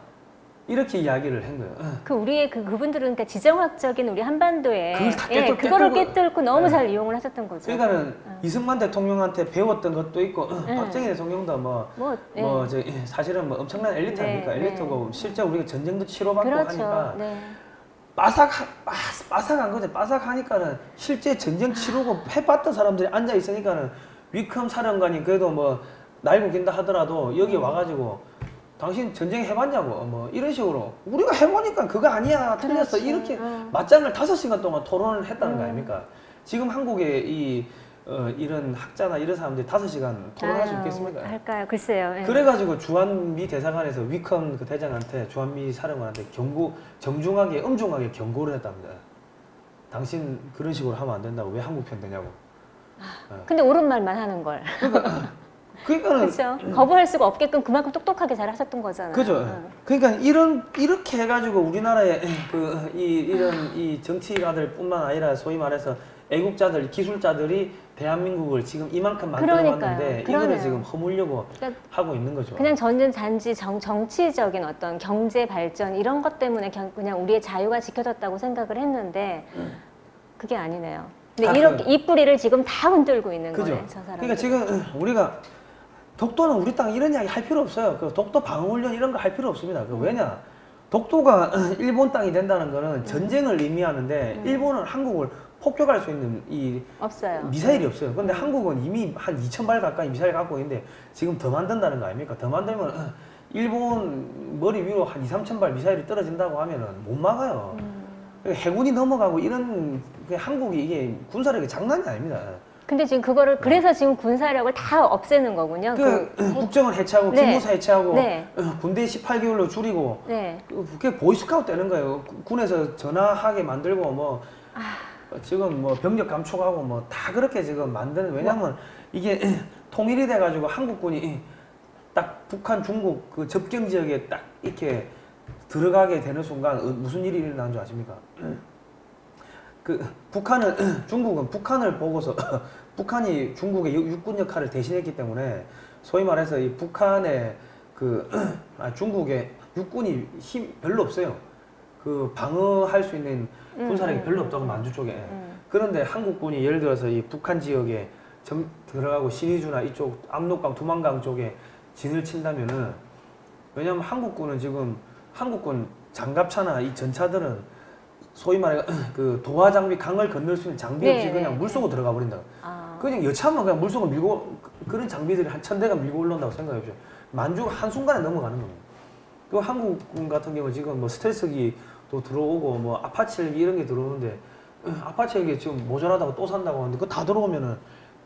이렇게 이야기를 한 거예요. 우리의 그분들은 그러니까 지정학적인 우리 한반도에 그걸 다 그거를 깨뚫고 너무 네. 잘 이용을 하셨던 거죠. 그러니까는 이승만 대통령한테 배웠던 것도 있고 박정희 대통령도 사실은 뭐 엄청난 엘리트 아닙니까? 엘리트고 실제 우리가 전쟁도 치러받고 그렇죠. 하니까 네. 빠삭한 거죠. 빠삭하니까는 실제 전쟁 치르고 해봤던 사람들이 앉아 있으니까는 위컴 사령관이 그래도 뭐 날고 긴다 하더라도 여기 와가지고 당신 전쟁 해봤냐고 뭐 이런 식으로 우리가 해보니까 그거 아니야 틀렸어 그렇지. 이렇게 맞짱을 5시간 동안 토론을 했다는 거 아닙니까? 지금 한국의 이런 학자나 이런 사람들이 5시간 토론할 수 있겠습니까? 할까요? 글쎄요. 예. 그래가지고 주한미 대사관에서 위컴 그 대장한테 주한미 사령관한테 정중하게 엄중하게 경고를 했답니다. 당신 그런 식으로 하면 안 된다고 왜 한국 편 되냐고. 근데 옳은 말만 하는 걸. 그러니까는 그렇죠. 거부할 수가 없게끔 그만큼 똑똑하게 잘 하셨던 거잖아요. 그죠. 그러니까 이렇게 해가지고 우리나라에 이런 정치가들뿐만 아니라 소위 말해서 애국자들, 기술자들이 대한민국을 지금 이만큼 만들어왔는데 이거를 지금 허물려고 하고 있는 거죠. 그냥 전쟁 잔지 정치적인 어떤 경제 발전 이런 것 때문에 그냥 우리의 자유가 지켜졌다고 생각을 했는데 그게 아니네요. 근데 이렇게 이 뿌리를 지금 다 흔들고 있는 거예요, 저 사람. 그러니까 지금 우리가 독도는 우리 땅 이런 이야기 할 필요 없어요. 그 독도 방어훈련 이런 거 할 필요 없습니다. 왜냐? 독도가 일본 땅이 된다는 거는 전쟁을 의미하는데 일본은 한국을 폭격할 수 있는 없어요. 미사일이 없어요. 근데 한국은 이미 한 2,000발 가까이 미사일 갖고 있는데 지금 더 만든다는 거 아닙니까? 더 만들면 일본 머리 위로 한 2,000~3,000발 미사일이 떨어진다고 하면은 못 막아요. 해군이 넘어가고 이런 한국이 이게 군사력이 장난이 아닙니다. 근데 지금 그거를 그래서 지금 군사력을 다 없애는 거군요. 국정을 해체하고 기무사 해체하고 네. 군대 18개월로 줄이고 네. 그게 보이스카우트 되는 거예요. 군에서 전화하게 만들고 뭐 지금 뭐 병력 감축하고 뭐 다 그렇게 지금 만드는 왜냐면 이게 통일이 돼가지고 한국군이 딱 북한 중국 그 접경 지역에 딱 이렇게 들어가게 되는 순간 무슨 일이 일어나는 줄 아십니까? 중국은 북한을 보고서 북한이 중국의 육군 역할을 대신했기 때문에 소위 말해서 이 북한의 중국의 육군이 힘 별로 없어요. 그 방어할 수 있는 군사력이 별로 없다고 만주 쪽에. 그런데 한국군이 예를 들어서 이 북한 지역에 들어가고 신의주나 이쪽 압록강, 두만강 쪽에 진을 친다면은 왜냐면 한국군은 지금 한국군 장갑차나 이 전차들은 소위 말해 그 도하 장비 강을 건널 수 있는 장비 없이 그냥 물속으로 들어가 버린다. 그냥 여차하면 그냥 물속으로 밀고 그런 장비들이 한 1,000대가 밀고 올라온다고 생각해 보죠. 만주가 한순간에 넘어가는 겁니다. 그 한국군 같은 경우 지금 뭐 스텔스기도 들어오고 뭐 아파치 헬기 이런 게 들어오는데 아파트 이게 지금 모자라다고 또 산다고 하는데 그거 다 들어오면은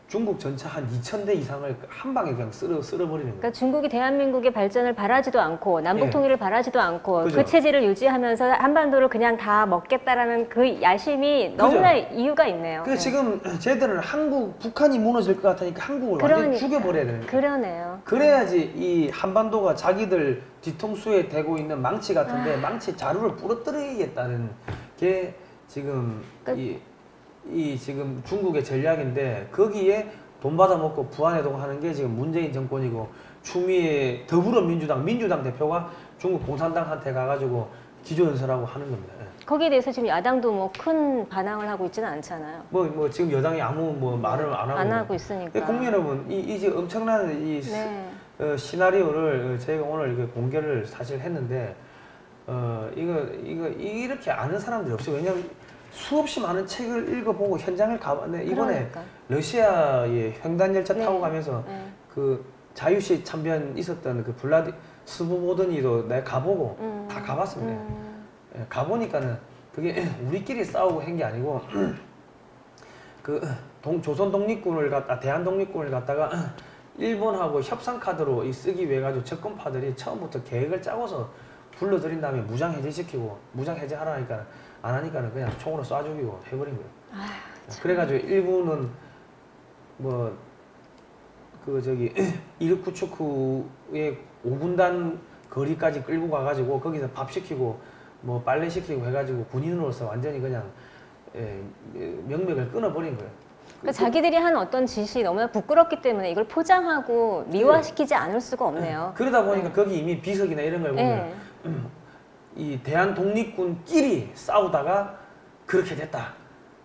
중국 전체 한 2,000대 이상을 한 방에 그냥 쓸어버리는 거예요. 그러니까 중국이 대한민국의 발전을 바라지도 않고 남북 예. 통일을 바라지도 않고 그죠. 그 체제를 유지하면서 한반도를 그냥 다 먹겠다라는 그 야심이 너무나 이유가 있네요. 그래서 지금 쟤들은 북한이 무너질 것 같으니까 한국을 완전히 죽여버려야 되는 거예요. 그러네요. 그래야지 이 한반도가 자기들 뒤통수에 대고 있는 망치 같은데 망치 자루를 부러뜨리겠다는 게 지금 이 지금 중국의 전략인데 거기에 돈 받아먹고 부안해동 하는 게 지금 문재인 정권이고 추미애 민주당 대표가 중국 공산당한테 가가지고 기조연설하고 하는 겁니다. 예. 거기에 대해서 지금 야당도 뭐 큰 반항을 하고 있지는 않잖아요. 뭐 지금 여당이 아무 말을 안 하고 있으니까. 국민 여러분 이 지금 엄청난 이 시나리오를 저희가 오늘 이렇게 공개를 사실 했는데 이거 이렇게 아는 사람들이 없어요. 왜냐면 수없이 많은 책을 읽어보고 현장을 가봤는데 이번에 러시아의 횡단 열차 타고 가면서 그 자유시 참변 있었던 그 스보보드니도 내가 가보고 다 가봤습니다. 예, 가보니까는 그게 우리끼리 싸우고 한 게 아니고 그 조선 독립군을 대한 독립군을 갖다가 일본하고 협상 카드로 쓰기 위해 가지고 접근파들이 처음부터 계획을 짜고서 불러들인 다음에 무장 해제시키고 무장 해제하라니까 안 하니까는 그냥 총으로 쏴 죽이고 해버린 거예요. 그래가지고 일부는 뭐 그 저기 이르쿠츠크의 5분단 거리까지 끌고 가가지고 거기서 밥 시키고 뭐 빨래 시키고 해가지고 군인으로서 완전히 그냥 명맥을 끊어버린 거예요. 그러니까 자기들이 한 어떤 짓이 너무나 부끄럽기 때문에 이걸 포장하고 미화시키지 않을 수가 없네요. 그러다 보니까 거기 이미 비석이나 이런 걸 보면 이 대한 독립군끼리 싸우다가 그렇게 됐다.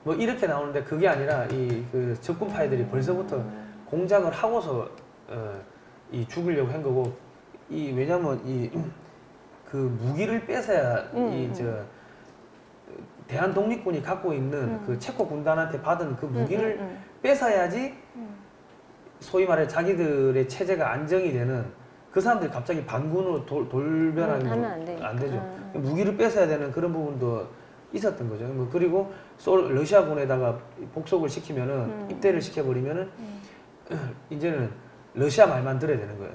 뭐 이렇게 나오는데 그게 아니라 이 그 적군파이들이 벌써부터 공작을 하고서 이 죽이려고 한 거고 왜냐면 그 무기를 뺏어야 대한 독립군이 갖고 있는 그 체코 군단한테 받은 그 무기를 뺏어야지 소위 말해 자기들의 체제가 안정이 되는 그 사람들이 갑자기 반군으로 돌변하면 안 되죠. 무기를 뺏어야 되는 그런 부분도 있었던 거죠. 뭐 그리고 러시아군에다가 복속을 시키면은 입대를 시켜버리면은 이제는 러시아 말만 들어야 되는 거예요.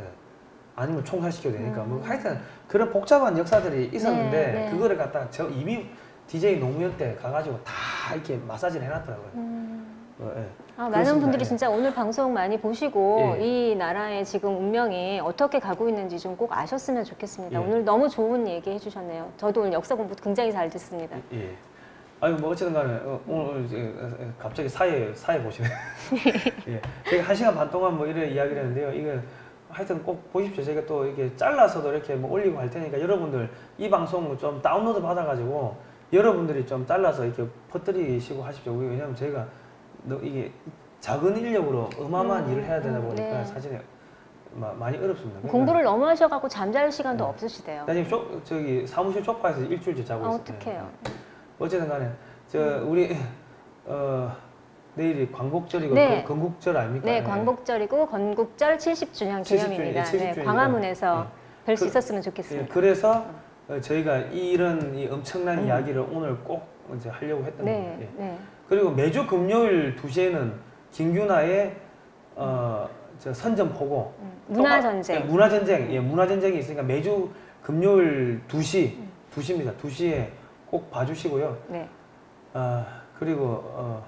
아니면 총살시켜야 되니까 뭐 하여튼 그런 복잡한 역사들이 있었는데 그거를 갖다가 이미 DJ 노무현 때 가가지고 다 이렇게 마사지를 해놨더라고요. 많은 분들이 진짜 오늘 방송 많이 보시고 이 나라의 지금 운명이 어떻게 가고 있는지 좀 꼭 아셨으면 좋겠습니다. 오늘 너무 좋은 얘기 해주셨네요. 저도 오늘 역사 공부 굉장히 잘 듣습니다. 아유 뭐 어쨌든 간에 오늘 이제 갑자기 사회 보시네. 제가 1시간 반 동안 뭐 이런 이야기를 했는데요. 이거 하여튼 꼭 보십시오. 제가 또 이렇게 잘라서도 이렇게 뭐 올리고 할 테니까 여러분들 이 방송 좀 다운로드 받아가지고 여러분들이 좀 잘라서 이렇게 퍼뜨리시고 하십시오. 왜냐면 저희가 이게 작은 인력으로 어마어마한 일을 해야 되다 보니까 사실 많이 어렵습니다. 공부를 너무 하셔갖고 잠잘 시간도 없으시대요. 나 지금 저기 사무실 소파에서 일주일째 자고 있어요. 어떡해요. 어쨌든 간에 우리 내일이 광복절이고 건국절 아닙니까? 네, 광복절이고 건국절 70주년 기념입니다. 70주년. 광화문에서 뵐 수 있었으면 좋겠습니다. 그래서 저희가 이런 엄청난 이야기를 오늘 꼭 이제 하려고 했던 거예요. 그리고 매주 금요일 2시에는 김규나의 선전포고 문화전쟁. 문화전쟁이 있으니까 매주 금요일 2시입니다. 2시에 꼭 봐주시고요. 그리고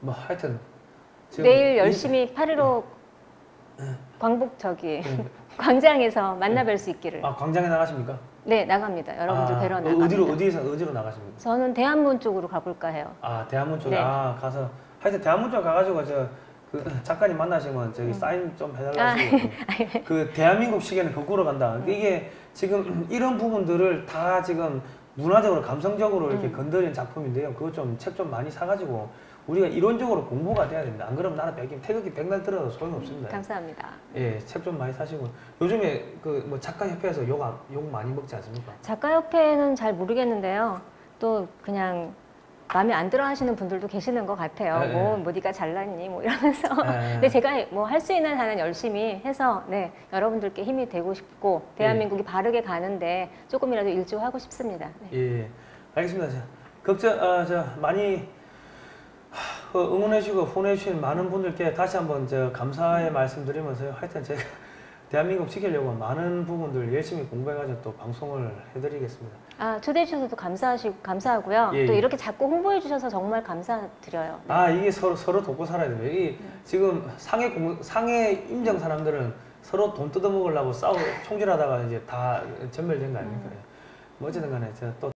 뭐 하여튼 내일 열심히 8.15 광복 광장에서 만나 뵐 수 있기를. 광장에 나가십니까? 네, 나갑니다. 여러분들 뵈러 나갑니다. 어디로 나가십니까? 저는 대한문 쪽으로 가볼까 해요. 대한문 쪽에 가서 하여튼 대한문 쪽 가가지고 그 작가님 만나시면 저기 사인 좀 해달라고 그 대한민국 시계는 거꾸로 간다. 이게 지금 이런 부분들을 다 지금 문화적으로 감성적으로 이렇게 건드린 작품인데요. 그거 좀 책 좀 많이 사가지고 우리가 이론적으로 공부가 돼야 됩니다. 안 그러면 나라 태극기 백날 들어도 소용없습니다. 감사합니다. 책 좀 많이 사시고 요즘에 그 뭐 작가협회에서 욕 많이 먹지 않습니까? 작가협회는 잘 모르겠는데요. 또 그냥 마음에 안 들어 하시는 분들도 계시는 것 같아요. 뭐 네가 잘났니? 뭐 이러면서. 근데 제가 뭐 할 수 있는 한은 열심히 해서 여러분들께 힘이 되고 싶고 대한민국이 바르게 가는데 조금이라도 일조하고 싶습니다. 알겠습니다. 많이 응원해주고 후원해주신 많은 분들께 다시 한번 감사의 말씀드리면서요. 하여튼 제가 대한민국 지키려고 많은 부분들 열심히 공부해가지고 또 방송을 해드리겠습니다. 초대해 주셔서 감사하고요. 예, 또 예. 이렇게 자꾸 홍보해 주셔서 정말 감사드려요. 이게 서로 돕고 살아야 돼요. 지금 상해 임정 사람들은 서로 돈 뜯어먹으려고 총질하다가 이제 다 전멸된 거 아닙니까? 뭐 어쨌든 간에 제가 또